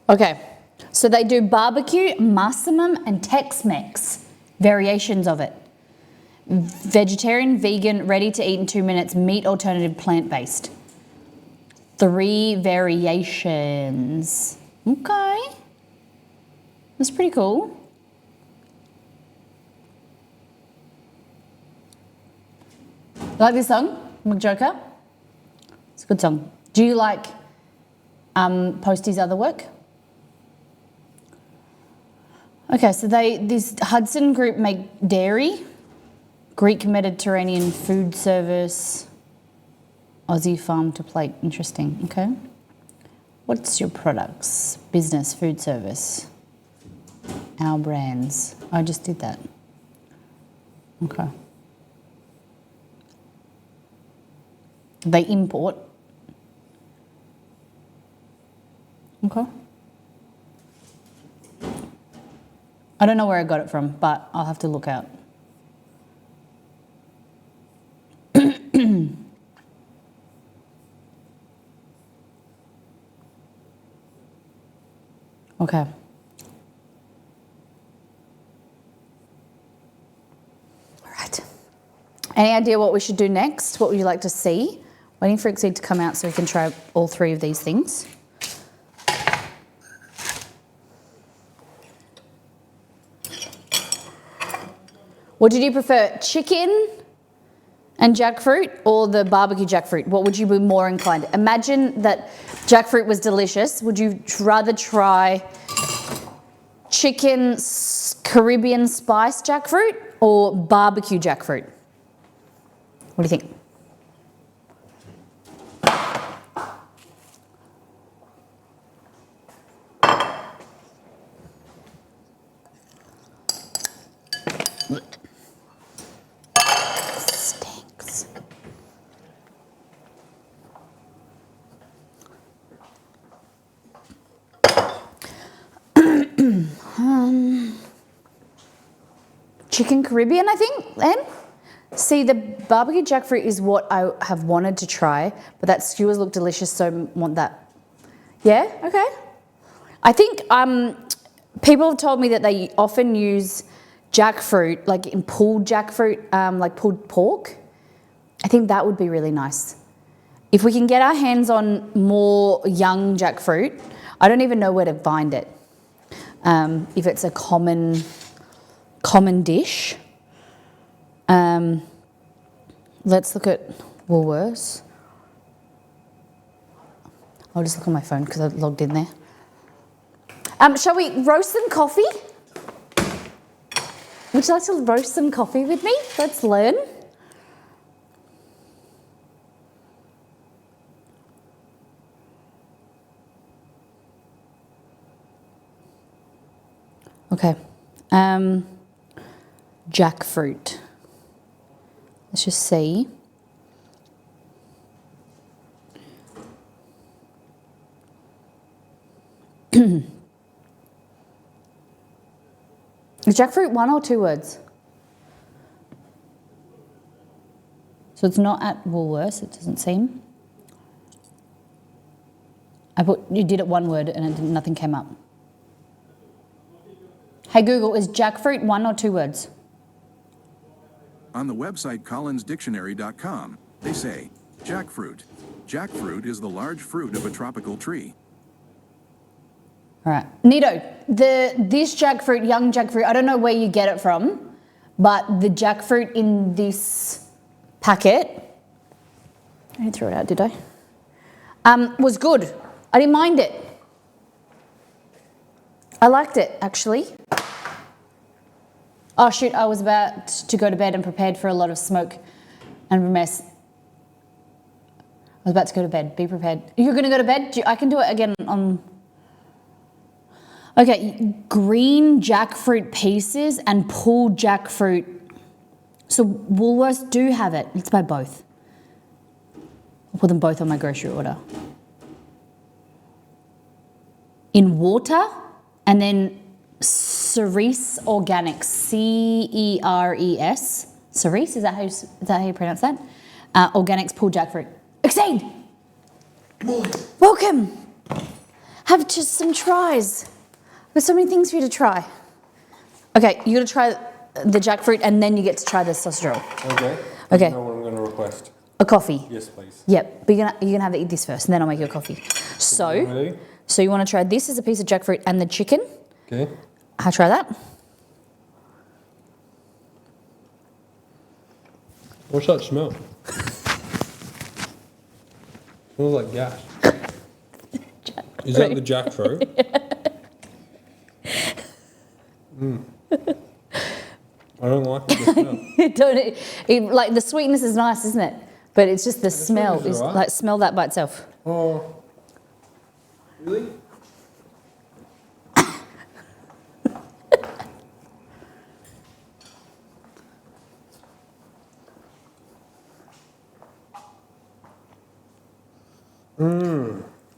Okay, so they do barbecue, massamum, and Tex-Mex variations of it. Vegetarian, vegan, ready to eat in 2 minutes, meat alternative, plant-based. 3 variations. Okay. That's pretty cool. Like this song, McJoker? It's a good song. Do you like Posty's other work? Okay, so this Hudson Group make dairy, Greek Mediterranean food service, Aussie farm to plate. Interesting, okay. What's your products? Business, food service. Our brands. I just did that. Okay. They import. Okay. I don't know where I got it from, but I'll have to look out. Okay. All right. Any idea what we should do next? What would you like to see? Waiting for Exceed to come out so we can try all 3 of these things. What did you prefer, chicken and jackfruit or the barbecue jackfruit? What would you be more inclined? Imagine that jackfruit was delicious. Would you rather try chicken Caribbean spice jackfruit or barbecue jackfruit? What do you think? Stinks. Chicken Caribbean, I think, then. See, the barbecue jackfruit is what I have wanted to try, but that skewers look delicious, so I want that. Yeah, okay. I think people have told me that they often use jackfruit, like in pulled jackfruit, like pulled pork. I think that would be really nice. If we can get our hands on more young jackfruit, I don't even know where to find it. If it's a common dish. Let's look at Woolworths. I'll just look on my phone because I logged in there. Shall we roast some coffee? Would you like to roast some coffee with me? Let's learn. Okay. Jackfruit. Let's just see. Is jackfruit 1 or 2 words? So it's not at Woolworths, it doesn't seem. You did it one word and nothing came up. Hey Google, is jackfruit 1 or 2 words? On the website collinsdictionary.com, they say, jackfruit. Jackfruit is the large fruit of a tropical tree. All right. Nito, this jackfruit, young jackfruit, I don't know where you get it from, but the jackfruit in this packet, I didn't throw it out, did I? Was good. I didn't mind it. I liked it, actually. Oh shoot, I was about to go to bed and prepared for a lot of smoke and mess. I was about to go to bed, be prepared. You're gonna go to bed? I can do it again on... Okay, green jackfruit pieces and pulled jackfruit. So Woolworths do have it. Let's buy both. I'll put them both on my grocery order. In water, and then Cerise Organics, C-E-R-E-S. Cerise, is that how you pronounce that? Organics pulled jackfruit. Exceed! Welcome! Have just some tries. There's so many things for you to try. Okay, you're gonna try the jackfruit and then you get to try the sausage roll. Okay. Okay. You know what I'm gonna request? A coffee. Yes, please. Yep, but you're gonna have to eat this first and then I'll make you a coffee. So you wanna try this as a piece of jackfruit and the chicken. Okay. I'll try that. What's that smell? Smells like gas. Is that the jackfruit? I don't like the smell. Like the sweetness is nice, isn't it? But it's just the smell. sweetness is alright. Like smell that by itself. Oh. Really?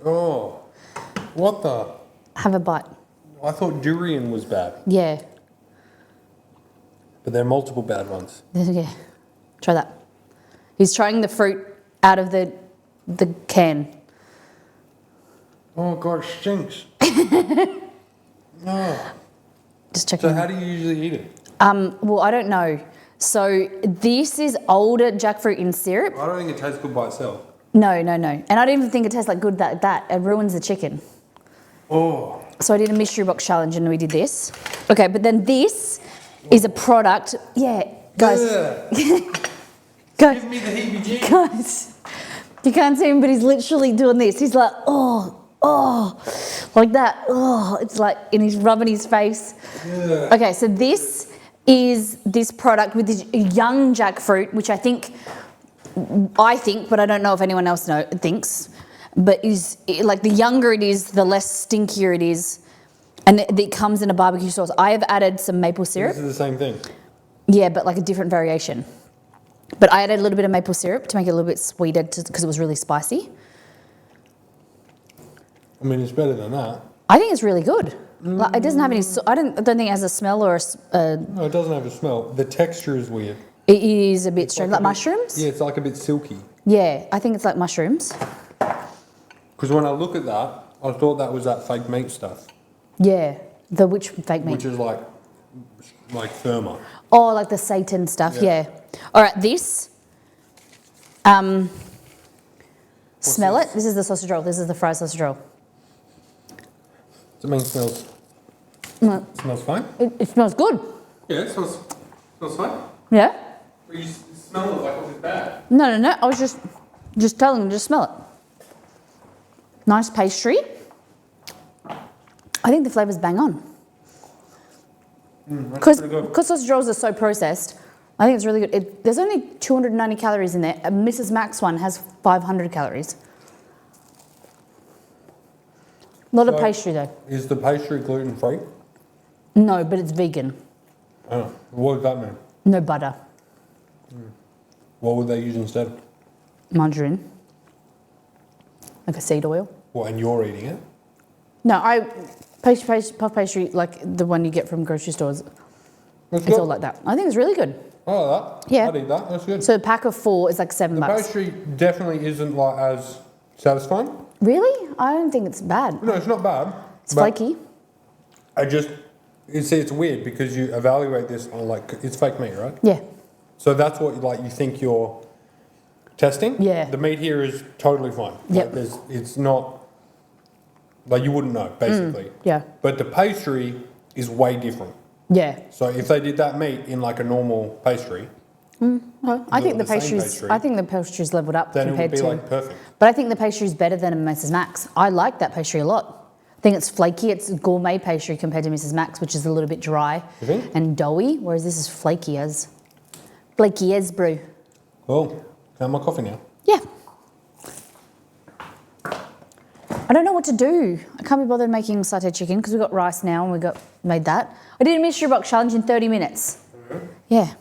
Oh. What the? Have a bite. I thought durian was bad. Yeah. But there are multiple bad ones. Yeah. Try that. He's trying the fruit out of the can. Oh god, it stinks. No. Just checking. So how do you usually eat it? Well, I don't know. So this is older jackfruit in syrup. I don't think it tastes good by itself. No. And I don't even think it tastes like good that. It ruins the chicken. Oh. So I did a mystery box challenge and we did this. Okay, but then this is a product. Yeah, guys. Guys. Give me the heebie-jeebies. Guys. You can't see him, but he's literally doing this. He's like, oh, like that. Oh, it's like, and he's rubbing his face. Yeah. Okay, so this is this product with this young jackfruit, which I think, but I don't know if anyone else thinks, but is like the younger it is, the less stinkier it is, and it comes in a barbecue sauce. I have added some maple syrup. This is the same thing. Yeah, but like a different variation. But I added a little bit of maple syrup to make it a little bit sweeter because it was really spicy. I mean, it's better than that. I think it's really good. Like, it doesn't have any. I don't think it has a smell or No, it doesn't have a smell. The texture is weird. It is a bit strange, like mushrooms. Yeah, it's like a bit silky. Yeah, I think it's like mushrooms. Because when I look at that, I thought that was that fake meat stuff. Yeah, the which fake meat? Which is like firmer. Oh, like the Satan stuff. Yeah. All right, this. Smell this? it. This is the sausage roll. This is the fried sausage roll. Does it mean it smells? Smells fine. It smells good. Yeah, it smells fine. Yeah. But you smell it like it was bad. No. I was just telling them, just smell it. Nice pastry. I think the flavour's bang on. Because sausage rolls are so processed, I think it's really good. There's only 290 calories in there. A Mrs. Max one has 500 calories. A lot of pastry though. Is the pastry gluten free? No, but it's vegan. Oh, what does that mean? No butter. What would they use instead? Margarine. Like a seed oil. What, and you're eating it? No, puff pastry, like the one you get from grocery stores. It's It's all like that. I think it's really good. I like that. Yeah. I'd eat that. That's good. So a pack of 4 is like $7. The pastry definitely isn't like as satisfying. Really? I don't think it's bad. No, it's not bad. It's but flaky. it's weird because you evaluate this on like, it's fake meat, right? Yeah. So that's what like you think you're testing. Yeah. The meat here is totally fine. Yep. Like, it's not, like you wouldn't know, basically. Yeah. But the pastry is way different. Yeah. So if they did that meat in like a normal pastry, Well, I think the the same pastry's. pastry, I think the pastry's leveled up then it compared would be to. like perfect. But I think the pastry's better than a Mrs. Max. I like that pastry a lot. I think it's flaky. It's gourmet pastry compared to Mrs. Max, which is a little bit dry You think? and doughy, whereas this is flaky as brew. Well, can I have my coffee now? Yeah. I don't know what to do. I can't be bothered making satay chicken because we've got rice now and we made that. I did a mystery box challenge in 30 minutes. Yeah.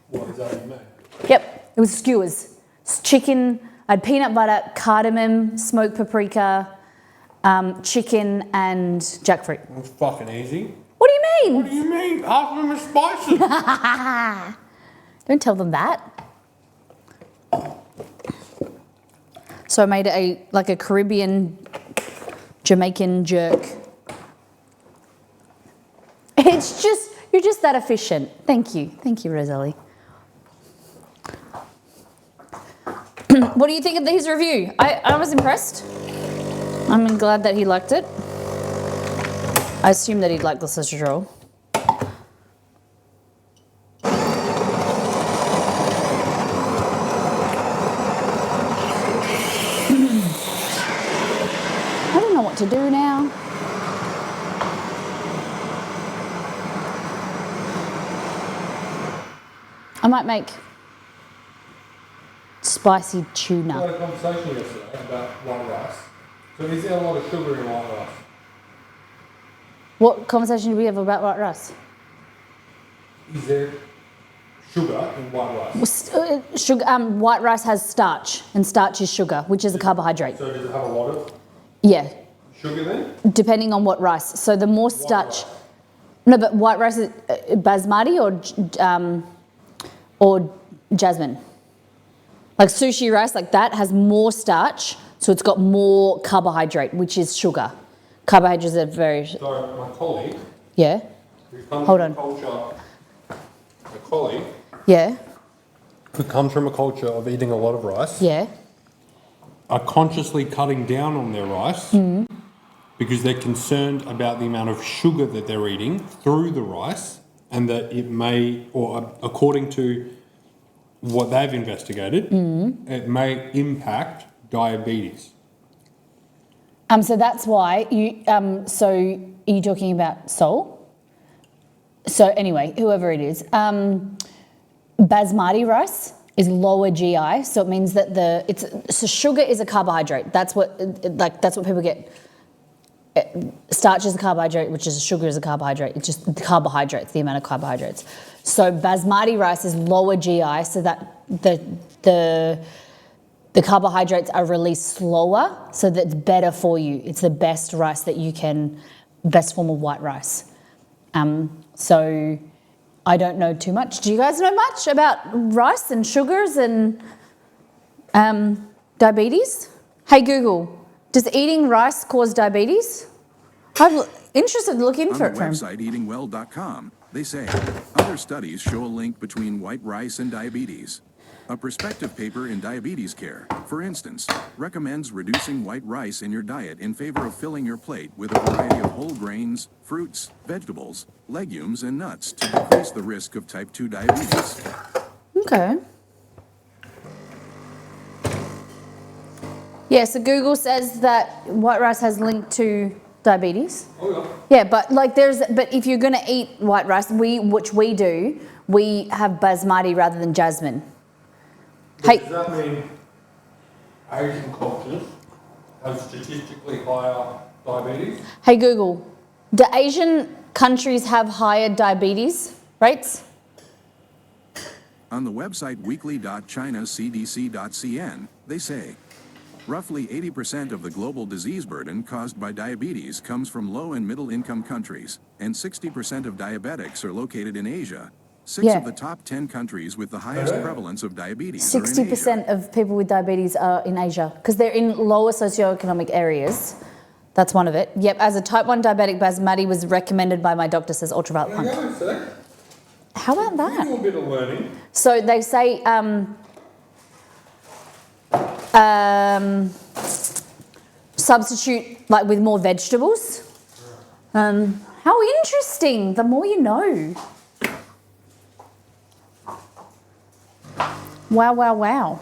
What is that you made? Yep. It was skewers. It's chicken. I had peanut butter, cardamom, smoked paprika, chicken, and jackfruit. It's fucking easy. What do you mean? What do you mean? Half of them are spicy. Don't tell them that. So I made it like a Caribbean Jamaican jerk. It's just, you're just that efficient. Thank you, Rosalie. What do you think of his review? I was impressed. I'm glad that he liked it. I assume that he'd like the sausage roll. I don't know what to do now. I might make spicy We tuna. had a conversation yesterday about white rice. So is there a lot of sugar in white rice? What conversation did we have about white rice? Is there sugar in white rice? Sugar, white rice has starch, and starch is sugar, which is a carbohydrate. So does it have a lot of Yeah, sugar then? depending on what rice. So the more starch. rice. No, but white rice is basmati or jasmine. Like sushi rice, like that has more starch, so it's got more carbohydrate, which is sugar. Carbohydrates are very. So my colleague, Yeah. who comes Hold from on. a culture, a colleague Yeah. who comes from a culture of eating a lot of rice, Yeah. are consciously cutting down on their rice because they're concerned about the amount of sugar that they're eating through the rice, and that it may, or according to what they've investigated, it may impact diabetes. So that's why you. So are you talking about Seoul? So anyway, whoever it is, basmati rice is lower GI, so it means that so sugar is a carbohydrate. That's what people get. Starch is a carbohydrate, which is sugar is a carbohydrate. It's just the carbohydrates, the amount of carbohydrates. So basmati rice is lower GI, so that the carbohydrates are released slower, so that's better for you. It's the best rice that you can, best form of white rice. So I don't know too much. Do you guys know much about rice and sugars and diabetes? Hey Google, does eating rice cause diabetes? I'm interested to look into On it the for him. website eatingwell.com, they say, other studies show a link between white rice and diabetes. A prospective paper in Diabetes Care, for instance, recommends reducing white rice in your diet in favor of filling your plate with a variety of whole grains, fruits, vegetables, legumes, and nuts to decrease the risk of type 2 diabetes. Okay. Yeah, so Google says that white rice has linked to diabetes. Oh yeah. Yeah, but but if you're gonna eat white rice, which we do, we have basmati rather than jasmine. Hey, Does that mean Asian cultures have statistically higher diabetes? hey Google, do Asian countries have higher diabetes rates? On the website weekly.chinacdc.cn, they say, roughly 80% of the global disease burden caused by diabetes comes from low and middle income countries, and 60% of diabetics are located in Asia. Six Yeah. of the top 10 countries with the highest prevalence of diabetes are in Asia. 60% of people with diabetes are in Asia because they're in lower socioeconomic areas. That's one of it. Yep, as a type 1 diabetic, basmati was recommended by my doctor, says ultraviolet punk. How about that? A little bit of learning. So they say substitute like with more vegetables. How interesting. The more you know. Wow, wow, wow.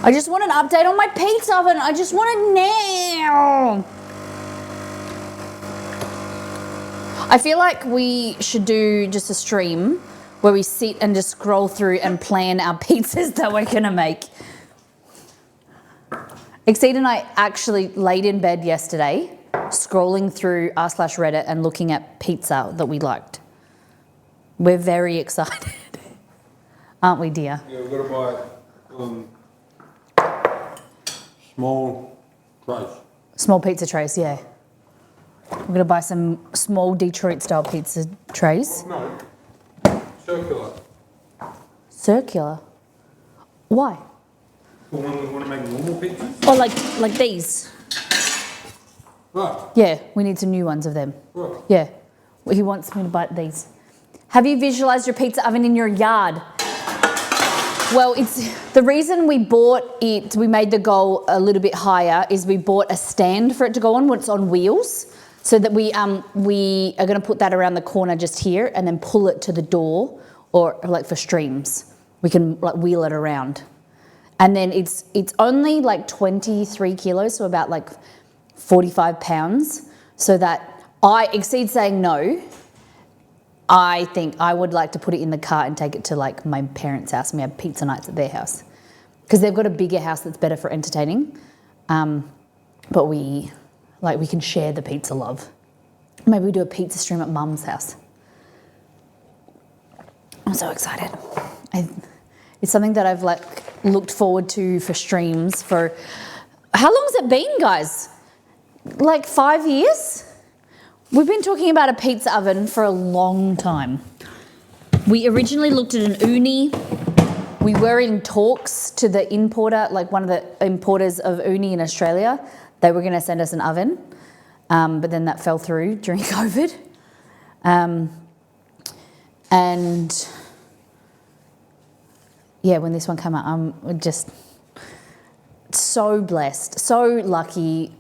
I just want an update on my pizza oven. I just want it now. I feel like we should do just a stream where we sit and just scroll through and plan our pizzas that we're gonna make. Exceed and I actually laid in bed yesterday, scrolling through r/Reddit and looking at pizza that we liked. We're very excited, aren't we, dear? Yeah, we've got to buy small trays. Small pizza trays, yeah. We're gonna buy some small Detroit-style pizza trays. No, circular. Circular. Why? The one we want to make normal pizzas? Or like these. Right. Yeah, we need some new ones of them. Right. Yeah, well, he wants me to buy these. Have you visualized your pizza oven in your yard? Well, it's the reason we bought it, we made the goal a little bit higher, is we bought a stand for it to go on when it's on wheels, so that we are going to put that around the corner just here and then pull it to the door, or like for streams. We can like wheel it around. And then it's only like 23 kilos, so about like 45 pounds, so that Exceed saying no, I think I would like to put it in the car and take it to like my parents' house and we have pizza nights at their house. Because they've got a bigger house that's better for entertaining. But we can share the pizza love. Maybe we do a pizza stream at Mum's house. I'm so excited. It's something that I've looked forward to for streams for, how long's it been, guys? Like 5 years? We've been talking about a pizza oven for a long time. We originally looked at an uni. We were in talks to the importer, like one of the importers of uni in Australia. They were going to send us an oven, but then that fell through during COVID. And yeah, when this one came out, I'm just so blessed, so lucky.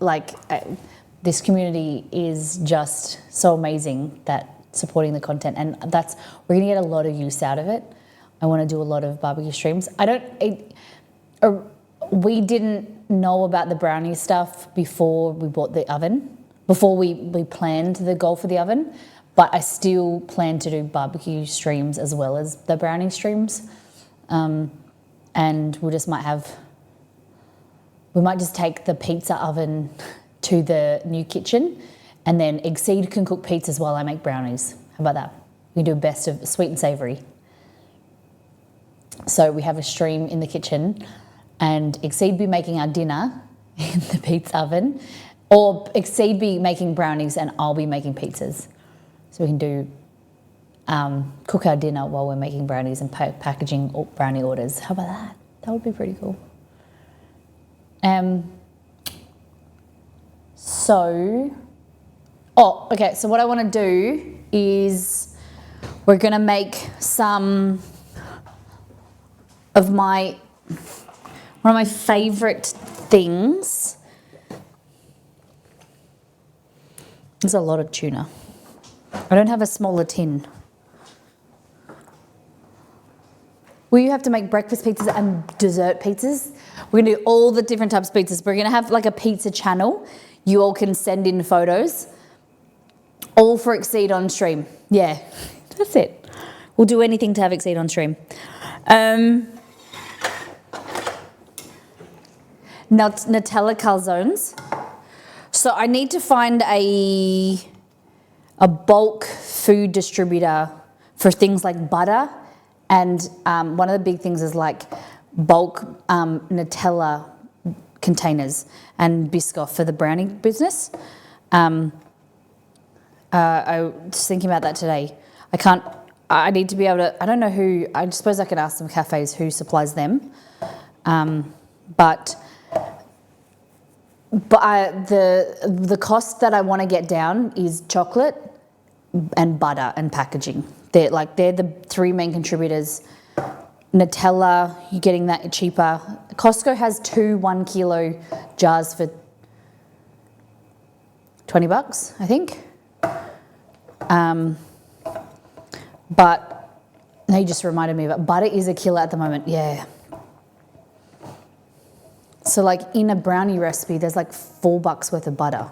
This community is just so amazing that supporting the content, and we're gonna get a lot of use out of it. I want to do a lot of barbecue streams. We didn't know about the brownie stuff before we bought the oven, before we planned the goal for the oven, but I still plan to do barbecue streams as well as the brownie streams. And we might just take the pizza oven to the new kitchen, and then Exceed can cook pizzas while I make brownies. How about that? We do a best of sweet and savoury. So we have a stream in the kitchen, and Exceed be making our dinner in the pizza oven, or Exceed be making brownies and I'll be making pizzas. So we can do cook our dinner while we're making brownies and packaging brownie orders. How about that? That would be pretty cool. So what I want to do is we're going to make some of one of my favourite things. There's a lot of tuna. I don't have a smaller tin. We have to make breakfast pizzas and dessert pizzas. We're gonna do all the different types of pizzas. We're gonna have like a pizza channel. You all can send in photos. All for Exceed on stream. Yeah, that's it. We'll do anything to have Exceed on stream. Nutella calzones. So I need to find a bulk food distributor for things like butter. And one of the big things is like bulk Nutella containers and Biscoff for the brownie business. I was thinking about that today. I need to be able to, I don't know who, I suppose I could ask some cafes who supplies them. But the cost that I want to get down is chocolate and butter and packaging. They're the three main contributors. Nutella, you're getting that cheaper. Costco has 2 1 kilo jars for $20, I think. But now you just reminded me of it. Butter is a killer at the moment. Yeah. So like in a brownie recipe, there's like $4 worth of butter.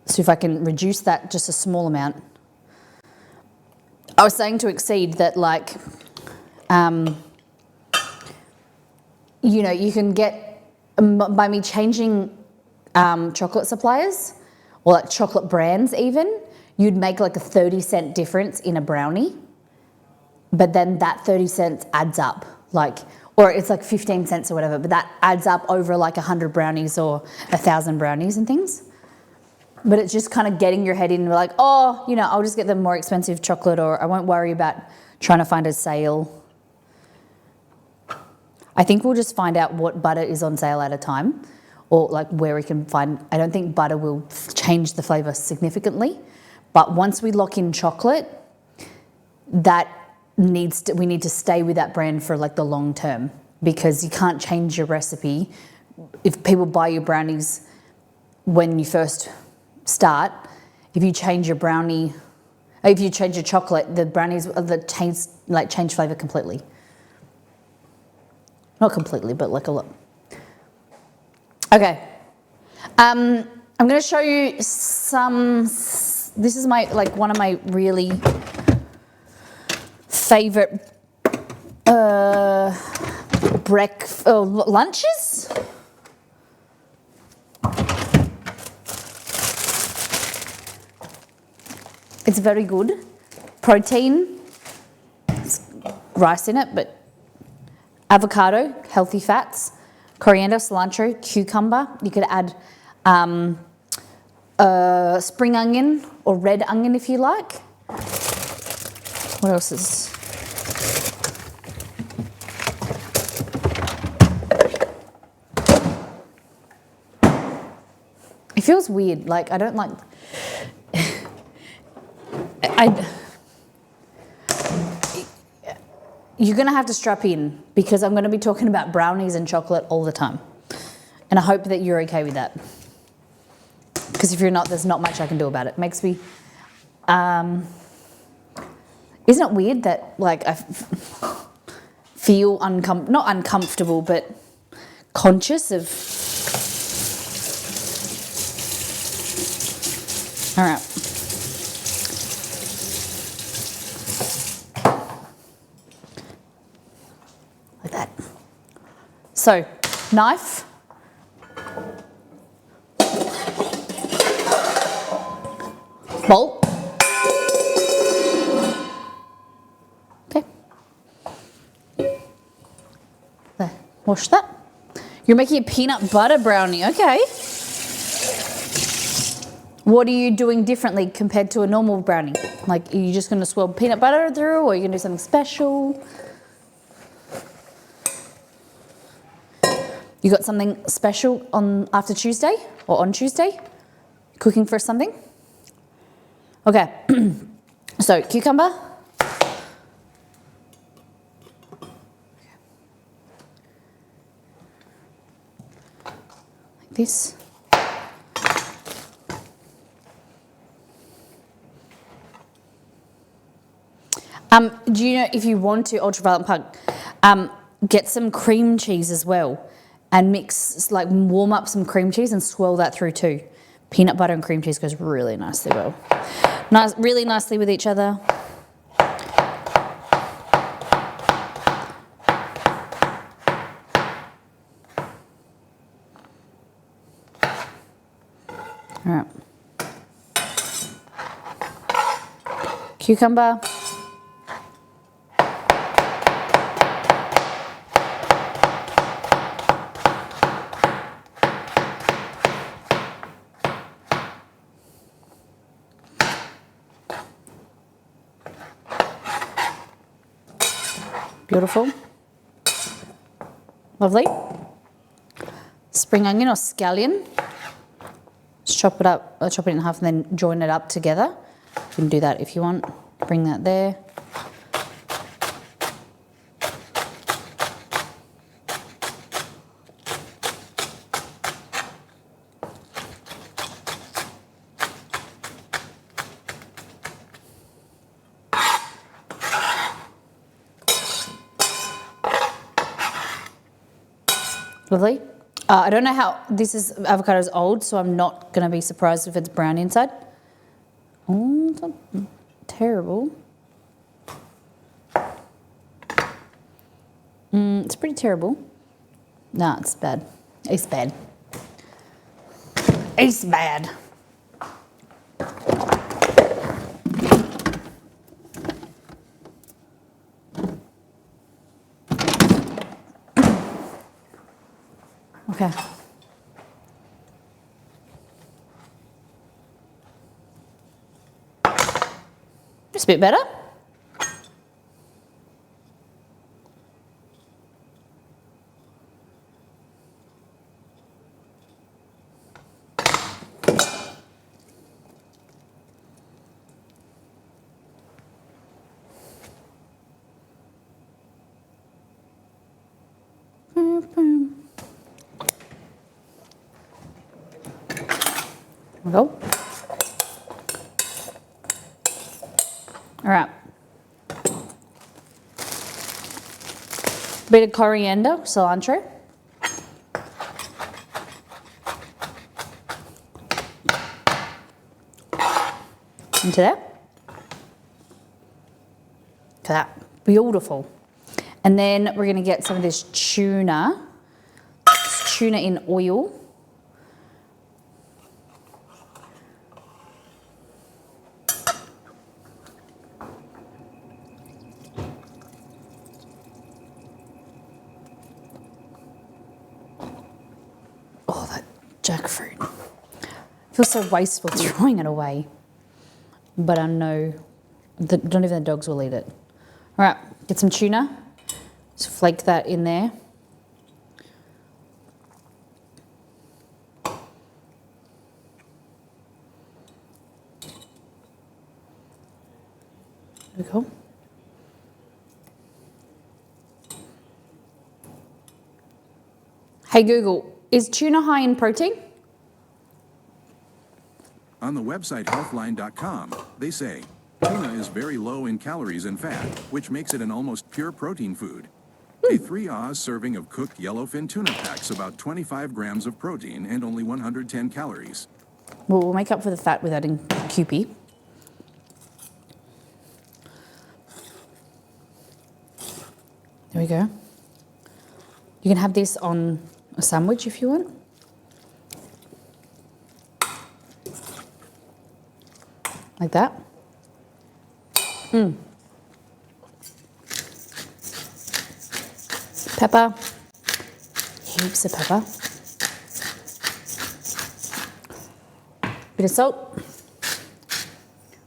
So if I can reduce that just a small amount. I was saying to Exceed that like, you can get, by me changing chocolate suppliers or like chocolate brands even, you'd make like a 30-cent difference in a brownie. But then that 30 cents adds up, or it's like 15 cents or whatever, but that adds up over like 100 brownies or 1,000 brownies and things. But it's just kind of getting your head in, like, oh, I'll just get the more expensive chocolate, or I won't worry about trying to find a sale. I think we'll just find out what butter is on sale at a time, or like where we can find. I don't think butter will change the flavour significantly, but once we lock in chocolate, we need to stay with that brand for like the long term, because you can't change your recipe. If people buy your brownies when you first start, if you change your chocolate, the brownies change flavour completely. Not completely, but like a lot. Okay. I'm going to show you some. This is one of my really favourite lunches. It's very good. Protein, rice in it, but avocado, healthy fats, coriander, cilantro, cucumber. You could add spring onion or red onion if you like. What else is? It feels weird. Like I don't like. You're going to have to strap in, because I'm going to be talking about brownies and chocolate all the time. And I hope that you're okay with that. Because if you're not, there's not much I can do about it. It makes me... isn't it weird that I feel not uncomfortable, but conscious of... All right. Like that. So, knife. Bowl. Okay. There. Wash that. You're making a peanut butter brownie. Okay. What are you doing differently compared to a normal brownie? Like, are you just going to swirl peanut butter through, or are you going to do something special? You got something special after Tuesday or on Tuesday? Cooking for something? Okay. So, cucumber. Like this. Do you know, if you want to, ultraviolet punk, get some cream cheese as well, and mix, warm up some cream cheese and swirl that through too. Peanut butter and cream cheese goes really nicely well. Really nicely with each other. All right. Beautiful. Lovely. Spring onion or scallion. Just chop it up, chop it in half and then join it up together. You can do that if you want. Bring that there. Lovely. I don't know how, avocado is old, so I'm not going to be surprised if it's brown inside. Oh, it's not terrible. It's pretty terrible. Nah, it's bad. It's bad. It's bad. Okay. Just a bit better. There we go. All right. Bit of coriander, cilantro. Into there. Look at that. Beautiful. And then we're going to get some of this tuna. It's tuna in oil. Oh, that jackfruit. I feel so wasteful throwing it away. But I know, don't even the dogs will eat it. All right, get some tuna. Just flake that in there. There we go. Hey Google, is tuna high in protein? On the website healthline.com, they say, tuna is very low in calories and fat, which makes it an almost pure protein food. A 3 serving of cooked yellowfin tuna packs about 25 grams of protein and only 110 calories. Well, we'll make up for the fat with adding Kewpie. There we go. You can have this on a sandwich if you want. Like that. Pepper. Heaps of pepper. Bit of salt.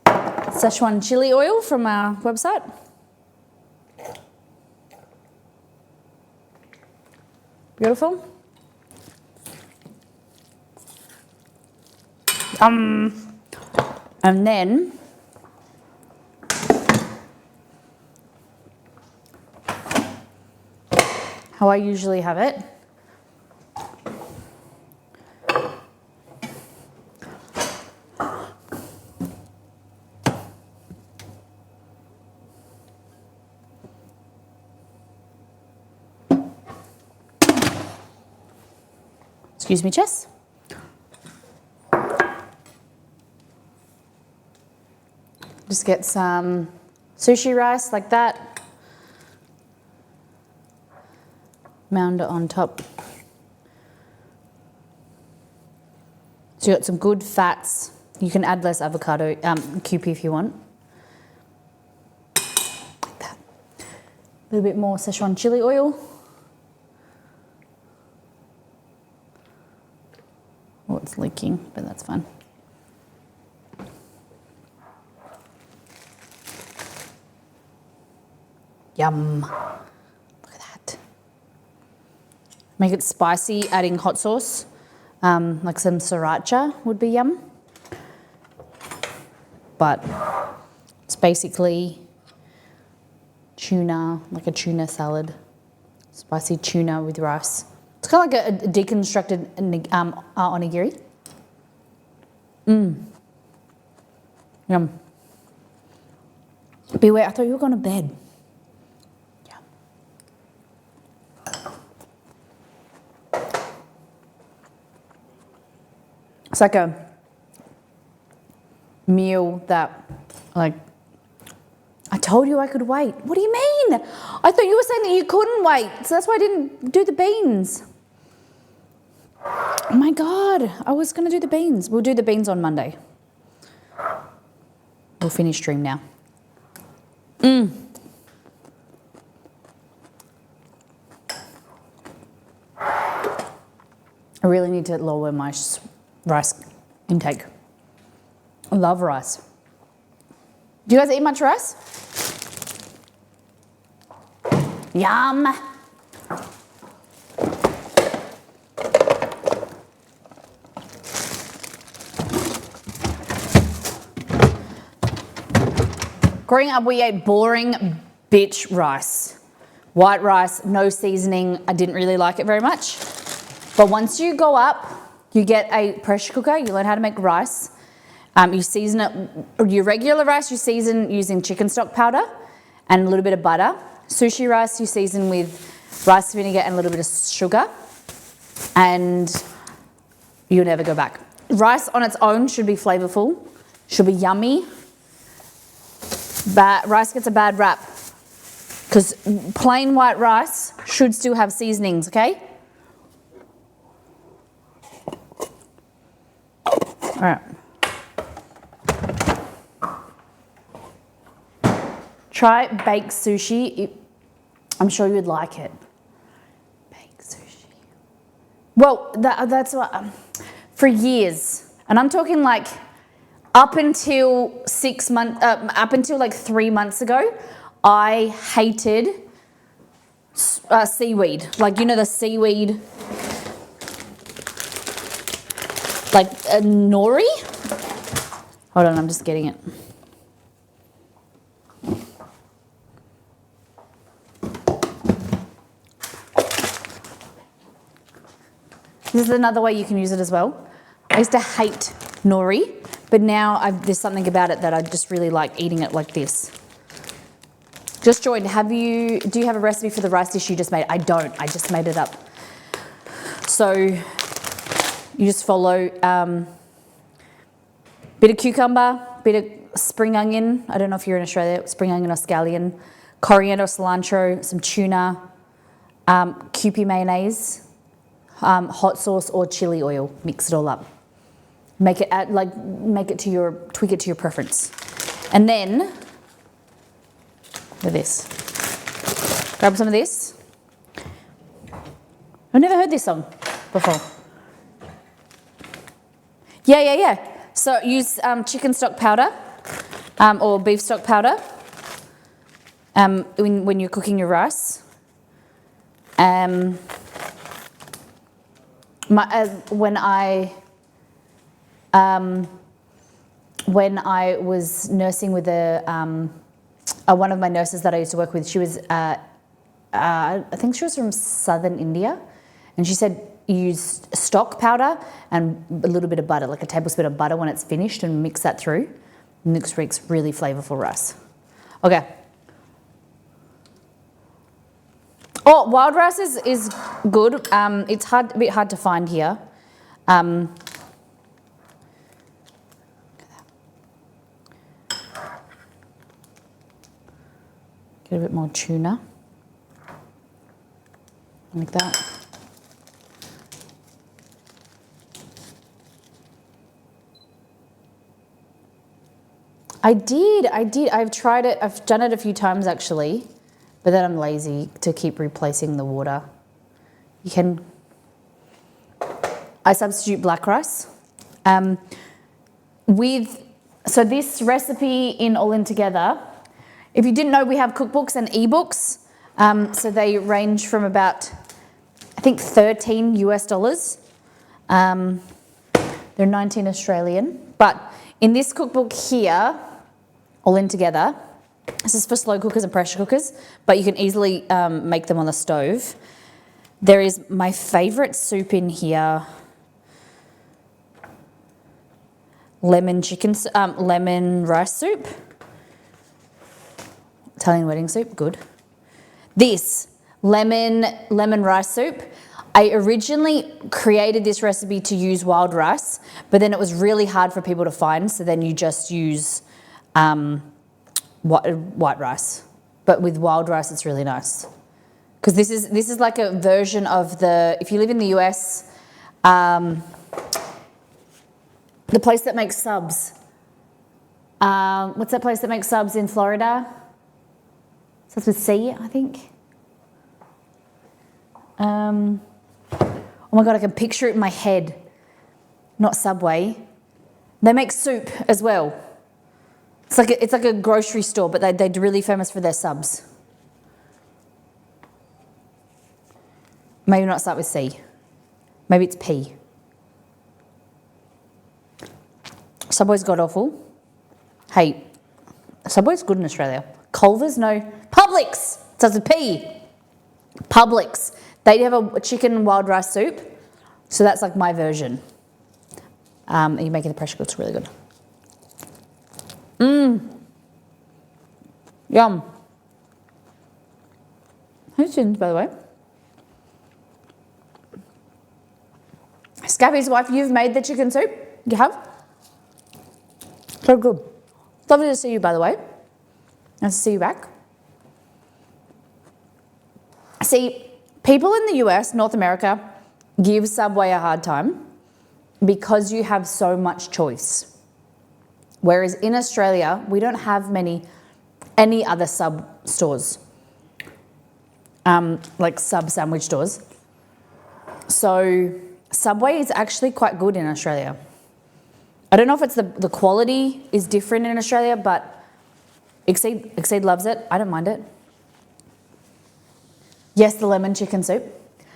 Szechuan chili oil from our website. Beautiful. And then how I usually have it, excuse me, Jess. Just get some sushi rice like that. Mound it on top. So you got some good fats. You can add less avocado, Kewpie if you want. Like that. A little bit more Szechuan chili oil. Oh, it's leaking, but that's fine. Yum. Make it spicy, adding hot sauce. Like some sriracha would be yum. But it's basically tuna, like a tuna salad. Spicy tuna with rice. It's kind of like a deconstructed onigiri. Yum. Beware, I thought you were going to bed. Yeah. It's like a meal that, like, I told you I could wait. What do you mean? I thought you were saying that you couldn't wait, so that's why I didn't do the beans. Oh my God, I was going to do the beans. We'll do the beans on Monday. We'll finish stream now. I really need to lower my rice intake. I love rice. Do you guys eat much rice? Yum. Growing up, we ate boring bitch rice. White rice, no seasoning. I didn't really like it very much. But once you go up, you get a pressure cooker, you learn how to make rice. You season it, your regular rice you season using chicken stock powder and a little bit of butter. Sushi rice you season with rice vinegar and a little bit of sugar. And you'll never go back. Rice on its own should be flavorful, should be yummy. But rice gets a bad rap because plain white rice should still have seasonings, okay? All right. Try baked sushi. I'm sure you'd like it. Baked sushi. Well, that's what, for years, and I'm talking like up until 6 months, up until like 3 months ago, I hated seaweed. Like, you know, the seaweed, like a nori? Hold on, I'm just getting it. This is another way you can use it as well. I used to hate nori, but now there's something about it that I just really like eating it like this. Just joined, do you have a recipe for the rice dish you just made? I don't, I just made it up. So you just follow bit of cucumber, bit of spring onion. I don't know if you're in Australia, spring onion or scallion, coriander, cilantro, some tuna, Kewpie mayonnaise, hot sauce or chili oil. Mix it all up. Make it tweak it to your preference. And then with this, grab some of this. I've never heard this song before. Yeah. So use chicken stock powder or beef stock powder when you're cooking your rice. When I was nursing with one of my nurses that I used to work with, she was, I think she was from southern India, and she said use stock powder and a little bit of butter, like a tablespoon of butter when it's finished, and mix that through. And it makes really flavorful rice. Okay. Oh, wild rice is good. It's a bit hard to find here. Get a bit more tuna, like that. I did. I've tried it. I've done it a few times actually, but then I'm lazy to keep replacing the water. I substitute black rice. So this recipe in All In Together, if you didn't know, we have cookbooks and ebooks. So they range from about, I think 13 US dollars. They're 19 Australian. But in this cookbook here, all in together, this is for slow cookers and pressure cookers, but you can easily make them on the stove. There is my favourite soup in here, lemon rice soup. Italian wedding soup, good. This, lemon rice soup. I originally created this recipe to use wild rice, but then it was really hard for people to find, so then you just use white rice. But with wild rice, it's really nice. Because this is like a version of if you live in the US, the place that makes subs. What's that place that makes subs in Florida? Starts with C, I think. Oh my God, I can picture it in my head. Not Subway. They make soup as well. It's like a grocery store, but they're really famous for their subs. Maybe not start with C. Maybe it's P. Subway's god awful. Hey, Subway's good in Australia. Culver's, no. Publix starts with P. Publix. They have a chicken wild rice soup, so that's like my version. You make it in the pressure cooker, it's really good. Yum. Who's in, by the way? Scabby's wife, you've made the chicken soup? You have? So good. Lovely to see you, by the way. Nice to see you back. See, people in the US, North America, give Subway a hard time because you have so much choice. Whereas in Australia, we don't have any other sub stores, like sub sandwich stores. So Subway is actually quite good in Australia. I don't know if it's the quality is different in Australia, but Exceed loves it. I don't mind it. Yes, the lemon chicken soup.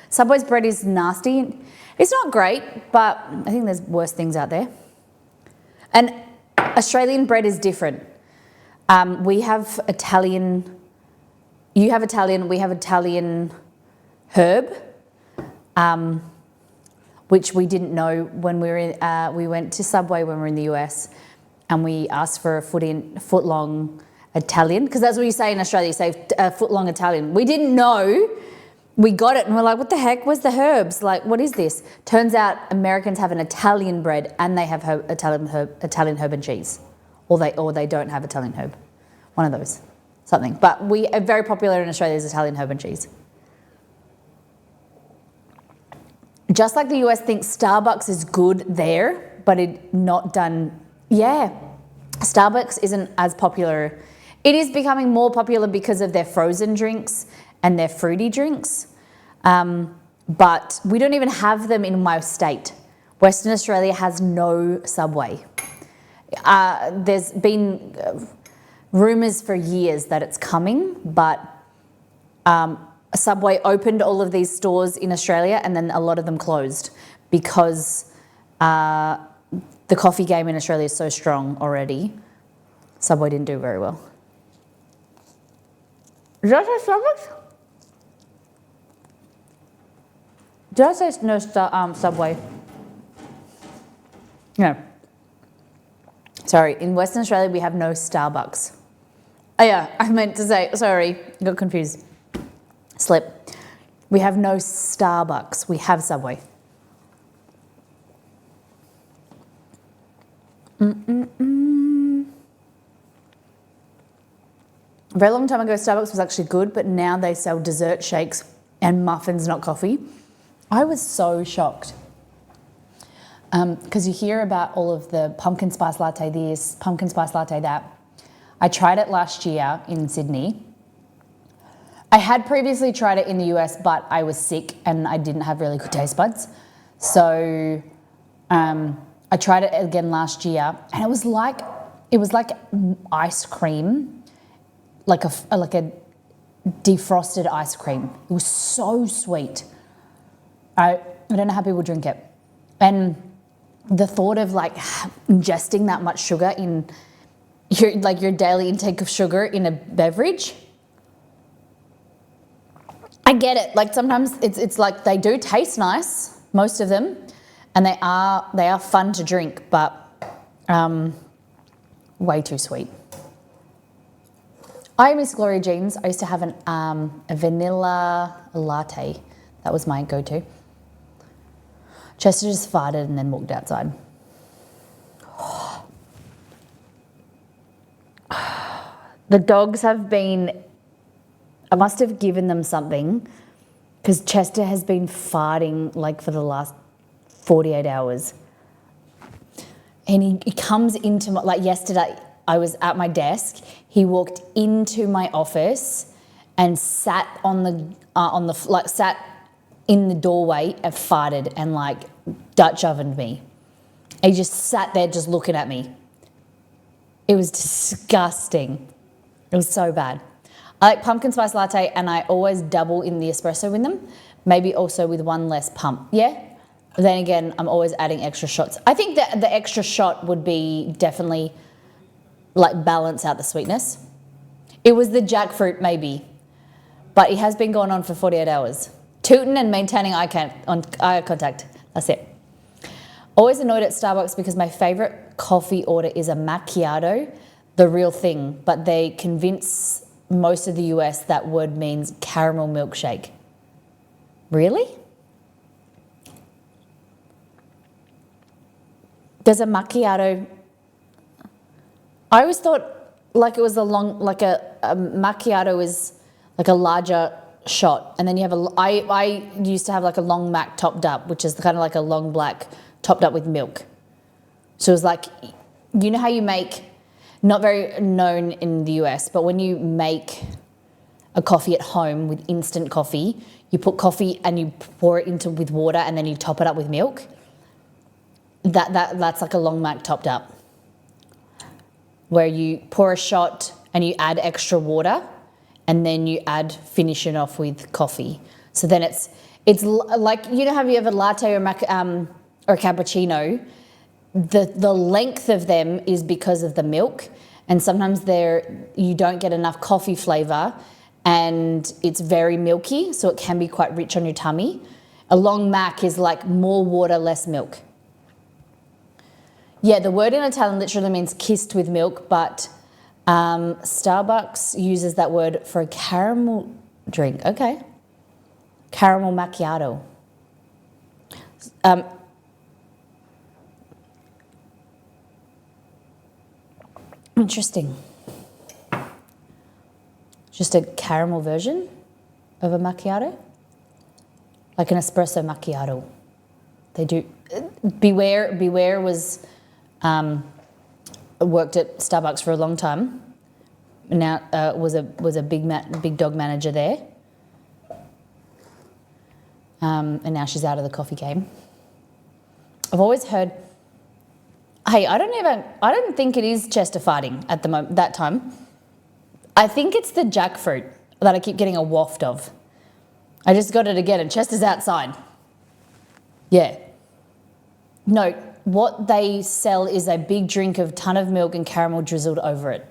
Subway's bread is nasty. It's not great, but I think there's worse things out there. And Australian bread is different. We have Italian, you have Italian, we have Italian herb, which we didn't know when we went to Subway when we were in the US, and we asked for a foot long Italian, because that's what you say in Australia, you say a foot long Italian. We didn't know. We got it and we're like, what the heck? Where's the herbs? Like, what is this? Turns out Americans have an Italian bread and they have Italian herb and cheese, or they don't have Italian herb. One of those, something. But we are very popular in Australia is Italian herb and cheese. Just like the US thinks Starbucks is good there, but it not done. Yeah, Starbucks isn't as popular. It is becoming more popular because of their frozen drinks and their fruity drinks, but we don't even have them in my state. Western Australia has no Subway. There's been rumours for years that it's coming, but Subway opened all of these stores in Australia and then a lot of them closed because the coffee game in Australia is so strong already. Subway didn't do very well. Did I say Starbucks? Did I say no Subway? No. Sorry, in Western Australia we have no Starbucks. Oh yeah, I meant to say, sorry, got confused. Slip. We have no Starbucks, we have Subway. A very long time ago, Starbucks was actually good, but now they sell dessert shakes and muffins, not coffee. I was so shocked because you hear about all of the pumpkin spice latte this, pumpkin spice latte that. I tried it last year in Sydney. I had previously tried it in the US, but I was sick and I didn't have really good taste buds. So I tried it again last year, and it was like ice cream, like a defrosted ice cream. It was so sweet. I don't know how people drink it. And the thought of like ingesting that much sugar in your daily intake of sugar in a beverage, I get it. Like sometimes it's like they do taste nice, most of them, and they are fun to drink, but way too sweet. I miss Gloria Jeans. I used to have a vanilla latte. That was my go-to. Chester just farted and then walked outside. The dogs have been, I must have given them something because Chester has been farting like for the last 48 hours. And he comes into my, like yesterday, I was at my desk. He walked into my office and sat sat in the doorway and farted and like Dutch ovened me. He just sat there just looking at me. It was disgusting. It was so bad. I like pumpkin spice latte and I always double in the espresso with them. Maybe also with one less pump. Yeah? But then again, I'm always adding extra shots. I think that the extra shot would be definitely like balance out the sweetness. It was the jackfruit maybe, but it has been going on for 48 hours. Tooting and maintaining eye contact. That's it. Always annoyed at Starbucks because my favourite coffee order is a macchiato, the real thing, but they convince most of the US that word means caramel milkshake. Really? Does a macchiato... I always thought like it was a macchiato is like a larger shot, and then you have I used to have like a long mac topped up, which is kind of like a long black topped up with milk. So it was like, you know how you make, not very known in the US, but when you make a coffee at home with instant coffee, you put coffee and you pour it with water and then you top it up with milk. That's like a long mac topped up, where you pour a shot and you add extra water and then you finish it off with coffee. So then it's like, you know, have you ever latte or a cappuccino? The length of them is because of the milk, and sometimes you don't get enough coffee flavour and it's very milky, so it can be quite rich on your tummy. A long mac is like more water, less milk. Yeah, the word in Italian literally means kissed with milk, but Starbucks uses that word for a caramel drink. Okay. Caramel macchiato. Interesting. Just a caramel version of a macchiato? Like an espresso macchiato. They do. Beware was... worked at Starbucks for a long time. Now was a big dog manager there, and now she's out of the coffee game. I've always heard. Hey, I don't think it is Chester farting at the moment. That time, I think it's the jackfruit that I keep getting a waft of. I just got it again, and Chester's outside. Yeah. No. What they sell is a big drink of ton of milk and caramel drizzled over it.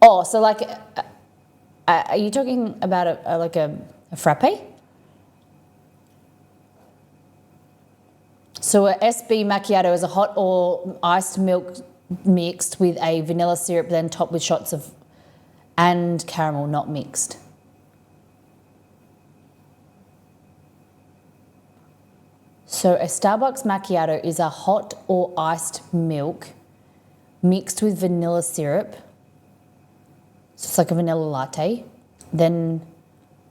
Oh, so like, are you talking about a frappe? So a SB macchiato is a hot or iced milk mixed with a vanilla syrup, then topped with shots of and caramel, not mixed. So a Starbucks macchiato is a hot or iced milk mixed with vanilla syrup. So it's like a vanilla latte, then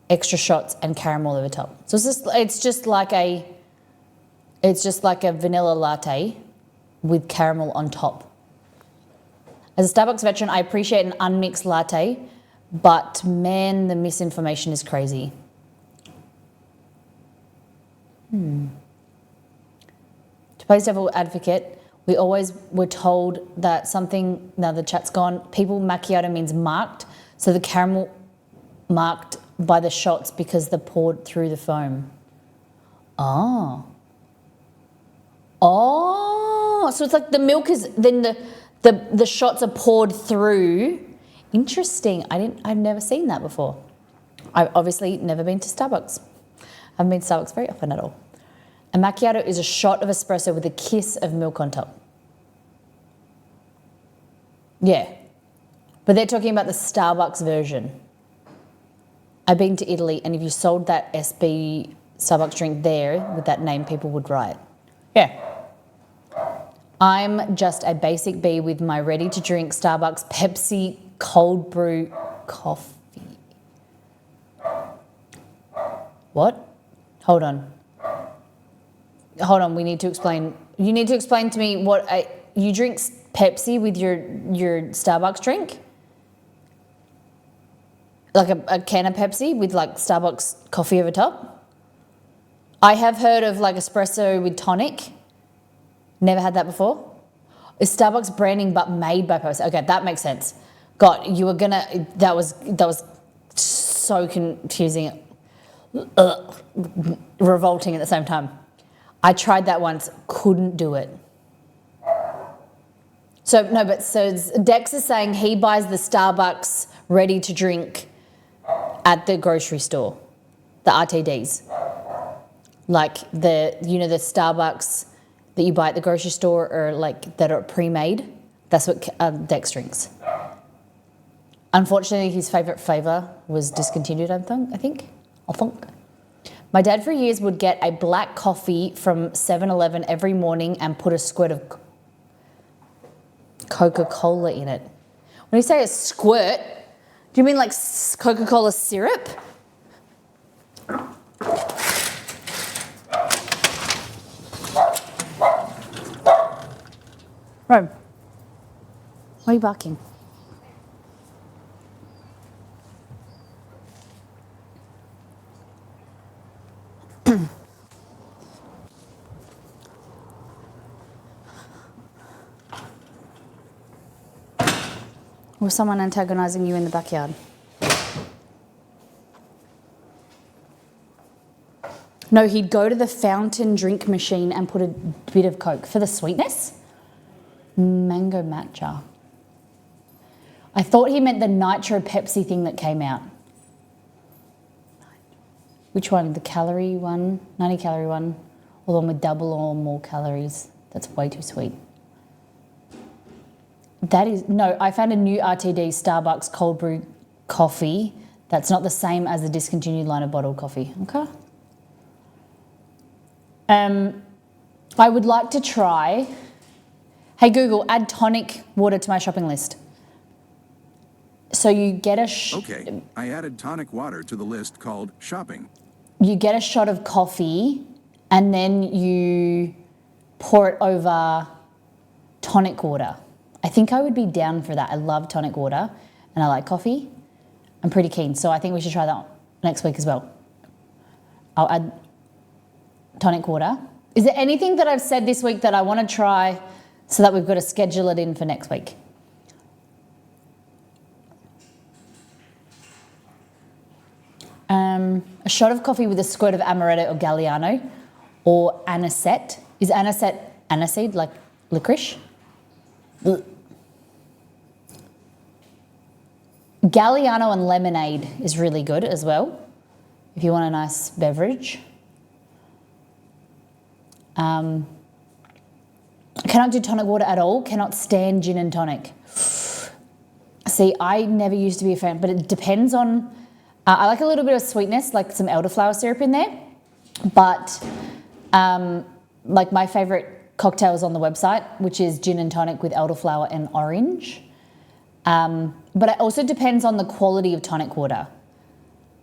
extra shots and caramel over top. So it's just like a vanilla latte with caramel on top. As a Starbucks veteran, I appreciate an unmixed latte, but man, the misinformation is crazy. To play devil advocate, we always were told that something, now the chat's gone, people macchiato means marked, so the caramel marked by the shots because they're poured through the foam. Oh. Oh, so it's like the milk is then the shots are poured through. Interesting. I've never seen that before. I've obviously never been to Starbucks. I haven't been to Starbucks very often at all. A macchiato is a shot of espresso with a kiss of milk on top. Yeah. But they're talking about the Starbucks version. I've been to Italy, and if you sold that SB Starbucks drink there with that name, people would riot. Yeah. I'm just a basic bee with my ready-to-drink Starbucks Pepsi cold brew coffee. What? Hold on, we need to explain. You need to explain to me you drink Pepsi with your Starbucks drink? Like a can of Pepsi with like Starbucks coffee over top? I have heard of like espresso with tonic. Never had that before. Is Starbucks branding but made by Pepsi? Okay, that makes sense. God, you were gonna. That was so confusing. Ugh, revolting at the same time. I tried that once, couldn't do it. So Dex is saying he buys the Starbucks ready to drink at the grocery store, the RTDs, like the Starbucks that you buy at the grocery store or like that are pre-made. That's what Dex drinks. Unfortunately, his favourite flavour was discontinued. I think. My dad for years would get a black coffee from 7-Eleven every morning and put a squirt of Coca-Cola in it. When you say a squirt, do you mean like Coca-Cola syrup? Rome, why are you barking? Was someone antagonising you in the backyard? No, he'd go to the fountain drink machine and put a bit of Coke for the sweetness. Mango matcha. I thought he meant the Nitro Pepsi thing that came out. Which one? The calorie one? 90 calorie one? Or the one with double or more calories? That's way too sweet. I found a new RTD Starbucks cold brew coffee that's not the same as the discontinued line of bottled coffee. Okay. I would like to try. Hey Google, add tonic water to my shopping list. So you get Okay, I added tonic water to the list called shopping. You get a shot of coffee and then you pour it over tonic water. I think I would be down for that. I love tonic water and I like coffee. I'm pretty keen, so I think we should try that next week as well. I'll add tonic water. Is there anything that I've said this week that I want to try so that we've got to schedule it in for next week? A shot of coffee with a squirt of amaretto or Galliano or anisette. Is anisette aniseed, like licorice? Ugh. Galliano and lemonade is really good as well, if you want a nice beverage. Cannot do tonic water at all, cannot stand gin and tonic. See, I never used to be a fan, but it depends on, I like a little bit of sweetness, like some elderflower syrup in there, but like my favourite cocktail is on the website, which is gin and tonic with elderflower and orange. But it also depends on the quality of tonic water.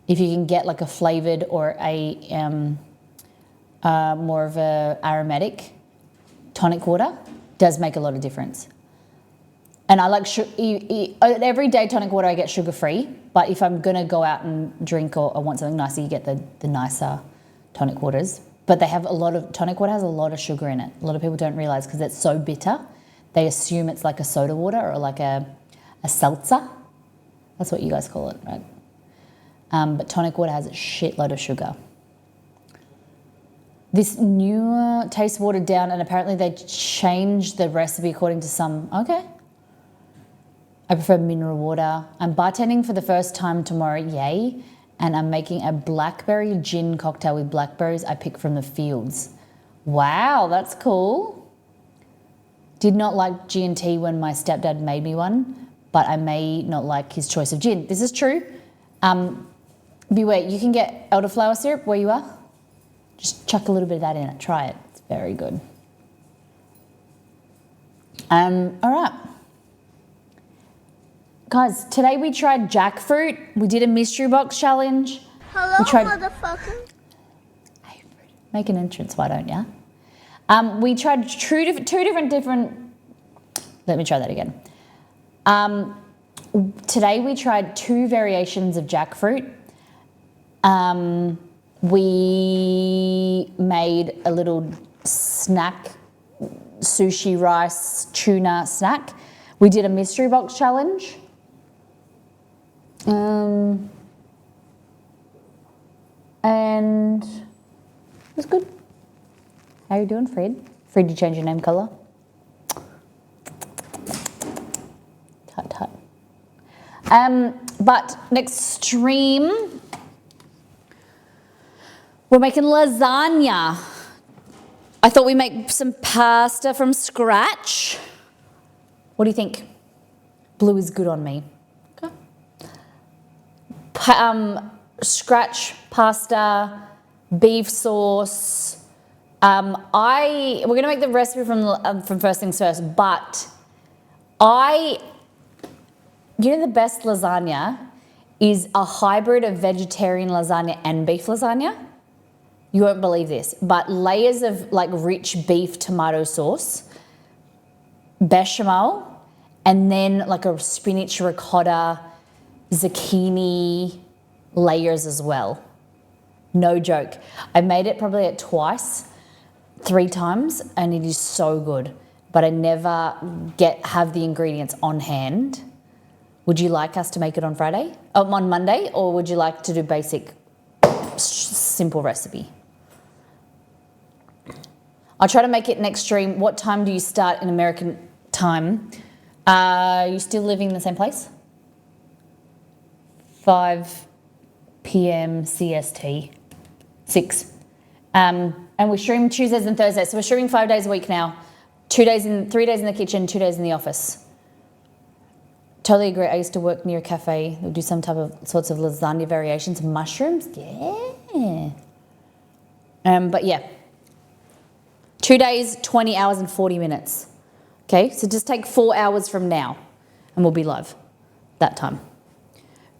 If you can get like a flavoured or a more of a aromatic tonic water, does make a lot of difference. And I like everyday tonic water I get sugar free, but if I'm gonna go out and drink or want something nicer, you get the nicer tonic waters. But tonic water has a lot of sugar in it. A lot of people don't realise because it's so bitter, they assume it's like a soda water or like a seltzer. That's what you guys call it, right? But tonic water has a shitload of sugar. This newer tastes watered down, and apparently they changed the recipe according to some. Okay. I prefer mineral water. I'm bartending for the first time tomorrow, yay. And I'm making a blackberry gin cocktail with blackberries I pick from the fields. Wow, that's cool. Did not like G&T when my stepdad made me one, but I may not like his choice of gin. This is true. Beware, you can get elderflower syrup where you are. Just chuck a little bit of that in it. Try it. It's very good. All right. Guys, today we tried jackfruit. We did a mystery box challenge. Hello, motherfucker. Hey, make an entrance, why don't ya? We tried two different. Let me try that again. Today we tried 2 variations of jackfruit. We made a little snack, sushi rice tuna snack. We did a mystery box challenge. And it was good. How you doing, Fred? Fred, you change your name colour? Tut tut. But next stream, we're making lasagna. I thought we'd make some pasta from scratch. What do you think? Blue is good on me. Okay. Scratch pasta, beef sauce. We're going to make the recipe from First Things First, but you know the best lasagna is a hybrid of vegetarian lasagna and beef lasagna. You won't believe this, but layers of like rich beef tomato sauce, bechamel, and then like a spinach ricotta, zucchini layers as well. No joke. I made it probably at 3 times, and it is so good, but I never have the ingredients on hand. Would you like us to make it on Monday, or would you like to do basic, simple recipe? I'll try to make it next stream. What time do you start in American time? Are you still living in the same place? 5 p.m. CST, 6. And we stream Tuesdays and Thursdays. So we're streaming 5 days a week now. 3 days in the kitchen, 2 days in the office. Totally agree. I used to work near a cafe. We'll do some sorts of lasagna variations. Mushrooms, yeah. But yeah. 2 days, 20 hours and 40 minutes. Okay, so just take 4 hours from now and we'll be live that time.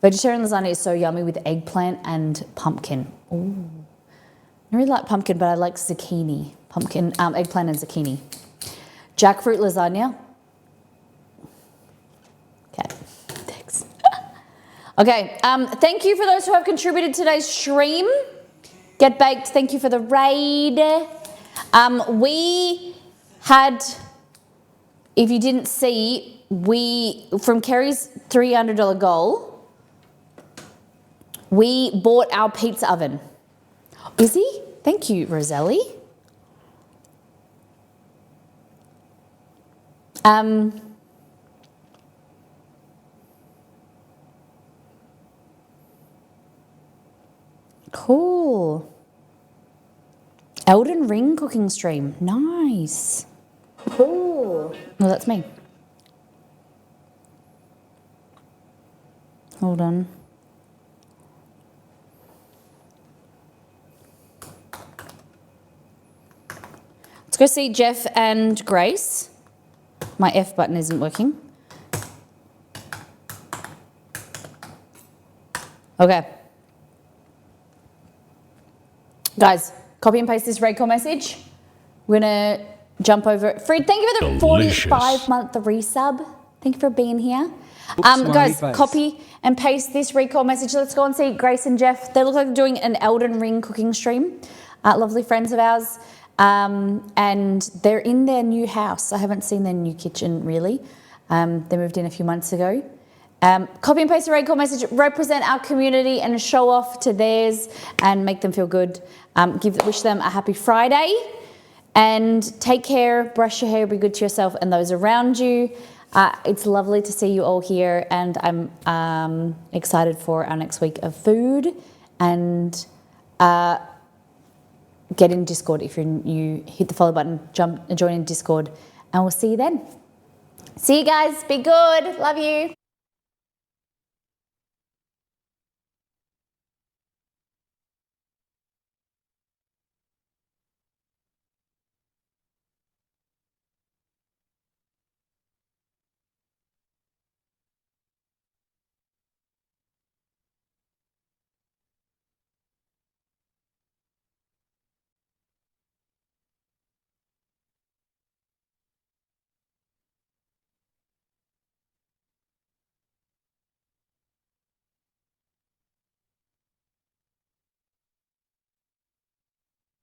Vegetarian lasagna is so yummy with eggplant and pumpkin. Ooh. I really like pumpkin, but I like zucchini. Pumpkin, eggplant and zucchini. Jackfruit lasagna. Okay, thanks. Okay, thank you for those who have contributed to today's stream. Get Baked, thank you for the raid. We had, if you didn't see, from Kerry's $300 goal, we bought our pizza oven. Is he? Thank you, Roselli. Cool. Elden Ring cooking stream. Nice. Cool. Well, that's me. Hold on. Let's go see Jeff and Grace. My F button isn't working. Okay. Guys, copy and paste this Raycall message. We're going to jump over it. Fred, thank you for the 45-month resub. Thank you for being here. Guys, copy and paste this recall message. Let's go and see Grace and Jeff. They look like they're doing an Elden Ring cooking stream. Lovely friends of ours. And they're in their new house. I haven't seen their new kitchen really. They moved in a few months ago. Copy and paste a raid call message, represent our community and show off to theirs and make them feel good. Wish them a happy Friday and take care, brush your hair, be good to yourself and those around you. It's lovely to see you all here and I'm excited for our next week of food and get in Discord if you're new, hit the follow button, join in Discord and we'll see you then. See you guys, be good, love you.